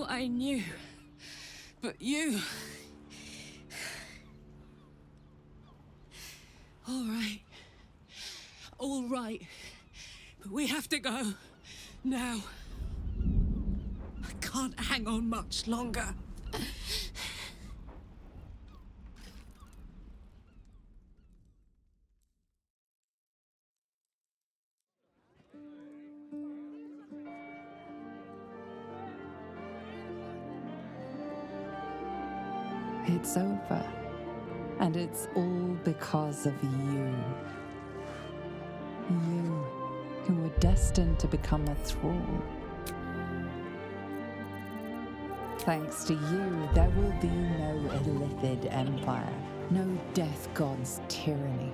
I knew, but you... All right, but we have to go, now. I can't hang on much longer. It's over. And it's all because of you. You, who were destined to become a thrall. Thanks to you, there will be no Illithid empire, no death god's tyranny.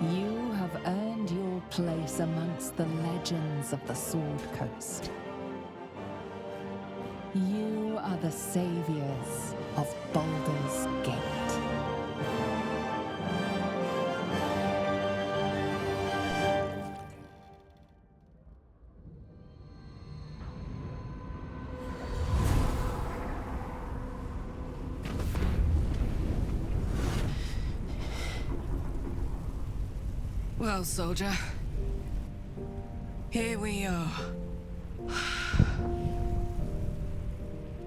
You have earned your place amongst the legends of the Sword Coast. You are the saviors of Baldur's Gate. Well, soldier, here we are.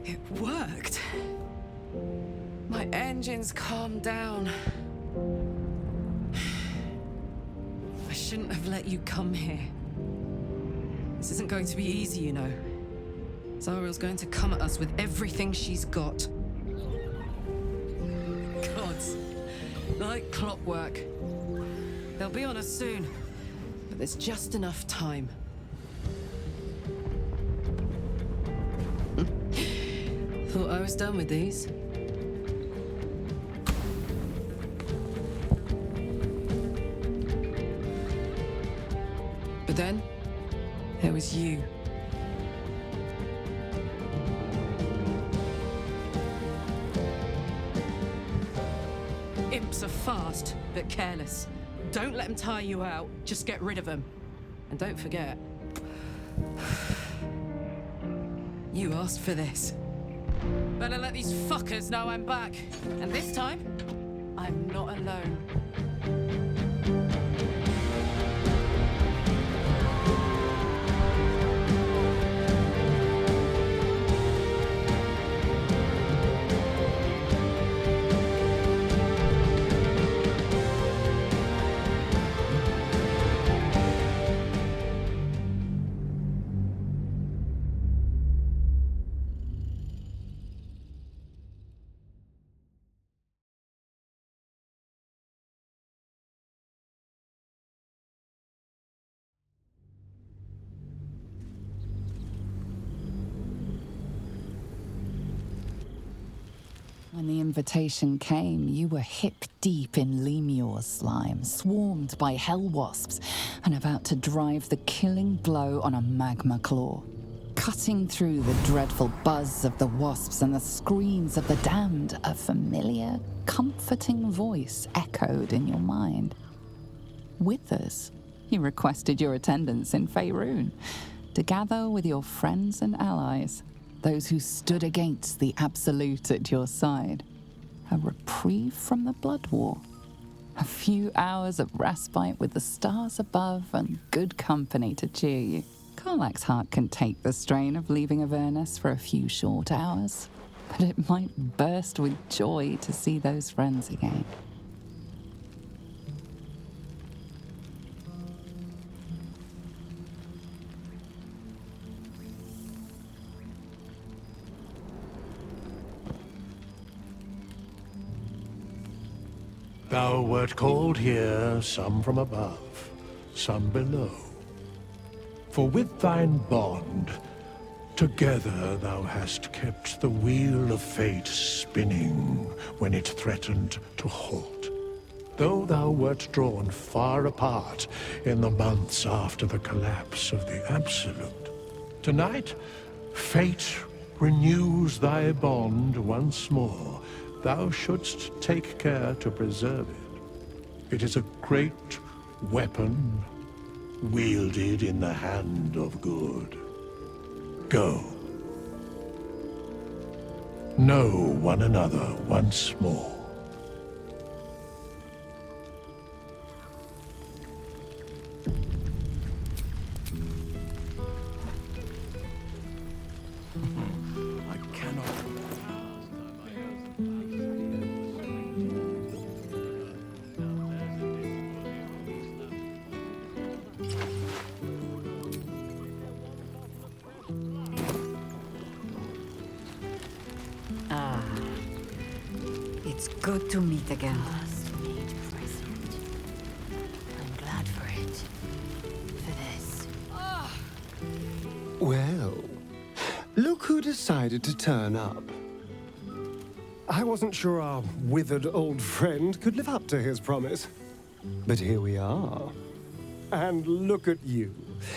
It worked. My engines calmed down. I shouldn't have let you come here. This isn't going to be easy, you know. Zariel's going to come at us with everything she's got. Gods, like clockwork. They'll be on us soon, but there's just enough time. Thought I was done with these. But then, there was you. Imps are fast, but careless. Don't let them tire you out, just get rid of them. And don't forget, you asked for this. Better let these fuckers know I'm back. And this time, I'm not alone. When the invitation came, you were hip-deep in Lemure slime, swarmed by hell wasps, and about to drive the killing blow on a magma claw. Cutting through the dreadful buzz of the wasps and the screams of the damned, a familiar, comforting voice echoed in your mind. Withers, he requested your attendance in Faerun, to gather with your friends and allies, those who stood against the Absolute at your side. A reprieve from the blood war. A few hours of respite with the stars above and good company to cheer you. Karlach's heart can take the strain of leaving Avernus for a few short hours, but it might burst with joy to see those friends again. Thou wert called here, some from above, some below. For with thine bond, together thou hast kept the wheel of fate spinning when it threatened to halt. Though thou wert drawn far apart in the months after the collapse of the Absolute, tonight fate renews thy bond once more. Thou shouldst take care to preserve it. It is a great weapon, wielded in the hand of good. Go. Know one another once more. It's good to meet again. I'm glad for it. For this. Well, look who decided to turn up. I wasn't sure our withered old friend could live up to his promise. But here we are. And look at you,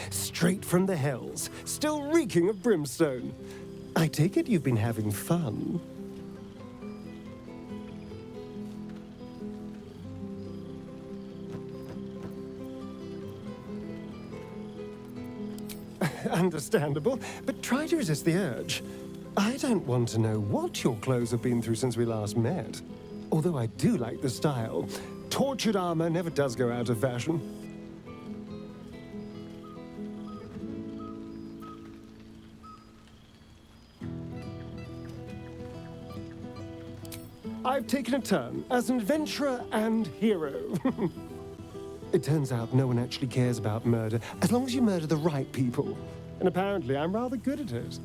straight from the hells, still reeking of brimstone. I take it you've been having fun. Understandable, but try to resist the urge. I don't want to know what your clothes have been through since we last met. Although I do like the style. Tortured armor never does go out of fashion. I've taken a turn as an adventurer and hero. It turns out no one actually cares about murder, as long as you murder the right people. And apparently I'm rather good at it.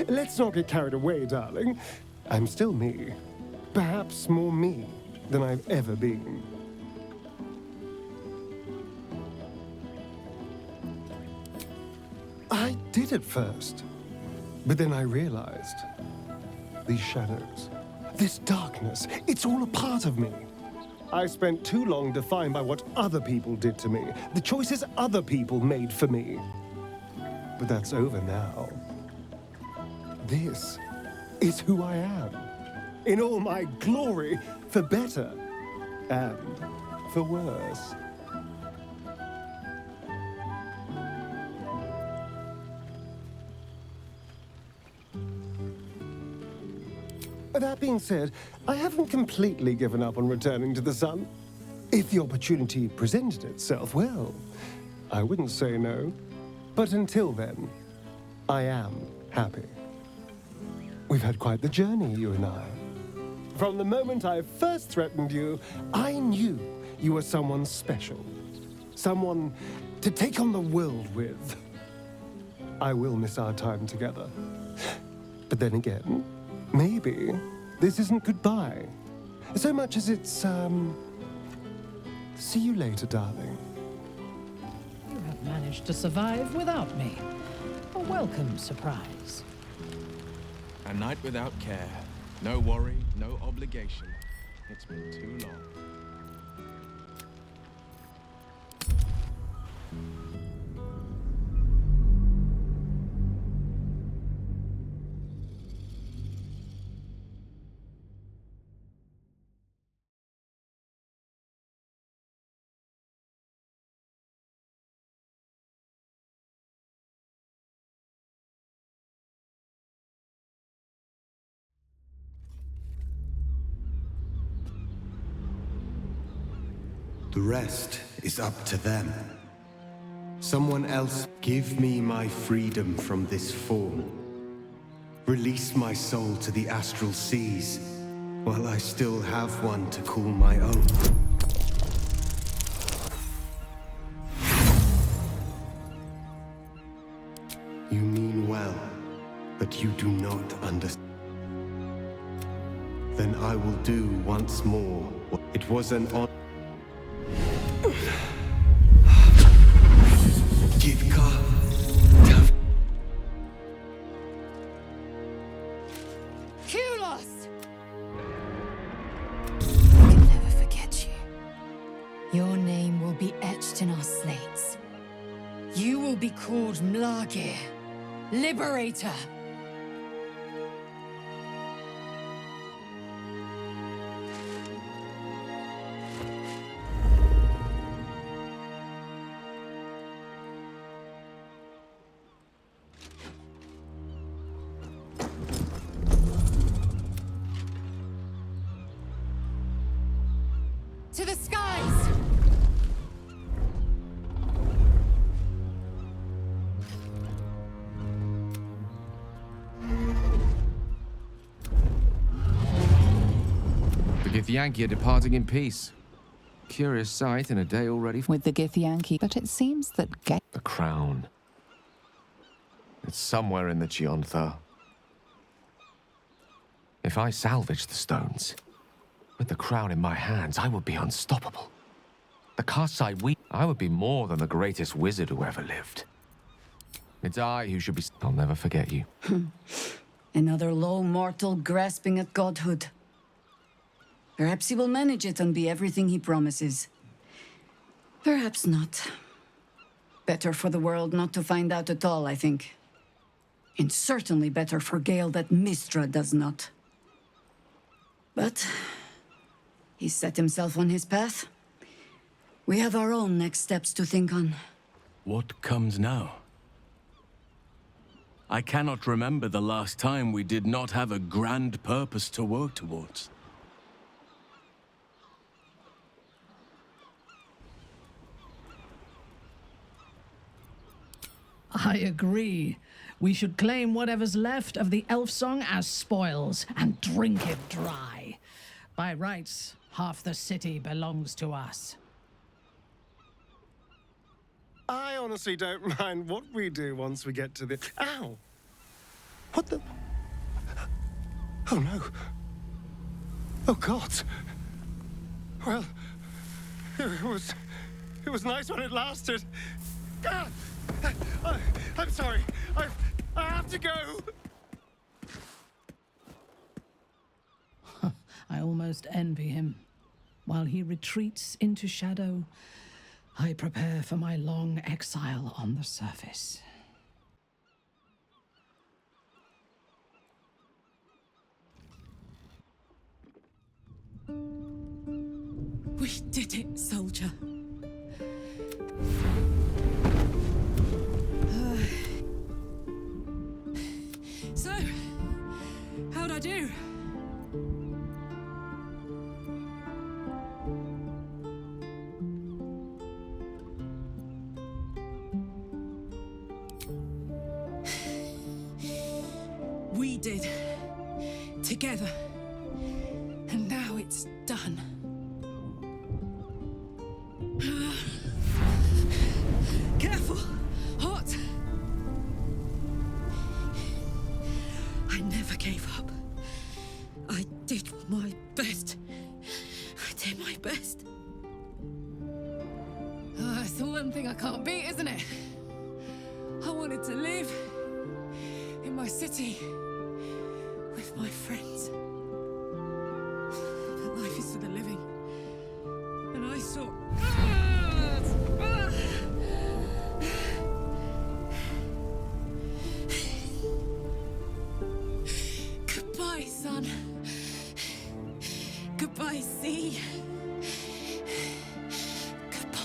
Let's not get carried away, darling. I'm still me. Perhaps more me than I've ever been. I did at first, but then I realized these shadows, this darkness, it's all a part of me. I spent too long defined by what other people did to me, the choices other people made for me. But that's over now. This is who I am, in all my glory, for better and for worse. That being said, I haven't completely given up on returning to the sun. If the opportunity presented itself, well, I wouldn't say no. But until then, I am happy. We've had quite the journey, you and I. From the moment I first threatened you, I knew you were someone special. Someone to take on the world with. I will miss our time together. But then again, maybe this isn't goodbye, so much as it's, see you later, darling. You have managed to survive without me. A welcome surprise. A night without care. No worry, no obligation. It's been too long. The rest is up to them. Someone else give me my freedom from this form. Release my soul to the astral seas, while I still have one to call my own. You mean well, but you do not understand. Then I will do once more. It was an honor. We'll never forget you. Your name will be etched in our slates. You will be called Mlagir, Liberator. To the skies! The Githyanki are departing in peace. Curious sight in a day already. With the Githyanki, but it seems that the crown. It's somewhere in the Chiontha. If I salvage the stones, with the crown in my hands, I would be unstoppable. The Karsai I would be more than the greatest wizard who ever lived. It's I who should be... I'll never forget you. Another low mortal grasping at godhood. Perhaps he will manage it and be everything he promises. Perhaps not. Better for the world not to find out at all, I think. And certainly better for Gale that Mistra does not. But he set himself on his path. We have our own next steps to think on. What comes now? I cannot remember the last time we did not have a grand purpose to work towards. I agree. We should claim whatever's left of the elf song as spoils and drink it dry. By rights, half the city belongs to us. I honestly don't mind what we do once we get to the... Ow! What the... Oh no. Oh God. Well, it was nice when it lasted. I'm sorry. I have to go. I almost envy him. While he retreats into shadow, I prepare for my long exile on the surface. We did it, soldier. So, how'd I do? We did. Together. And now it's done. Careful! Hot! I never gave up. I did my best. I did my best. It's the one thing I can't beat, isn't it? I wanted to live in my city with my friends. But life is for the living. And I saw... Goodbye, sun. Goodbye, sea. Goodbye.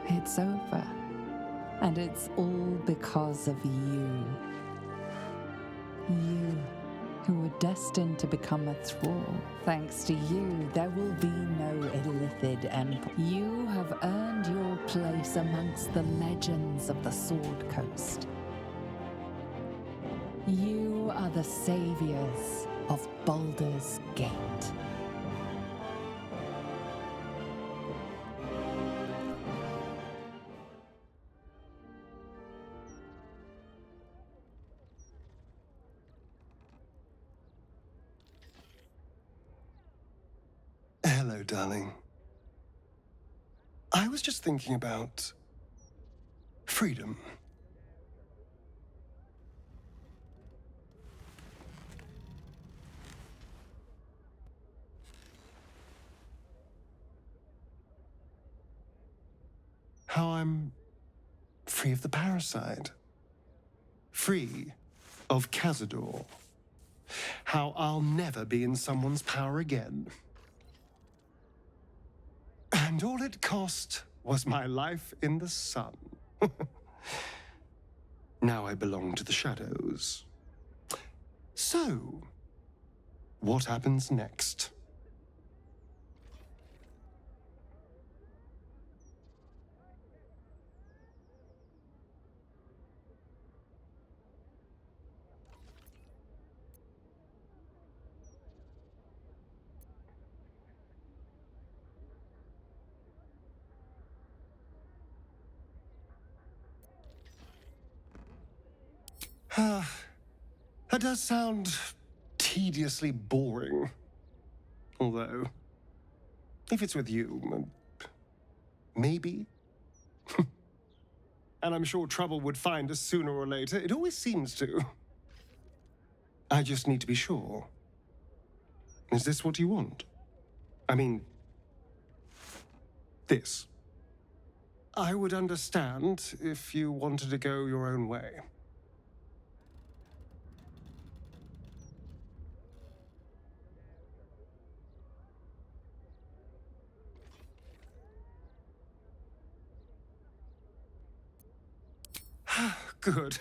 It's over. And it's all because of you. You, who were destined to become a thrall. Thanks to you, there will be no Illithid Empire. You have earned your place amongst the legends of the Sword Coast. You are the saviors of Baldur's Gate. Hello, darling. I was just thinking about freedom. How I'm free of the parasite. Free of Cazador. How I'll never be in someone's power again. And all it cost was my life in the sun. Now I belong to the shadows. So, what happens next? That does sound tediously boring. Although, if it's with you, maybe. And I'm sure trouble would find us sooner or later. It always seems to. I just need to be sure. Is this what you want? I mean, this. I would understand if you wanted to go your own way. Good.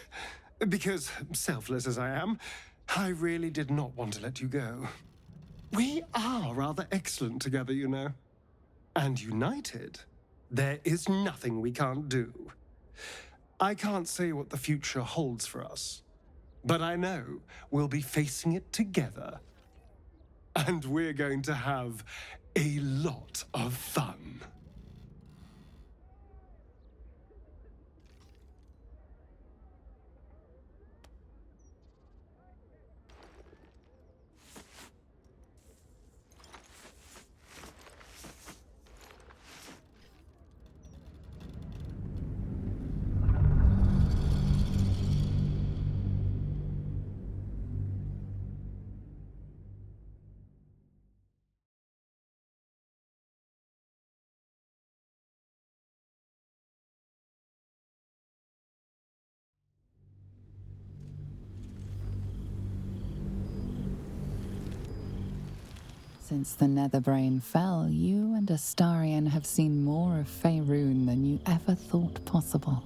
Because, selfless as I am, I really did not want to let you go. We are rather excellent together, you know. And united, there is nothing we can't do. I can't say what the future holds for us, but I know we'll be facing it together. And we're going to have a lot of fun. Since the Netherbrain fell, you and Astarion have seen more of Faerun than you ever thought possible.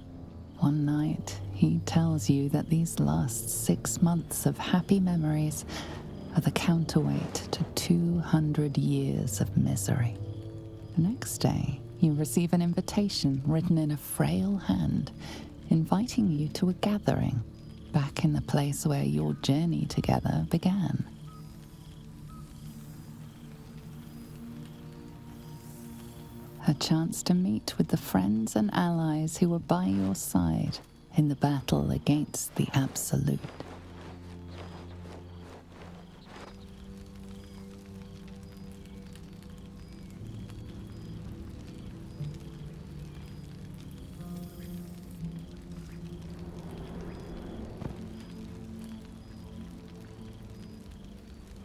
One night, he tells you that these last 6 months of happy memories are the counterweight to 200 years of misery. The next day, you receive an invitation written in a frail hand, inviting you to a gathering back in the place where your journey together began. A chance to meet with the friends and allies who were by your side in the battle against the Absolute.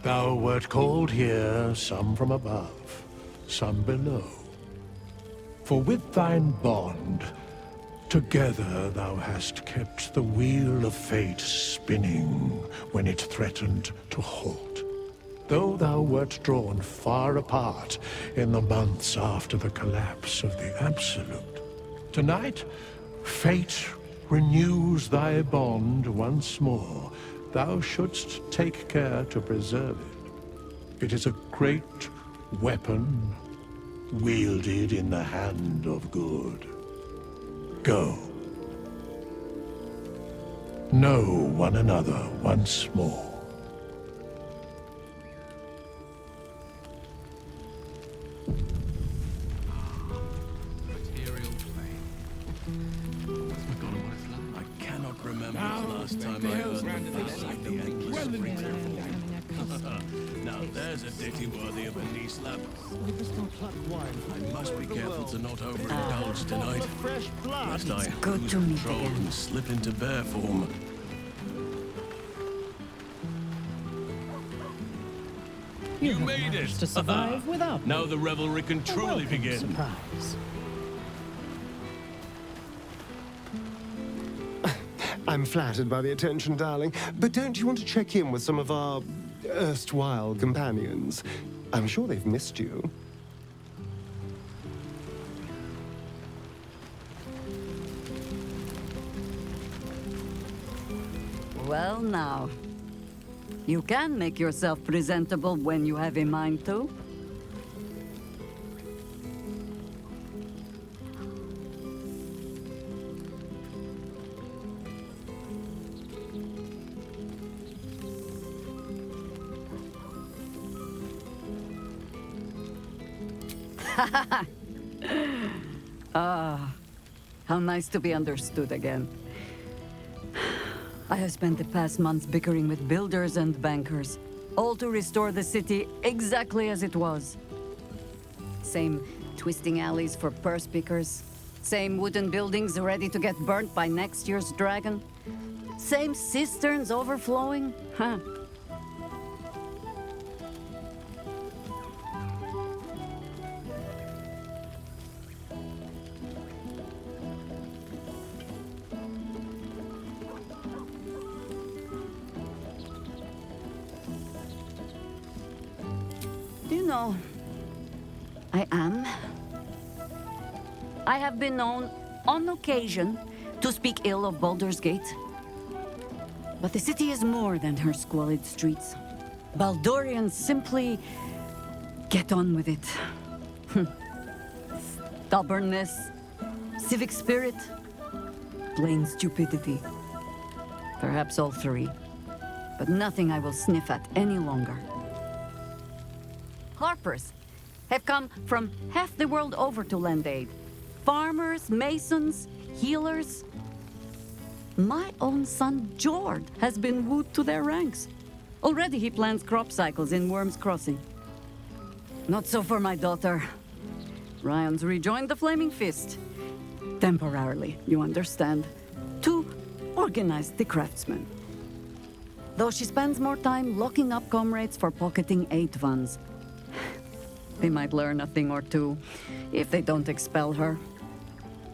Thou wert called here, some from above, some below. For with thine bond, together thou hast kept the wheel of fate spinning when it threatened to halt. Though thou wert drawn far apart in the months after the collapse of the Absolute, tonight, fate renews thy bond once more. Thou shouldst take care to preserve it. It is a great weapon wielded in the hand of good. Go. Know one another once more. I cannot remember the last time I heard the Now there's a ditty worthy of a knee slap. I must be careful to not overindulge tonight. Lest I lose control and slip into bear form. You made it! To survive without now the revelry can truly begin. Surprise. I'm flattered by the attention, darling, but don't you want to check in with some of our erstwhile companions? I'm sure they've missed you. Well now, you can make yourself presentable when you have a mind to. Ah, how nice to be understood again. I have spent the past months bickering with builders and bankers, all to restore the city exactly as it was. Same twisting alleys for purse pickers, same wooden buildings ready to get burnt by next year's dragon, same cisterns overflowing, huh? Do you know, I have been known, on occasion, to speak ill of Baldur's Gate. But the city is more than her squalid streets. Baldurians simply get on with it. Stubbornness, civic spirit, plain stupidity. Perhaps all three, but nothing I will sniff at any longer. Harpers have come from half the world over to lend aid. Farmers, masons, healers. My own son, Jord, has been wooed to their ranks. Already he plans crop cycles in Worm's Crossing. Not so for my daughter. Ryan's rejoined the Flaming Fist. Temporarily, you understand. To organize the craftsmen. Though she spends more time locking up comrades for pocketing aid funds. They might learn a thing or two if they don't expel her.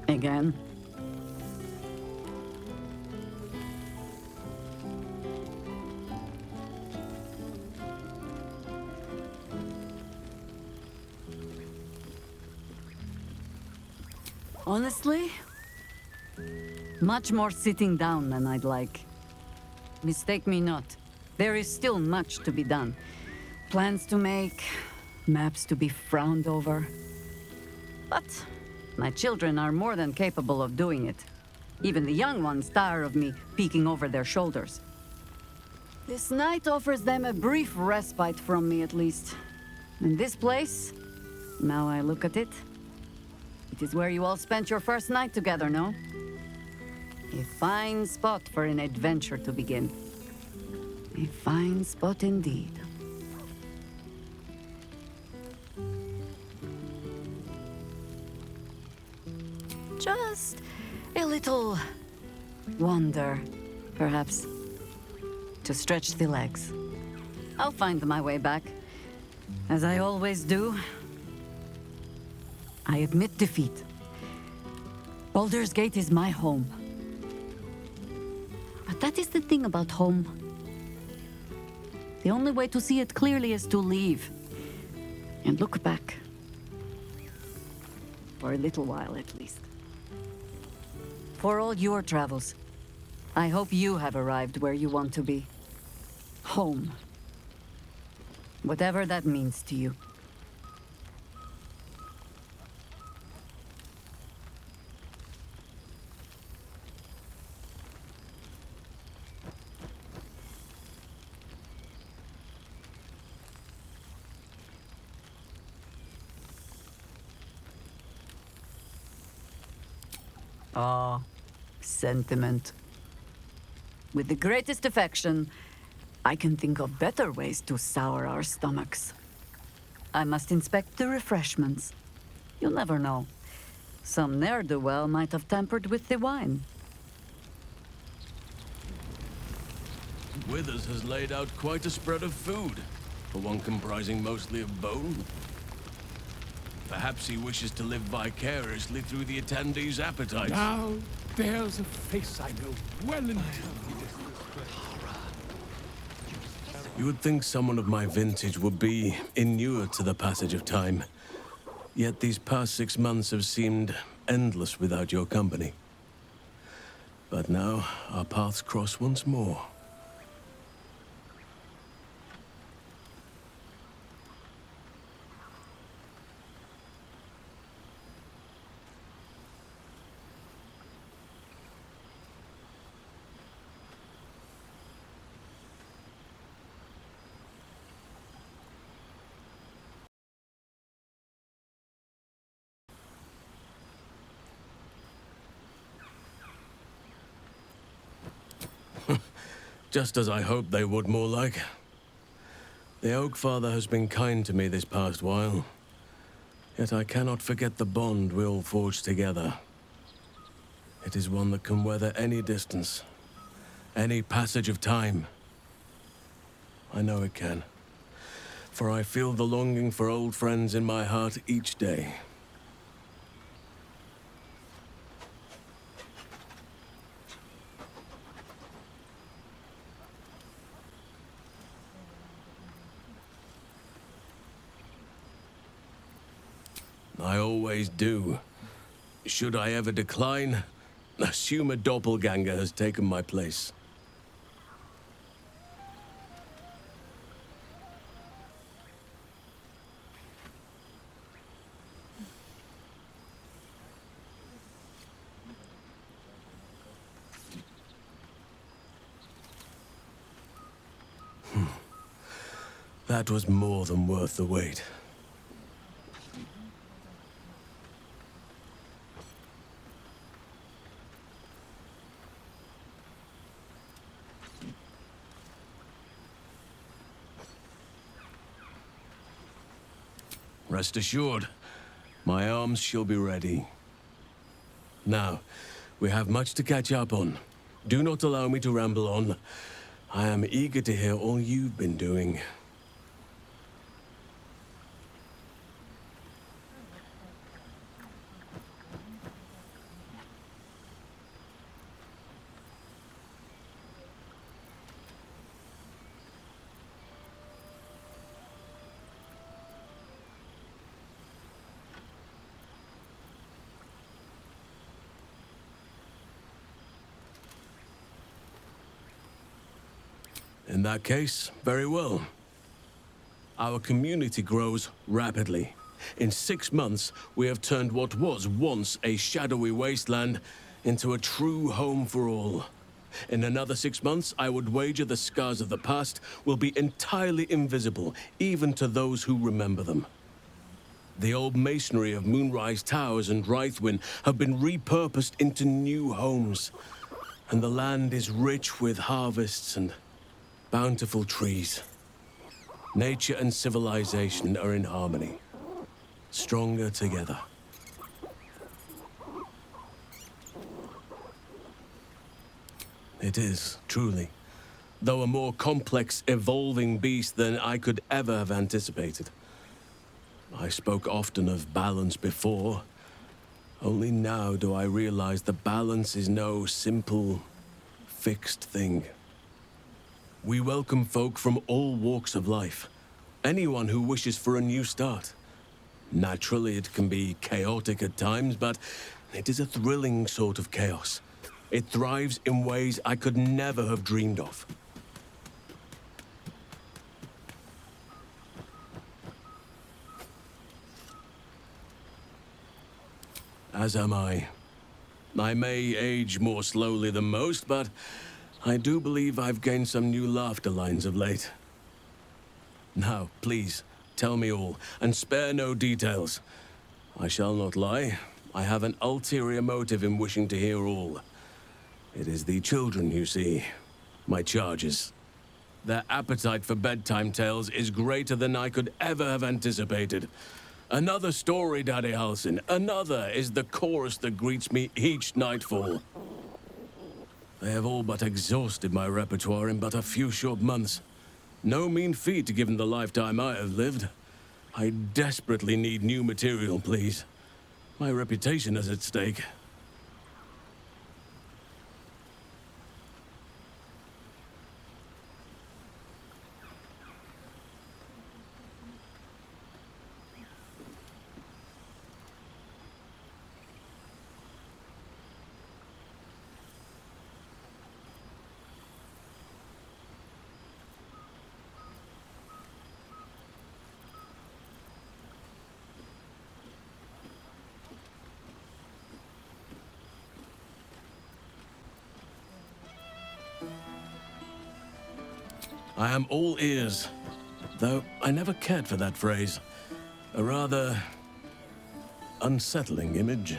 Again. Honestly, much more sitting down than I'd like. Mistake me not. There is still much to be done. Plans to make, maps to be frowned over. But my children are more than capable of doing it. Even the young ones tire of me peeking over their shoulders. This night offers them a brief respite from me, at least. And this place, now I look at it, it is where you all spent your first night together, no? A fine spot for an adventure to begin. A fine spot indeed. Just a little wander, perhaps, to stretch the legs. I'll find my way back, as I always do. I admit defeat. Baldur's Gate is my home. But that is the thing about home. The only way to see it clearly is to leave and look back. For a little while, at least. For all your travels, I hope you have arrived where you want to be. Home. Whatever that means to you. Ah, sentiment. With the greatest affection, I can think of better ways to sour our stomachs. I must inspect the refreshments. You'll never know. Some ne'er-do-well might have tampered with the wine. Withers has laid out quite a spread of food, for one comprising mostly of bone. Perhaps he wishes to live vicariously through the attendees' appetites. Now, there's a face I know well and You would think someone of my vintage would be inured to the passage of time. Yet these past 6 months have seemed endless without your company. But now, our paths cross once more. Just as I hoped they would, more like. The Oak Father has been kind to me this past while. Yet I cannot forget the bond we all forged together. It is one that can weather any distance, any passage of time. I know it can, for I feel the longing for old friends in my heart each day. I always do. Should I ever decline, assume a doppelganger has taken my place. That was more than worth the wait. Rest assured, my arms shall be ready. Now, we have much to catch up on. Do not allow me to ramble on. I am eager to hear all you've been doing. In that case, very well. Our community grows rapidly. In 6 months, we have turned what was once a shadowy wasteland into a true home for all. In another 6 months, I would wager the scars of the past will be entirely invisible, even to those who remember them. The old masonry of Moonrise Towers and Rythwin have been repurposed into new homes, and the land is rich with harvests and bountiful trees. Nature and civilization are in harmony, stronger together. It is, truly, though a more complex, evolving beast than I could ever have anticipated. I spoke often of balance before. Only now do I realize that balance is no simple, fixed thing. We welcome folk from all walks of life. Anyone who wishes for a new start. Naturally, it can be chaotic at times, but it is a thrilling sort of chaos. It thrives in ways I could never have dreamed of. As am I. I may age more slowly than most, but I do believe I've gained some new laughter lines of late. Now, please, tell me all, and spare no details. I shall not lie. I have an ulterior motive in wishing to hear all. It is the children, you see. My charges. Their appetite for bedtime tales is greater than I could ever have anticipated. Another story, Daddy Halsin. Another is the chorus that greets me each nightfall. They have all but exhausted my repertoire in but a few short months. No mean feat given the lifetime I have lived. I desperately need new material, please. My reputation is at stake. I am all ears, though I never cared for that phrase. A rather unsettling image.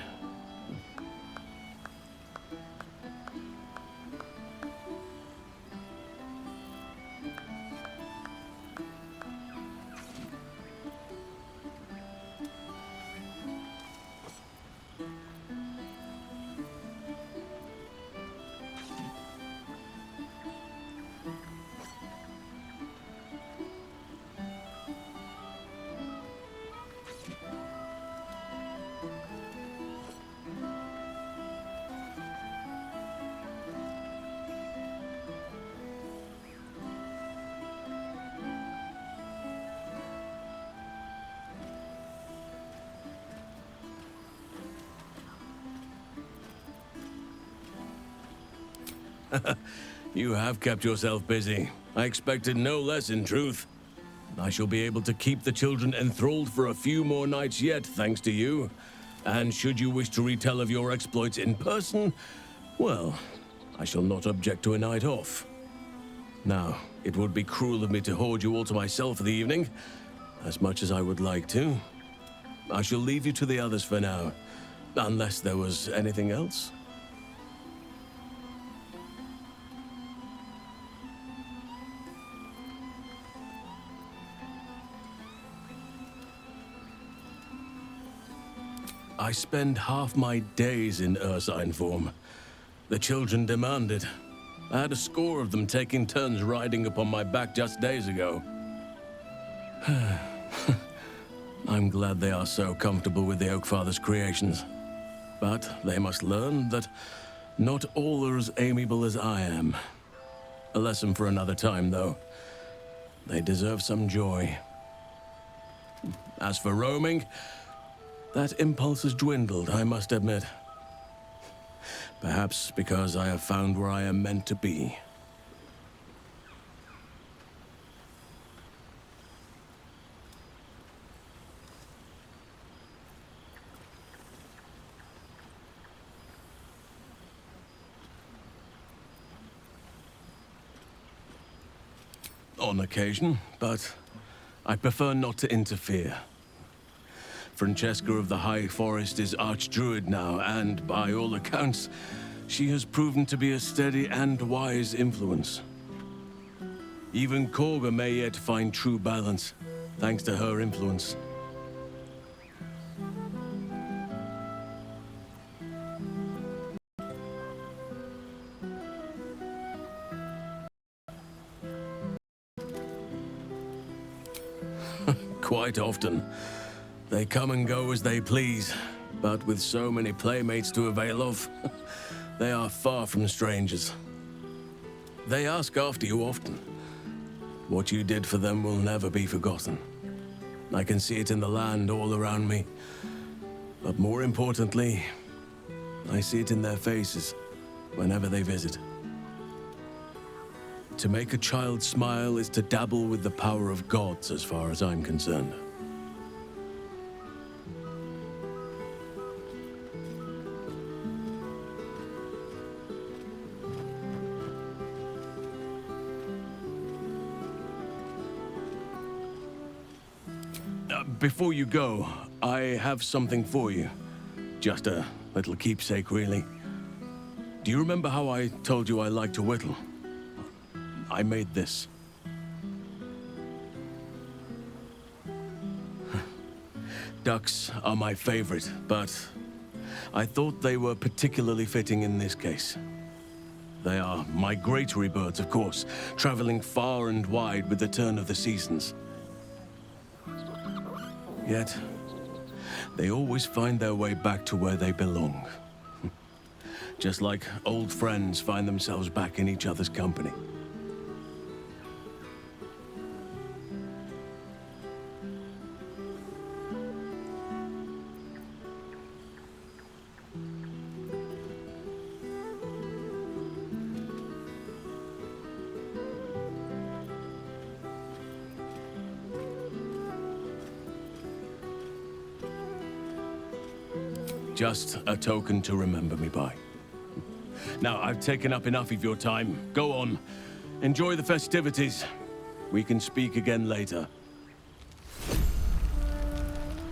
You have kept yourself busy. I expected no less, in truth. I shall be able to keep the children enthralled for a few more nights yet, thanks to you. And should you wish to retell of your exploits in person, well, I shall not object to a night off. Now, it would be cruel of me to hoard you all to myself for the evening, as much as I would like to. I shall leave you to the others for now, unless there was anything else. I spend half my days in ursine form. The children demand it. I had a score of them taking turns riding upon my back just days ago. I'm glad they are so comfortable with the Oakfather's creations. But they must learn that not all are as amiable as I am. A lesson for another time, though. They deserve some joy. As for roaming, that impulse has dwindled, I must admit. Perhaps because I have found where I am meant to be. On occasion, but I prefer not to interfere. Francesca of the High Forest is Archdruid now, and by all accounts, she has proven to be a steady and wise influence. Even Korga may yet find true balance, thanks to her influence. Quite often. They come and go as they please, but with so many playmates to avail of, they are far from strangers. They ask after you often. What you did for them will never be forgotten. I can see it in the land all around me. But more importantly, I see it in their faces whenever they visit. To make a child smile is to dabble with the power of gods, as far as I'm concerned. Before you go, I have something for you. Just a little keepsake, really. Do you remember how I told you I like to whittle? I made this. Ducks are my favorite, but I thought they were particularly fitting in this case. They are migratory birds, of course, traveling far and wide with the turn of the seasons. Yet, they always find their way back to where they belong. Just like old friends find themselves back in each other's company. Just a token to remember me by. Now, I've taken up enough of your time. Go on. Enjoy the festivities. We can speak again later.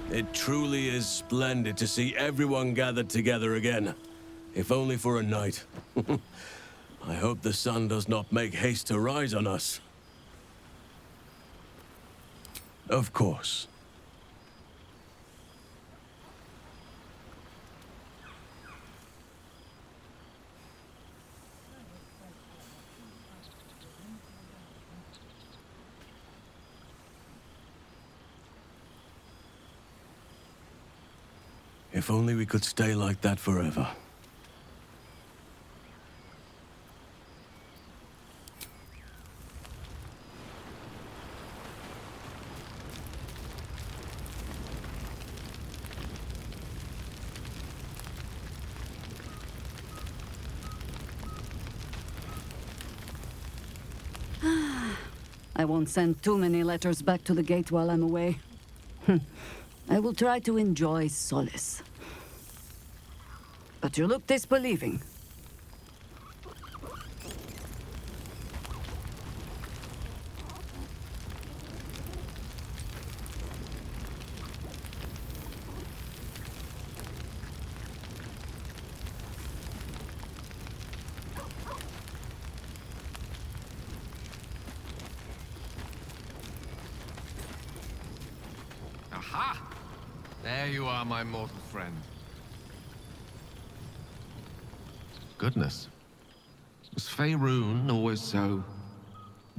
It truly is splendid to see everyone gathered together again. If only for a night. I hope the sun does not make haste to rise on us. Of course. If only we could stay like that forever. I won't send too many letters back to the gate while I'm away. I will try to enjoy solace. But you look disbelieving. Aha! There you are, my mortal friend. Goodness. Was Faerun always so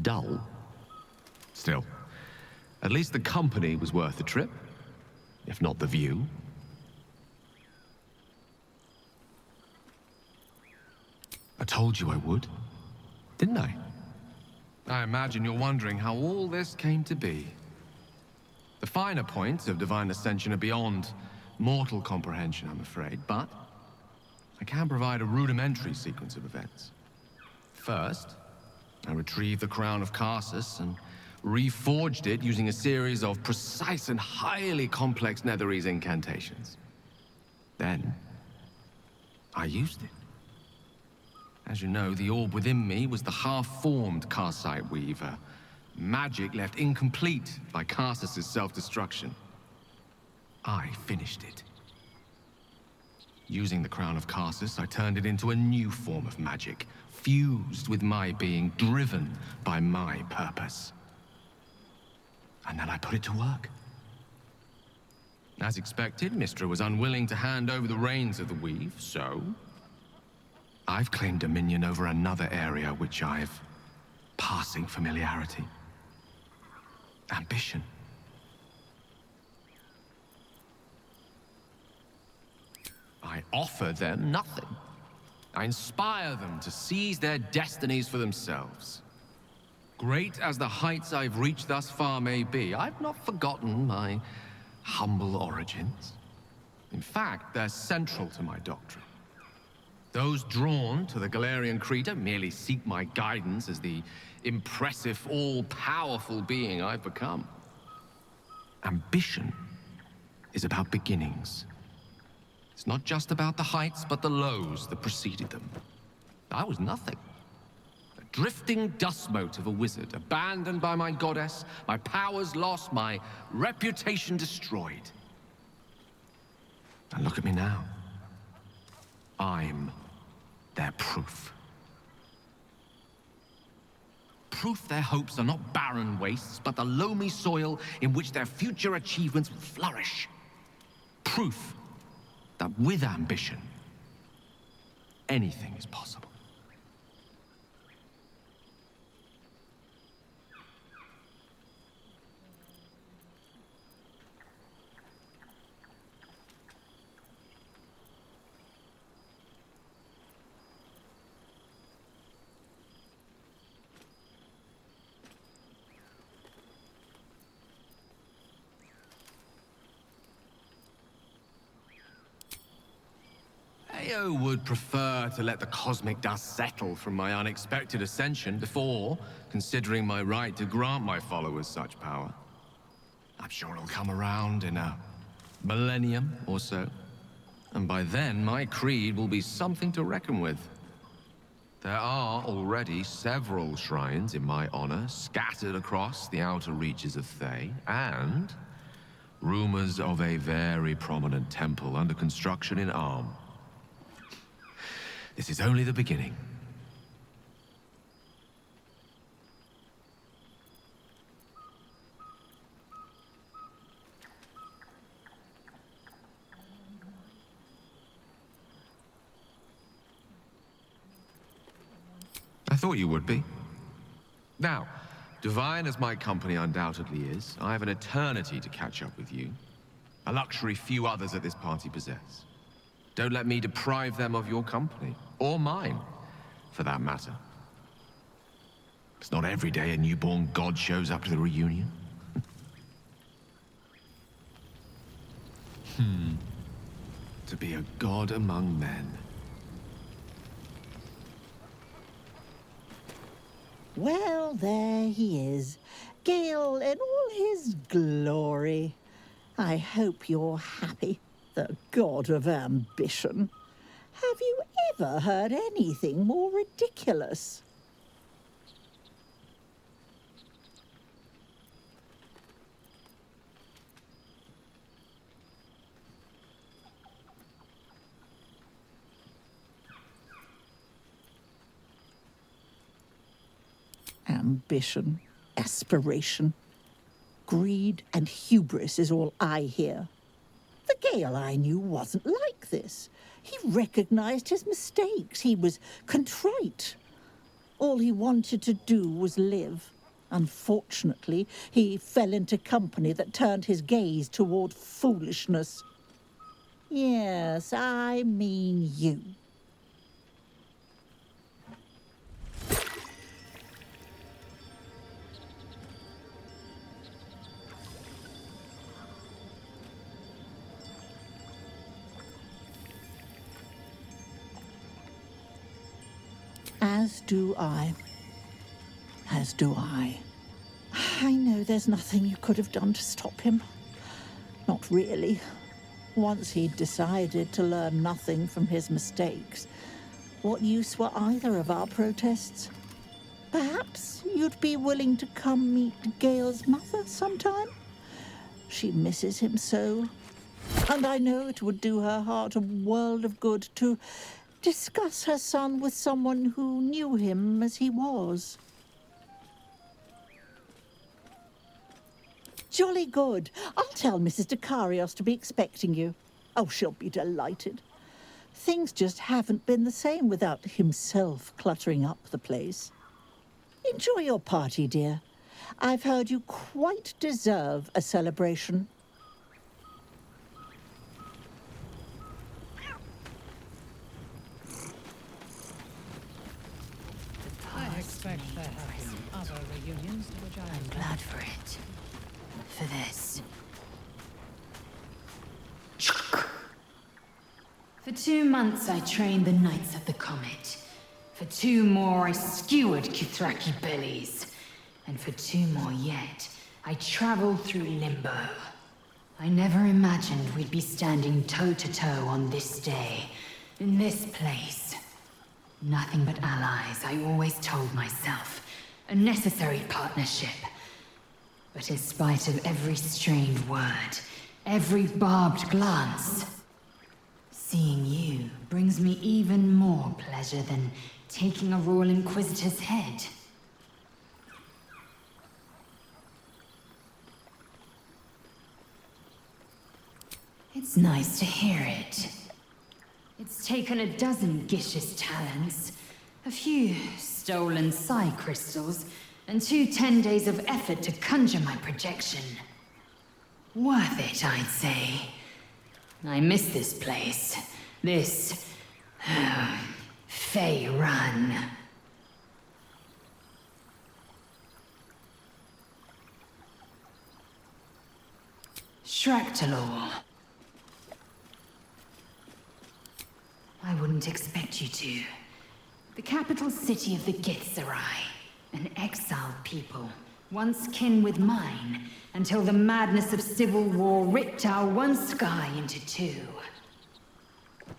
dull? Still, at least the company was worth the trip, if not the view. I told you I would, didn't I? I imagine you're wondering how all this came to be. The finer points of divine ascension are beyond mortal comprehension, I'm afraid, but I can provide a rudimentary sequence of events. First, I retrieved the crown of Karsus and reforged it using a series of precise and highly complex Netherese incantations. Then, I used it. As you know, the orb within me was the half-formed Karsite Weaver. Magic left incomplete by Karsus' self-destruction. I finished it. Using the crown of Karsus, I turned it into a new form of magic, fused with my being, driven by my purpose. And then I put it to work. As expected, Mystra was unwilling to hand over the reins of the weave, so I've claimed dominion over another area which I've passing familiarity. Ambition. I offer them nothing. I inspire them to seize their destinies for themselves. Great as the heights I've reached thus far may be, I've not forgotten my humble origins. In fact, they're central to my doctrine. Those drawn to the Galarian Creator merely seek my guidance as the impressive, all-powerful being I've become. Ambition is about beginnings. It's not just about the heights, but the lows that preceded them. I was nothing. A drifting dust mote of a wizard, abandoned by my goddess, my powers lost, my reputation destroyed. And look at me now. I'm their proof. Proof their hopes are not barren wastes, but the loamy soil in which their future achievements will flourish. Proof that with ambition, anything is possible. Theo would prefer to let the cosmic dust settle from my unexpected ascension before considering my right to grant my followers such power. I'm sure it'll come around in a millennium or so, and by then my creed will be something to reckon with. There are already several shrines in my honor scattered across the outer reaches of Thay, and rumors of a very prominent temple under construction in Arm. This is only the beginning. I thought you would be. Now, divine as my company undoubtedly is, I have an eternity to catch up with you. A luxury few others at this party possess. Don't let me deprive them of your company, or mine, for that matter. It's not every day a newborn god shows up to the reunion. To be a god among men. Well, there he is. Gale in all his glory. I hope you're happy, the god of ambition. Have you ever heard anything more ridiculous? Ambition, aspiration, greed and hubris is all I hear. The Gale I knew wasn't like this. He recognized his mistakes. He was contrite. All he wanted to do was live. Unfortunately, he fell into company that turned his gaze toward foolishness. Yes, I mean you. As do I. As do I. I know there's nothing you could have done to stop him. Not really. Once he'd decided to learn nothing from his mistakes, what use were either of our protests? Perhaps you'd be willing to come meet Gale's mother sometime? She misses him so. And I know it would do her heart a world of good to discuss her son with someone who knew him as he was. Jolly good. I'll tell Mrs. Dekarios to be expecting you. Oh, she'll be delighted. Things just haven't been the same without himself cluttering up the place. Enjoy your party, dear. I've heard you quite deserve a celebration. I expect there have been other reunions to which I'm glad for it. For this. For 2 months I trained the Knights of the Comet. For 2 more I skewered Kithraki bellies. And for 2 more yet, I traveled through Limbo. I never imagined we'd be standing toe-to-toe on this day, in this place. Nothing but allies, I always told myself. A necessary partnership. But in spite of every strained word, every barbed glance, seeing you brings me even more pleasure than taking a Royal Inquisitor's head. It's nice to hear it. It's taken a dozen Gish's talents, a few stolen psi crystals, and 2 10 days of effort to conjure my projection. Worth it, I'd say. I miss this place. This Fey Run. Shractalor. I wouldn't expect you to. The capital city of the Githzerai. An exiled people, once kin with mine, until the madness of civil war ripped our one sky into 2.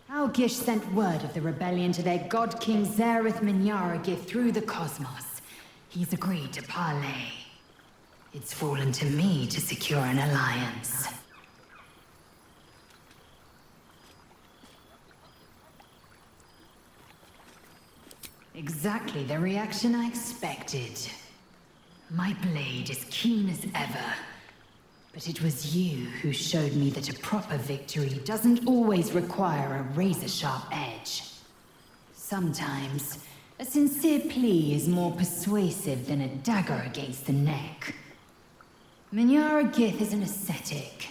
Our Gish sent word of the rebellion to their god king Zareth Minyaragith through the cosmos. He's agreed to parley. It's fallen to me to secure an alliance. Exactly the reaction I expected. My blade is keen as ever. But it was you who showed me that a proper victory doesn't always require a razor-sharp edge. Sometimes, a sincere plea is more persuasive than a dagger against the neck. Minyaragith is an ascetic.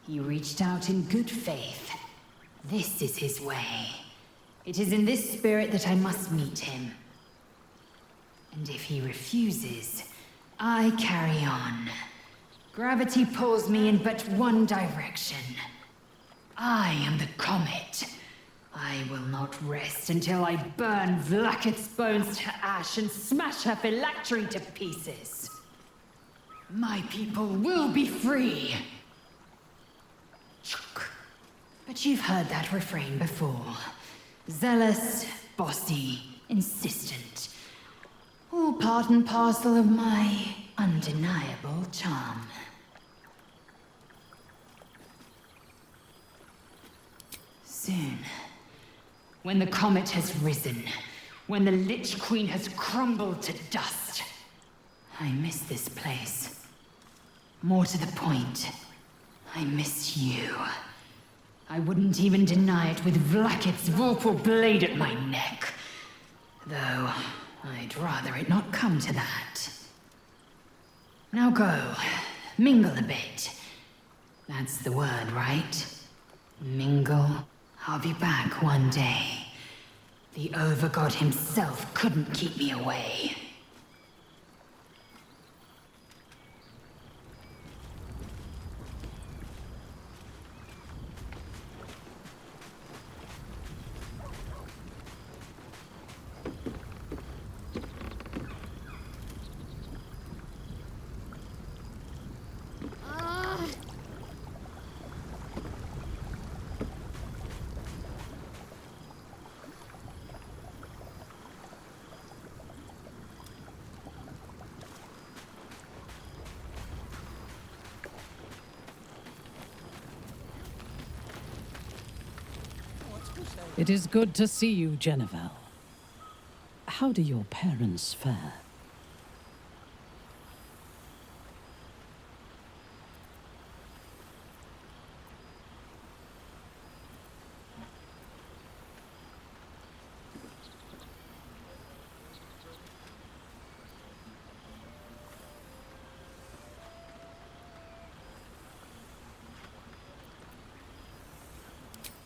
He reached out in good faith. This is his way. It is in this spirit that I must meet him. And if he refuses, I carry on. Gravity pulls me in but one direction. I am the comet. I will not rest until I burn Vlaakith's bones to ash and smash her phylactery to pieces. My people will be free. But you've heard that refrain before. Zealous, bossy, insistent. All part and parcel of my undeniable charm. Soon, when the comet has risen, when the Lich Queen has crumbled to dust, I miss this place. More to the point, I miss you. I wouldn't even deny it with Vlaakith's vorpal blade at my neck. Though, I'd rather it not come to that. Now go, mingle a bit. That's the word, right? Mingle. I'll be back one day. The Overgod himself couldn't keep me away. It is good to see you, Jennifer. How do your parents fare?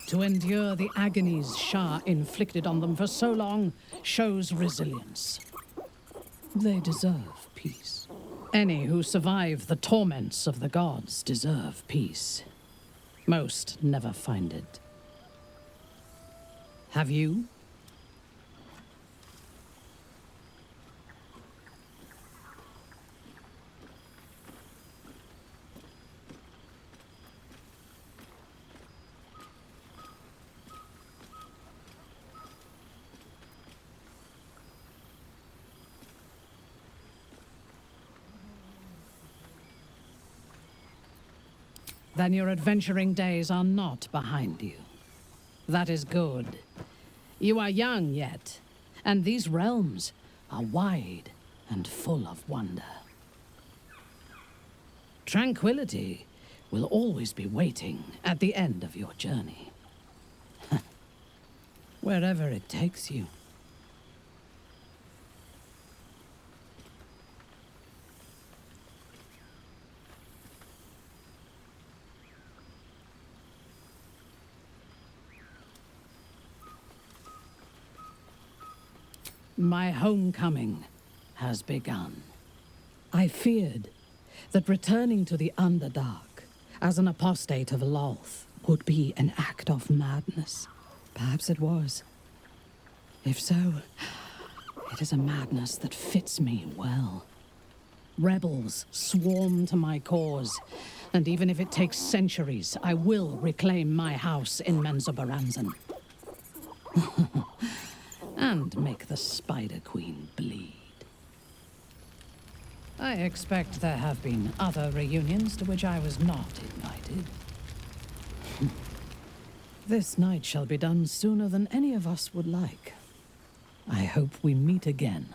To endure the agonies Shah inflicted on them for so long shows resilience. They deserve peace. Any who survive the torments of the gods deserve peace. Most never find it. Have you? Then your adventuring days are not behind you. That is good. You are young yet, and these realms are wide and full of wonder. Tranquility will always be waiting at the end of your journey. Wherever it takes you. My homecoming has begun. I feared that returning to the Underdark as an apostate of Lolth would be an act of madness. Perhaps it was. If so, it is a madness that fits me well. Rebels swarm to my cause, and even if it takes centuries, I will reclaim my house in Menzoberranzan. And make the Spider Queen bleed. I expect there have been other reunions to which I was not invited. This night shall be done sooner than any of us would like. I hope we meet again.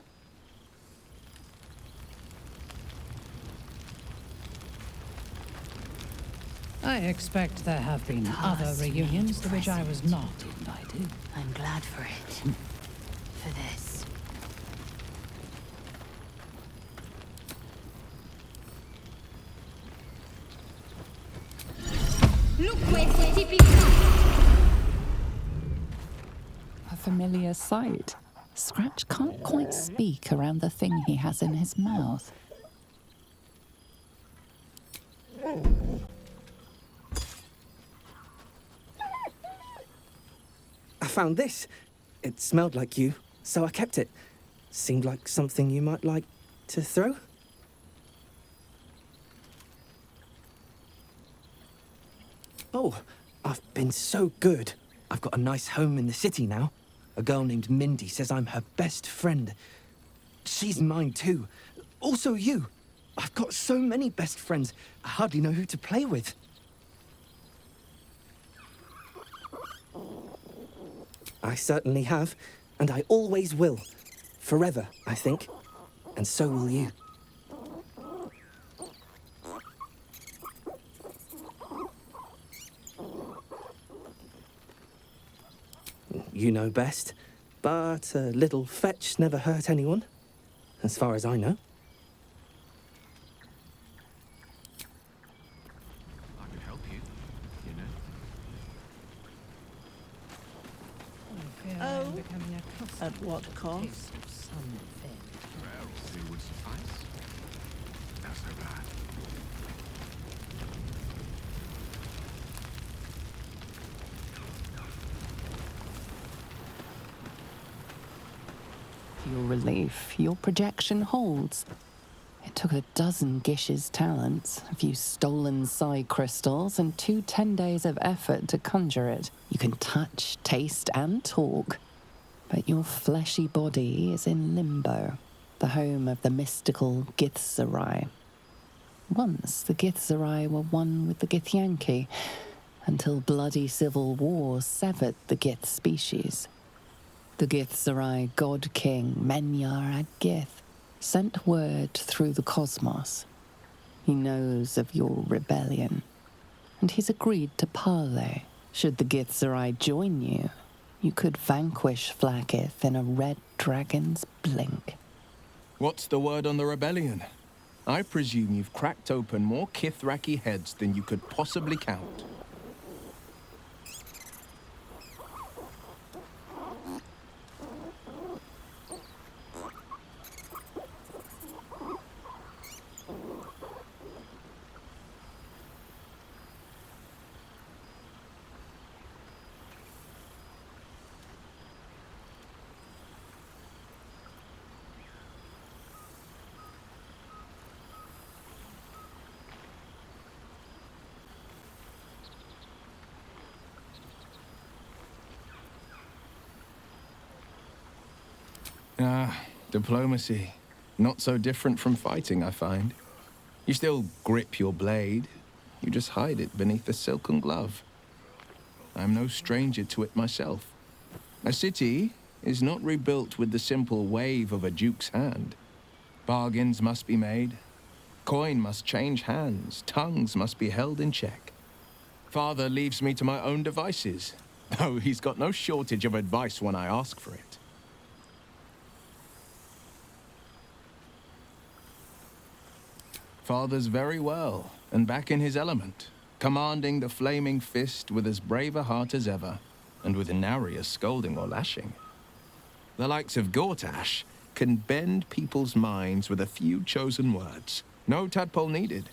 I expect there have been other reunions to which I was not invited. I'm glad for it. For this. Look where city become. A familiar sight. Scratch can't quite speak around the thing he has in his mouth. I found this. It smelled like you, so I kept it. Seemed like something you might like to throw. Oh, I've been so good. I've got a nice home in the city now. A girl named Mindy says I'm her best friend. She's mine too. Also you. I've got so many best friends, I hardly know who to play with. I certainly have, and I always will. Forever, I think. And so will you. You know best, but a little fetch never hurt anyone, as far as I know. I could help you, you know. Oh, at what cost? Well, it would suffice. Not so bad. To your relief, your projection holds. It took a dozen Gish's talents, a few stolen psi crystals, and 2 10 days of effort to conjure it. You can touch, taste, and talk. But your fleshy body is in limbo, the home of the mystical Githzerai. Once the Githzerai were one with the Githyanki, until bloody civil war severed the Gith species. The Githzerai god king Menyar Ag-Gith sent word through the cosmos. He knows of your rebellion, and he's agreed to parley. Should the Githzerai join you, you could vanquish Flakith in a red dragon's blink. What's the word on the rebellion? I presume you've cracked open more Kithraki heads than you could possibly count. Diplomacy. Not so different from fighting, I find. You still grip your blade. You just hide it beneath a silken glove. I'm no stranger to it myself. A city is not rebuilt with the simple wave of a duke's hand. Bargains must be made. Coin must change hands. Tongues must be held in check. Father leaves me to my own devices, though he's got no shortage of advice when I ask for it. Father's very well, and back in his element, commanding the flaming fist with as brave a heart as ever, and with nary a scolding or lashing. The likes of Gortash can bend people's minds with a few chosen words. No tadpole needed.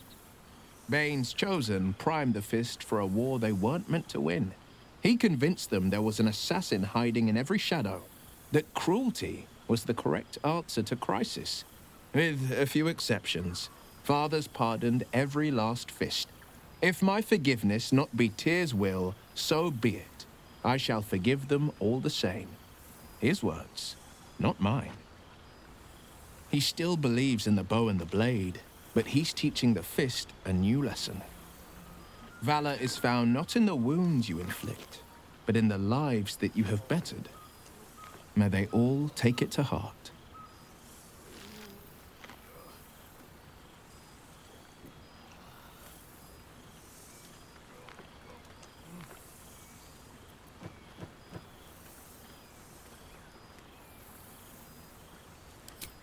Bane's chosen primed the fist for a war they weren't meant to win. He convinced them there was an assassin hiding in every shadow, that cruelty was the correct answer to crisis. With a few exceptions, Father's pardoned every last fist. If my forgiveness not be Tyr's will, so be it. I shall forgive them all the same. His words, not mine. He still believes in the bow and the blade, but he's teaching the fist a new lesson. Valor is found not in the wounds you inflict, but in the lives that you have bettered. May they all take it to heart.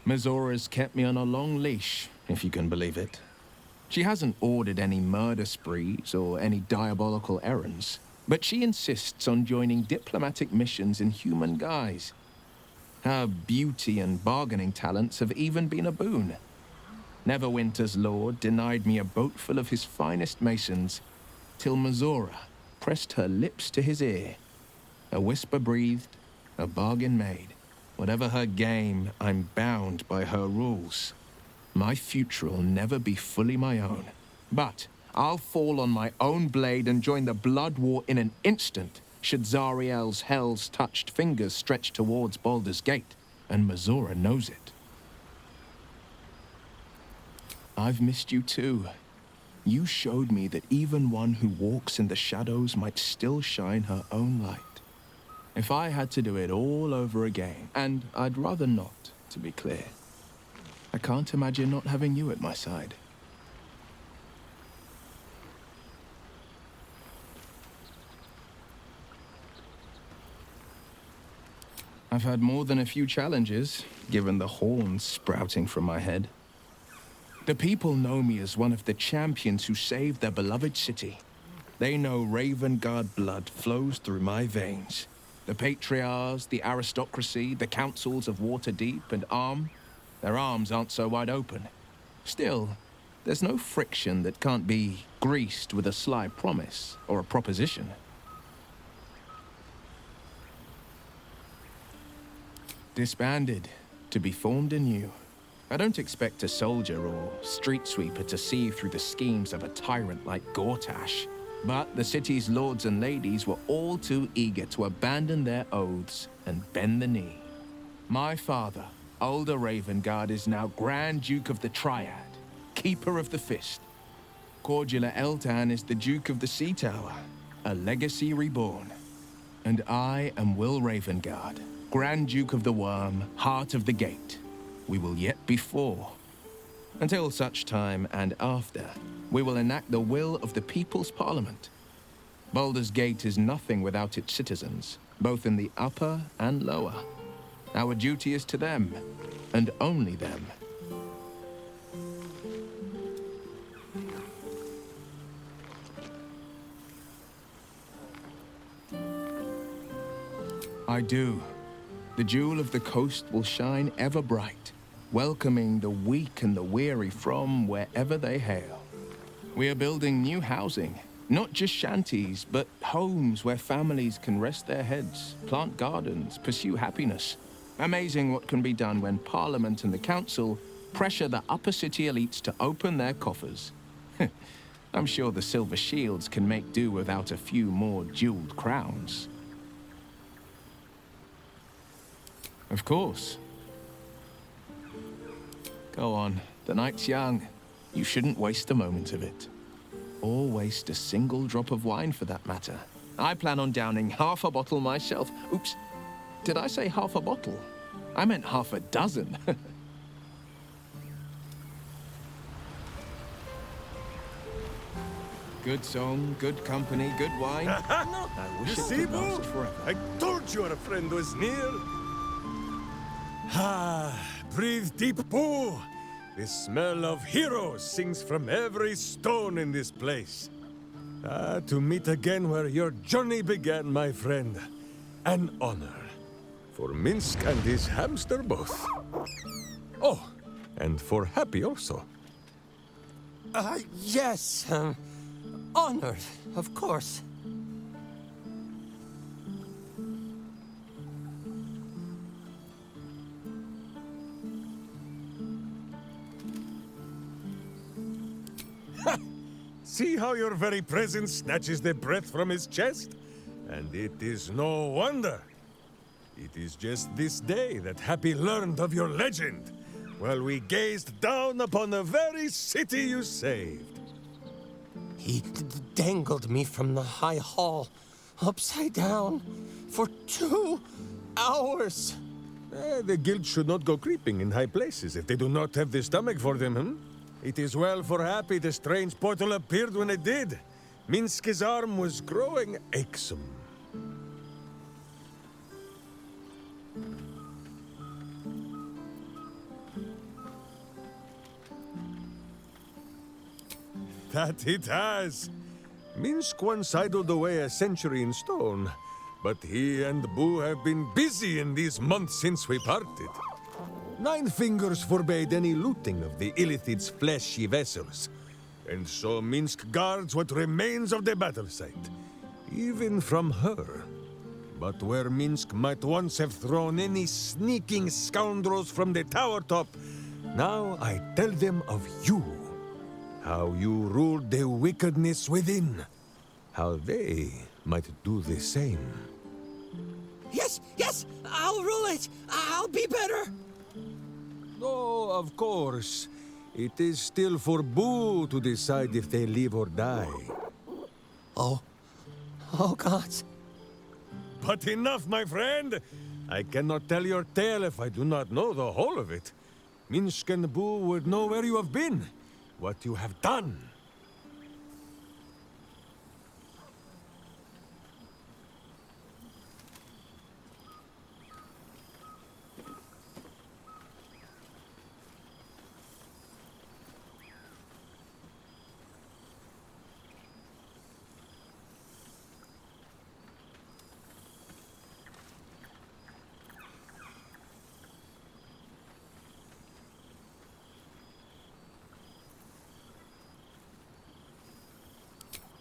Mizora's kept me on a long leash, if you can believe it. She hasn't ordered any murder sprees or any diabolical errands, but she insists on joining diplomatic missions in human guise. Her beauty and bargaining talents have even been a boon. Neverwinter's lord denied me a boat full of his finest masons, till Mizora pressed her lips to his ear. A whisper breathed, a bargain made. Whatever her game, I'm bound by her rules. My future will never be fully my own. But I'll fall on my own blade and join the blood war in an instant, should Zariel's hell's touched fingers stretch towards Baldur's Gate, and Mazora knows it. I've missed you too. You showed me that even one who walks in the shadows might still shine her own light. If I had to do it all over again, and I'd rather not, to be clear, I can't imagine not having you at my side. I've had more than a few challenges, given the horns sprouting from my head. The people know me as one of the champions who saved their beloved city. They know Ravengard blood flows through my veins. The patriarchs, the aristocracy, the councils of Waterdeep and Arm, their arms aren't so wide open. Still, there's no friction that can't be greased with a sly promise or a proposition. Disbanded, to be formed anew. I don't expect a soldier or street sweeper to see through the schemes of a tyrant like Gortash. But the city's lords and ladies were all too eager to abandon their oaths and bend the knee. My father, Older Ravengard, is now Grand Duke of the Triad, Keeper of the Fist. Cordula Eltan is the Duke of the Sea Tower, a legacy reborn. And I am Will Ravengard, Grand Duke of the Worm, Heart of the Gate. We will yet be four. Until such time and after, we will enact the will of the People's Parliament. Baldur's Gate is nothing without its citizens, both in the upper and lower. Our duty is to them, and only them. I do. The jewel of the coast will shine ever bright, welcoming the weak and the weary from wherever they hail. We are building new housing, not just shanties, but homes where families can rest their heads, plant gardens, pursue happiness. Amazing what can be done when Parliament and the Council pressure the upper city elites to open their coffers. I'm sure the Silver Shields can make do without a few more jeweled crowns. Of course. Go on, the night's young. You shouldn't waste a moment of it. Or waste a single drop of wine for that matter. I plan on downing half a bottle myself. Oops, did I say half a bottle? I meant half a dozen. Good song, good company, good wine. I wish it could last forever. I told you our friend was near. Ah, breathe deep, Boo. The smell of heroes sings from every stone in this place. Ah, to meet again where your journey began, my friend. An honor. For Minsk and his hamster both. Oh, and for Happy also. Yes. Honored, of course. See how your very presence snatches the breath from his chest? And it is no wonder. It is just this day that Happy learned of your legend, while we gazed down upon the very city you saved. He dangled me from the high hall, upside down, for 2 hours. The guild should not go creeping in high places if they do not have the stomach for them, It is well for Happy the strange portal appeared when it did. Minsk's arm was growing achsome. That it has. Minsk once idled away a century in stone, but he and Boo have been busy in these months since we parted. 9 Fingers forbade any looting of the Illithid's fleshy vessels, and so Minsk guards what remains of the battle site, even from her. But where Minsk might once have thrown any sneaking scoundrels from the tower top, now I tell them of you. how you ruled the wickedness within, how they might do the same. Yes, yes, I'll rule it. I'll be better. Oh, of course. It is still for Boo to decide if they live or die. Oh. Oh, gods. But enough, my friend! I cannot tell your tale if I do not know the whole of it. Minsk and Boo would know where you have been, what you have done.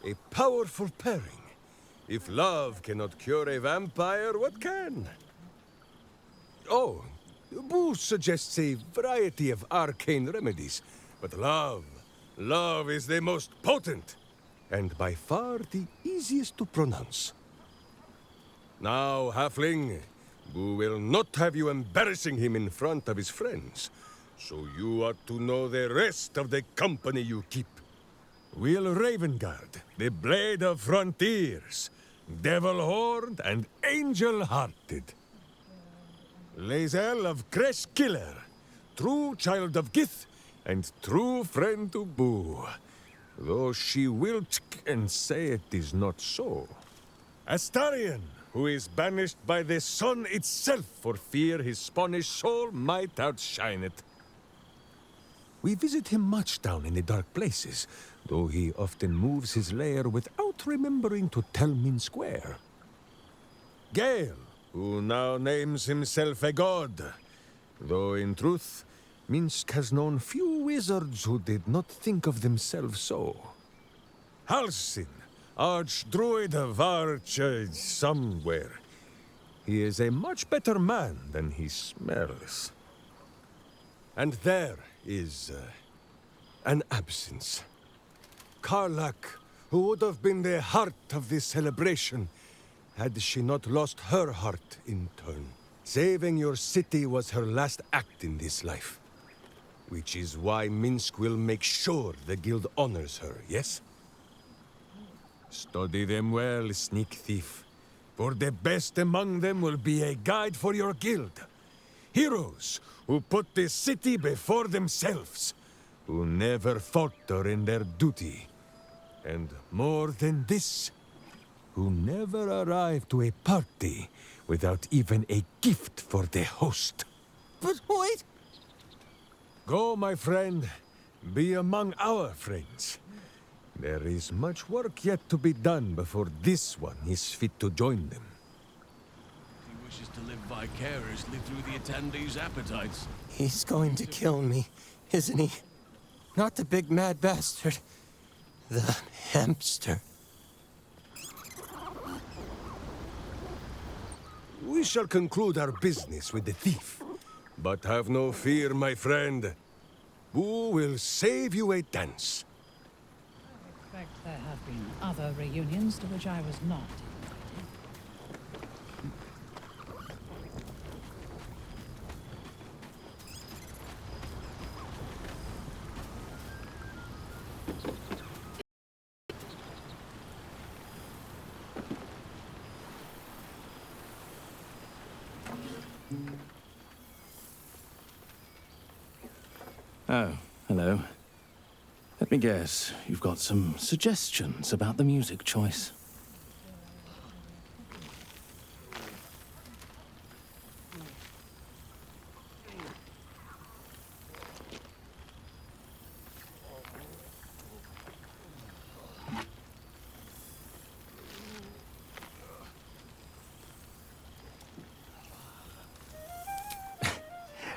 A powerful pairing. If love cannot cure a vampire, what can? Oh, Boo suggests a variety of arcane remedies, but love is the most potent, and by far the easiest to pronounce. Now, halfling, Boo will not have you embarrassing him in front of his friends, so you ought to know the rest of the company you keep. Will Ravengard, the Blade of Frontiers, Devil-Horned and Angel-Hearted. Lae'zel of Creshkiller, true child of Gith and true friend to Boo, though she will and say it is not so. Astarion, who is banished by the sun itself for fear his Spanish soul might outshine it. We visit him much down in the dark places, though he often moves his lair without remembering to tell Minsk where. Gale, who now names himself a god, though in truth, Minsk has known few wizards who did not think of themselves so. Halsin, archdruid of Arch somewhere. He is a much better man than he smells. And there is an absence. Karlach, who would have been the heart of this celebration, had she not lost her heart in turn. Saving your city was her last act in this life. Which is why Minsk will make sure the guild honors her, yes? Study them well, sneak thief. For the best among them will be a guide for your guild. Heroes who put the city before themselves, who never falter in their duty. And more than this, who never arrive to a party without even a gift for the host. But wait! Go, my friend. Be among our friends. There is much work yet to be done before this one is fit to join them. He wishes to live vicariously through the attendees' appetites. He's going to kill me, isn't he? Not the big mad bastard. The hamster. We shall conclude our business with the thief. But have no fear, my friend. Boo will save you a dance. I expect there have been other reunions to which I was not. Oh, hello. Let me guess, you've got some suggestions about the music choice.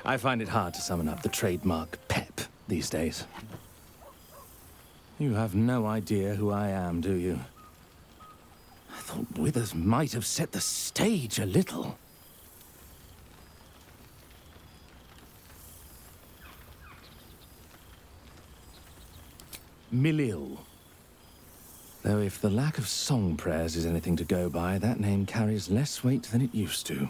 I find it hard to summon up the trademark pep these days. You have no idea who I am, do you? I thought Withers might have set the stage a little. Milil. Though if the lack of song prayers is anything to go by, that name carries less weight than it used to.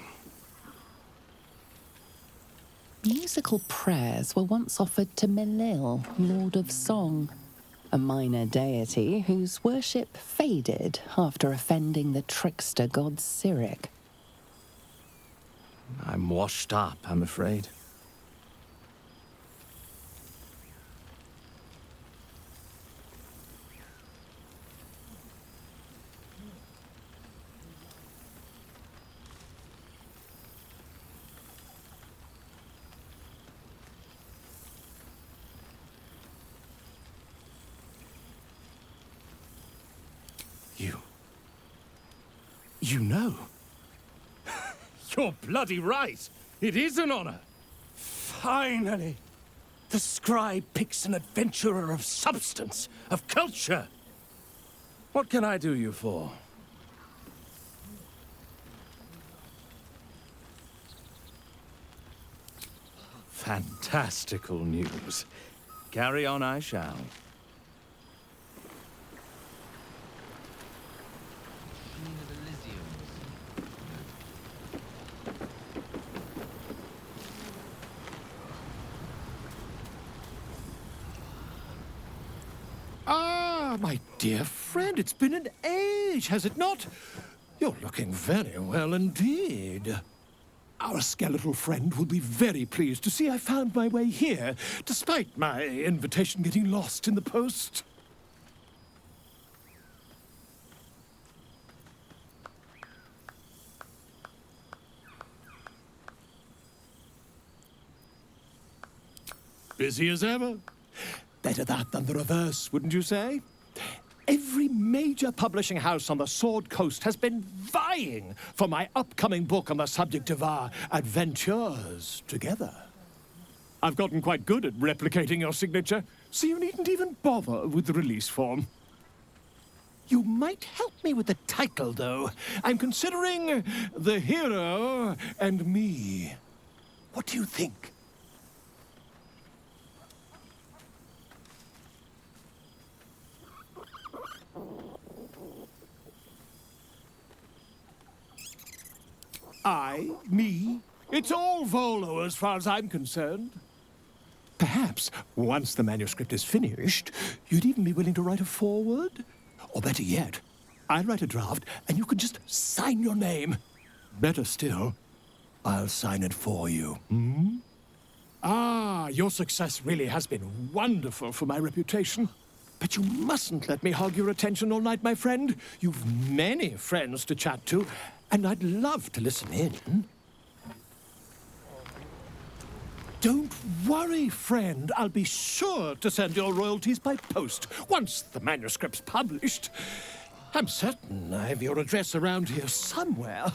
Musical prayers were once offered to Milil, Lord of Song, a minor deity whose worship faded after offending the trickster god Cyric. I'm washed up, I'm afraid. You know? You're bloody right. It is an honor. Finally, the scribe picks an adventurer of substance, of culture. What can I do you for? Fantastical news. Carry on I shall. Ah, my dear friend, it's been an age, has it not? You're looking very well indeed. Our skeletal friend will be very pleased to see I found my way here, despite my invitation getting lost in the post. Busy as ever. Better that than the reverse, wouldn't you say? Every major publishing house on the Sword Coast has been vying for my upcoming book on the subject of our adventures together. I've gotten quite good at replicating your signature, so you needn't even bother with the release form. You might help me with the title, though. I'm considering The Hero and Me. What do you think? I, me, it's all Volo as far as I'm concerned. Perhaps, once the manuscript is finished, you'd even be willing to write a foreword? Or better yet, I'll write a draft and you can just sign your name. Better still, I'll sign it for you. Hmm? Ah, your success really has been wonderful for my reputation. But you mustn't let me hog your attention all night, my friend. You've many friends to chat to, and I'd love to listen in. Don't worry, friend. I'll be sure to send your royalties by post once the manuscript's published. I'm certain I have your address around here somewhere.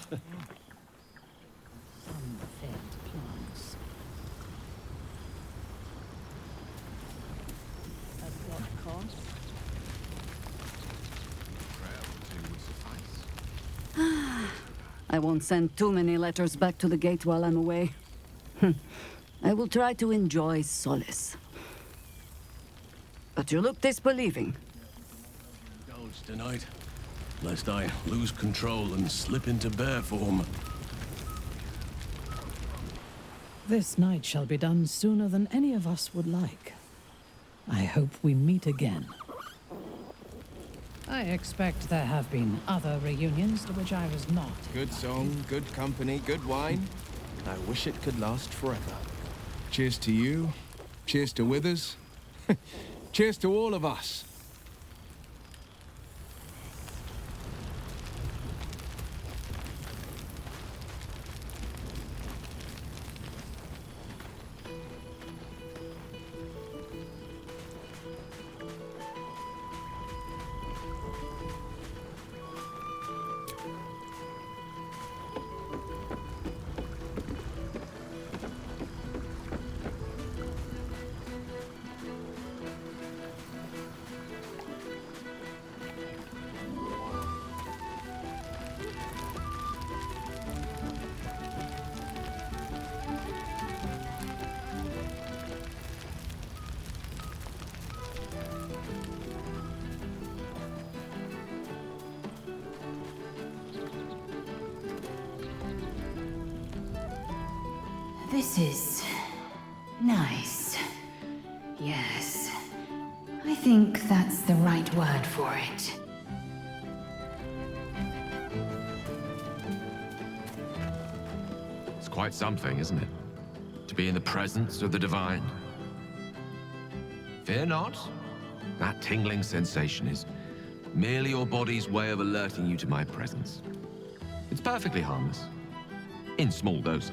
I won't send too many letters back to the gate while I'm away. I will try to enjoy solace. But you look disbelieving. Indulge tonight, lest I lose control and slip into bear form. This night shall be done sooner than any of us would like. I hope we meet again. I expect there have been other reunions to which I was not. Good song, good company, good wine. I wish it could last forever. Cheers to you. Cheers to Withers. Cheers to all of us. This is nice. Yes. I think that's the right word for it. It's quite something, isn't it? To be in the presence of the divine. Fear not. That tingling sensation is merely your body's way of alerting you to my presence. It's perfectly harmless. In small doses.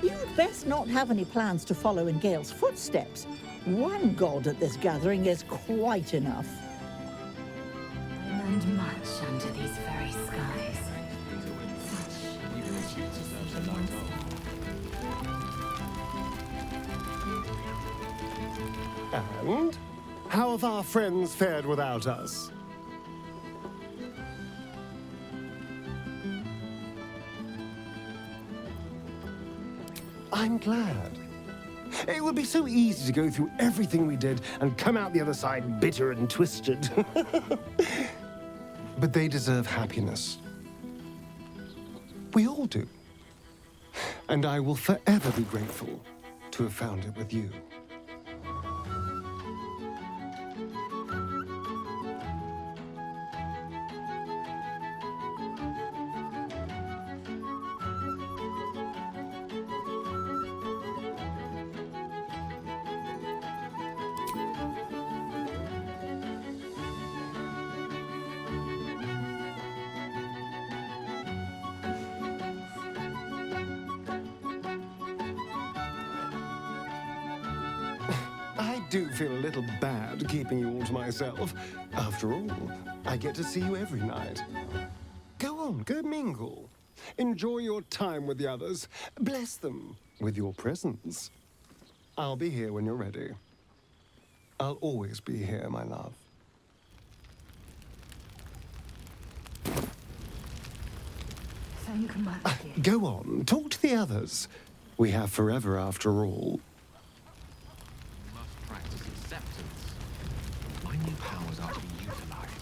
You'd best not have any plans to follow in Gale's footsteps. One god at this gathering is quite enough. I learned much under these very skies. And how have our friends fared without us? I'm glad. It would be so easy to go through everything we did and come out the other side bitter and twisted. But they deserve happiness. We all do. And I will forever be grateful to have found it with you. I do feel a little bad keeping you all to myself. After all, I get to see you every night. Go on, go mingle. Enjoy your time with the others. Bless them with your presence. I'll be here when you're ready. I'll always be here, my love. Thank much. Go on, talk to the others. We have forever after all. Must practice acceptance. My new powers are to be utilized.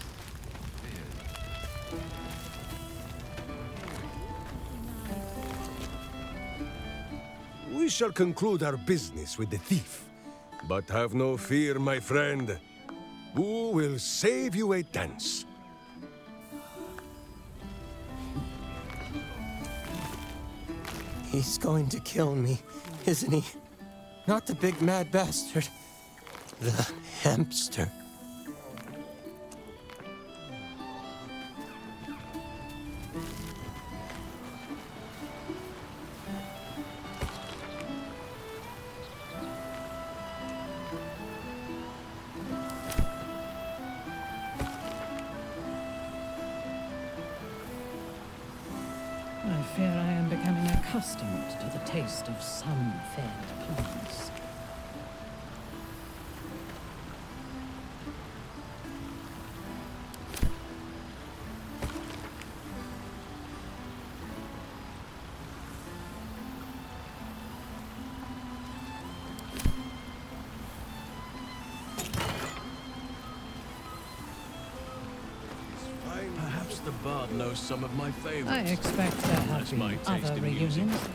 We shall conclude our business with the thief. But have no fear, my friend. Who will save you a dance? He's going to kill me, isn't he? Not the big mad bastard. The hamster. I fear I am becoming accustomed to the taste of sun-fed plants. Perhaps the bard knows some of my favorites. I expect there have That's my been taste other in music. reunions.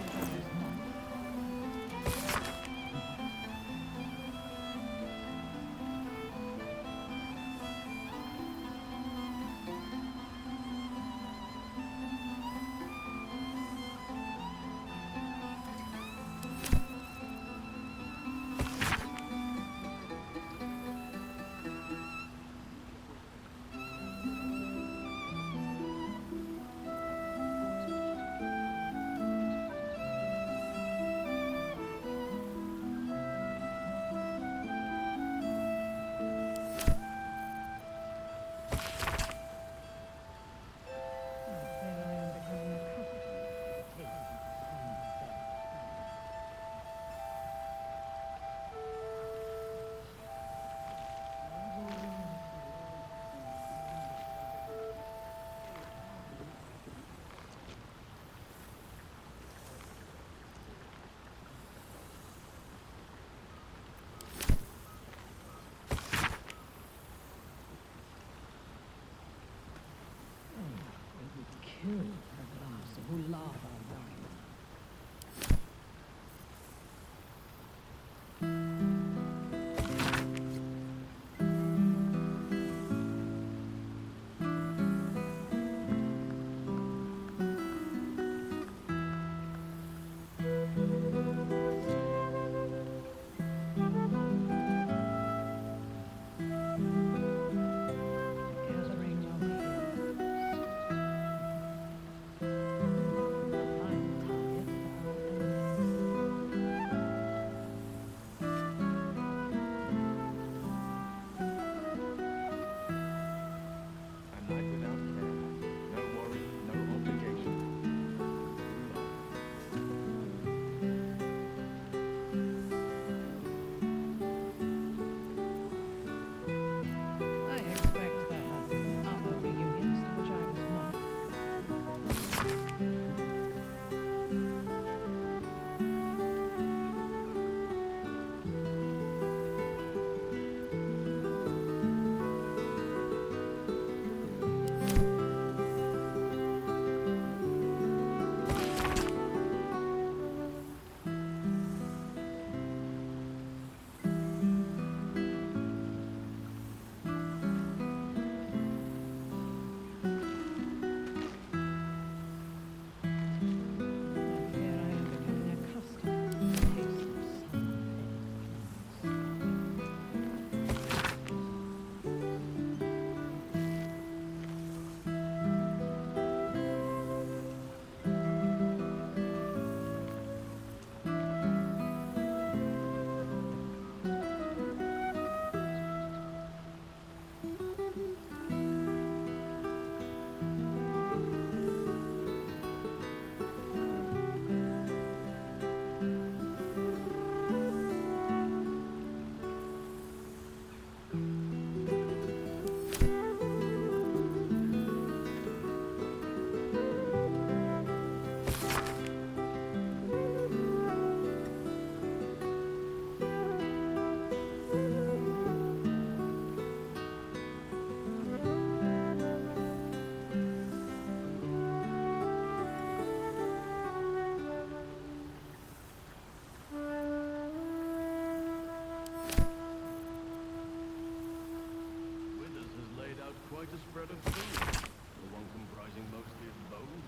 quite a spread of food, the one comprising mostly of bone.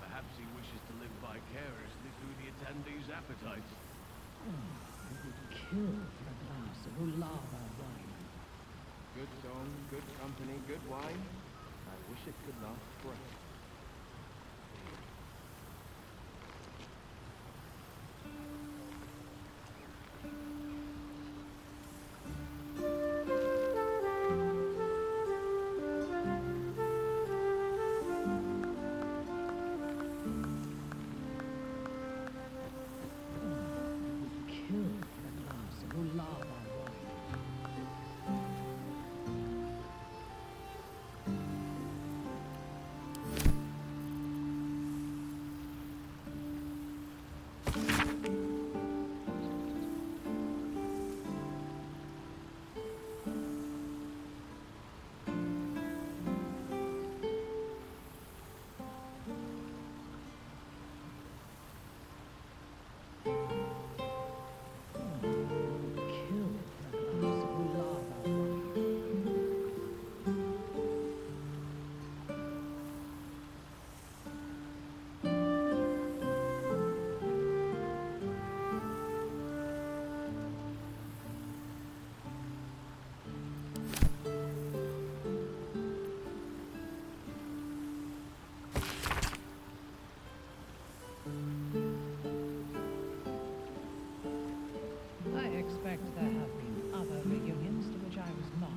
Perhaps he wishes to live vicariously through the attendees' appetites. I would kill for a glass of Ulava wine. Good song, good company, good wine. I wish it could last forever. I expect there have been other reunions to which I was not.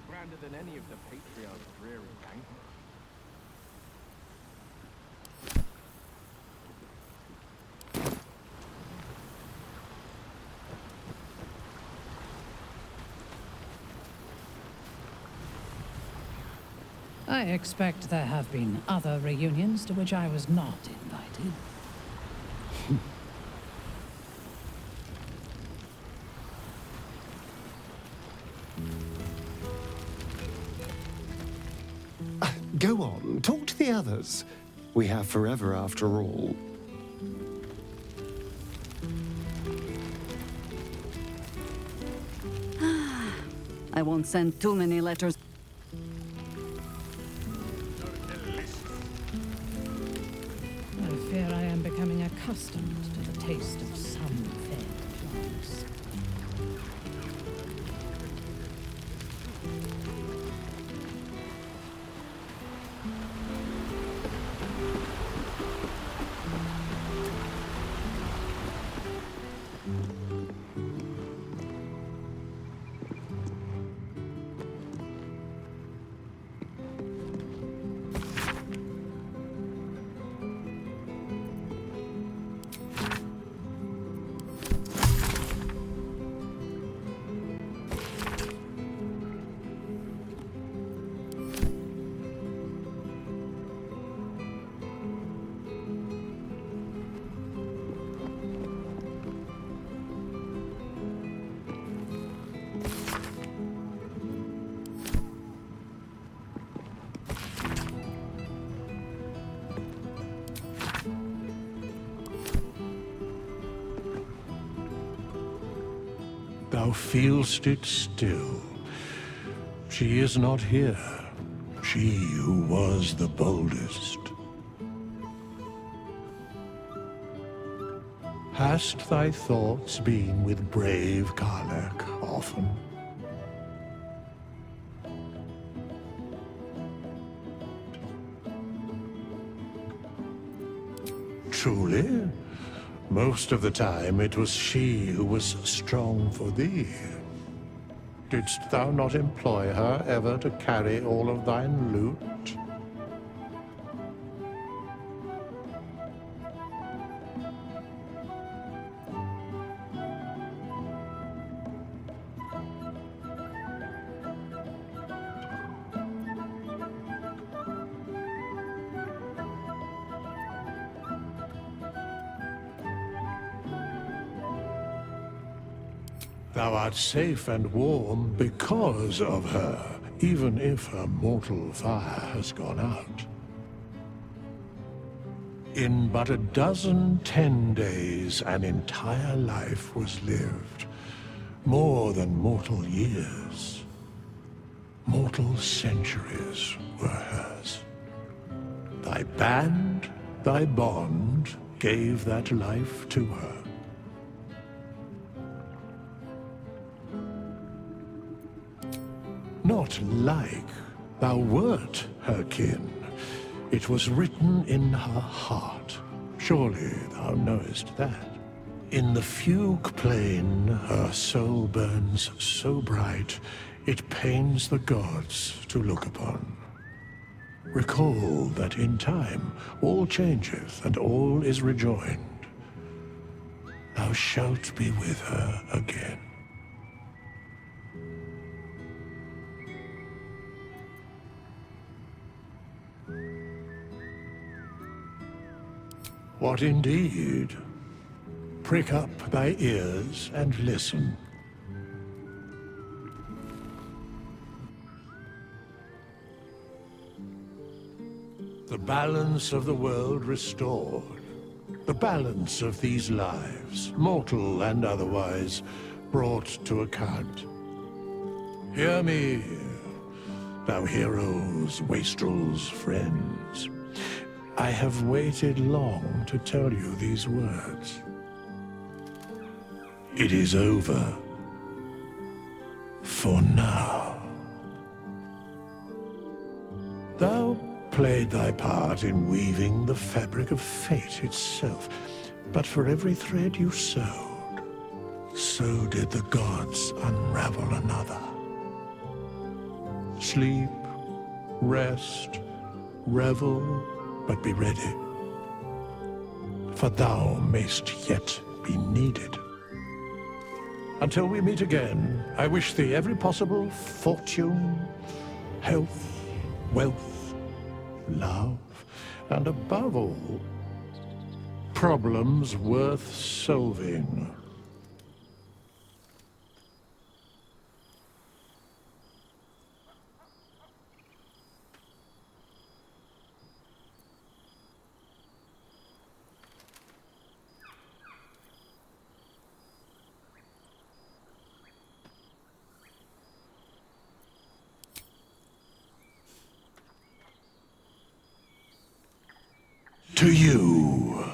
Grander than any of the patriarch's dreary banquets. I expect there have been other reunions to which I was not invited. Go on, talk to the others. We have forever after all. I won't send too many letters. I fear I am becoming accustomed to the taste of some fed drugs. Thou feelst it still. She is not here. She who was the boldest. Hast thy thoughts been with brave Karlach often? Truly? Most of the time it was she who was strong for thee. Didst thou not employ her ever to carry all of thine loot? Thou art safe and warm because of her, even if her mortal fire has gone out. In but 10 days, an entire life was lived. More than mortal years. Mortal centuries were hers. Thy band, thy bond, gave that life to her. Not like thou wert her kin. It was written in her heart. Surely thou knowest that. In the fugue plain, her soul burns so bright, it pains the gods to look upon. Recall that in time all changeth and all is rejoined. Thou shalt be with her again. What indeed? Prick up thy ears and listen. The balance of the world restored. The balance of these lives, mortal and otherwise, brought to account. Hear me, thou heroes, wastrels, friends. I have waited long to tell you these words. It is over. For now. Thou played thy part in weaving the fabric of fate itself, but for every thread you sewed, so did the gods unravel another. Sleep, rest, revel, but be ready, for thou mayst yet be needed. Until we meet again, I wish thee every possible fortune, health, wealth, love, and above all, problems worth solving. To you.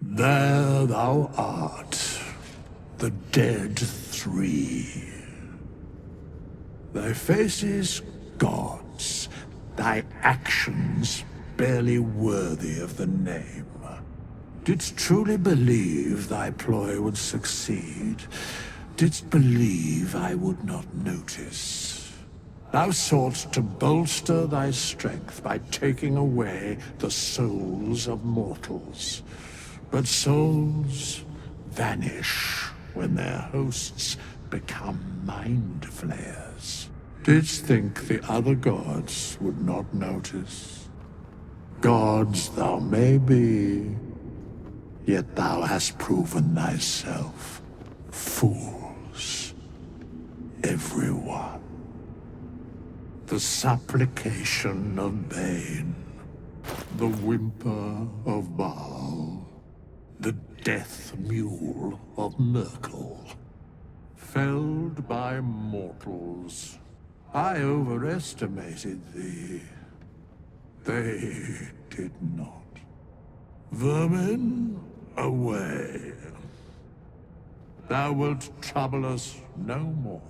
There thou art, the dead three. Thy faces gods, thy actions barely worthy of the name. Didst truly believe thy ploy would succeed? Didst believe I would not notice? Thou soughtst to bolster thy strength by taking away the souls of mortals. But souls vanish when their hosts become mind flayers. Didst think the other gods would not notice? Gods thou may be, yet thou hast proven thyself fools. Everyone. The supplication of Bane, the whimper of Baal, the death mule of Merkel. Felled by mortals, I overestimated thee. They did not. Vermin, away. Thou wilt trouble us no more.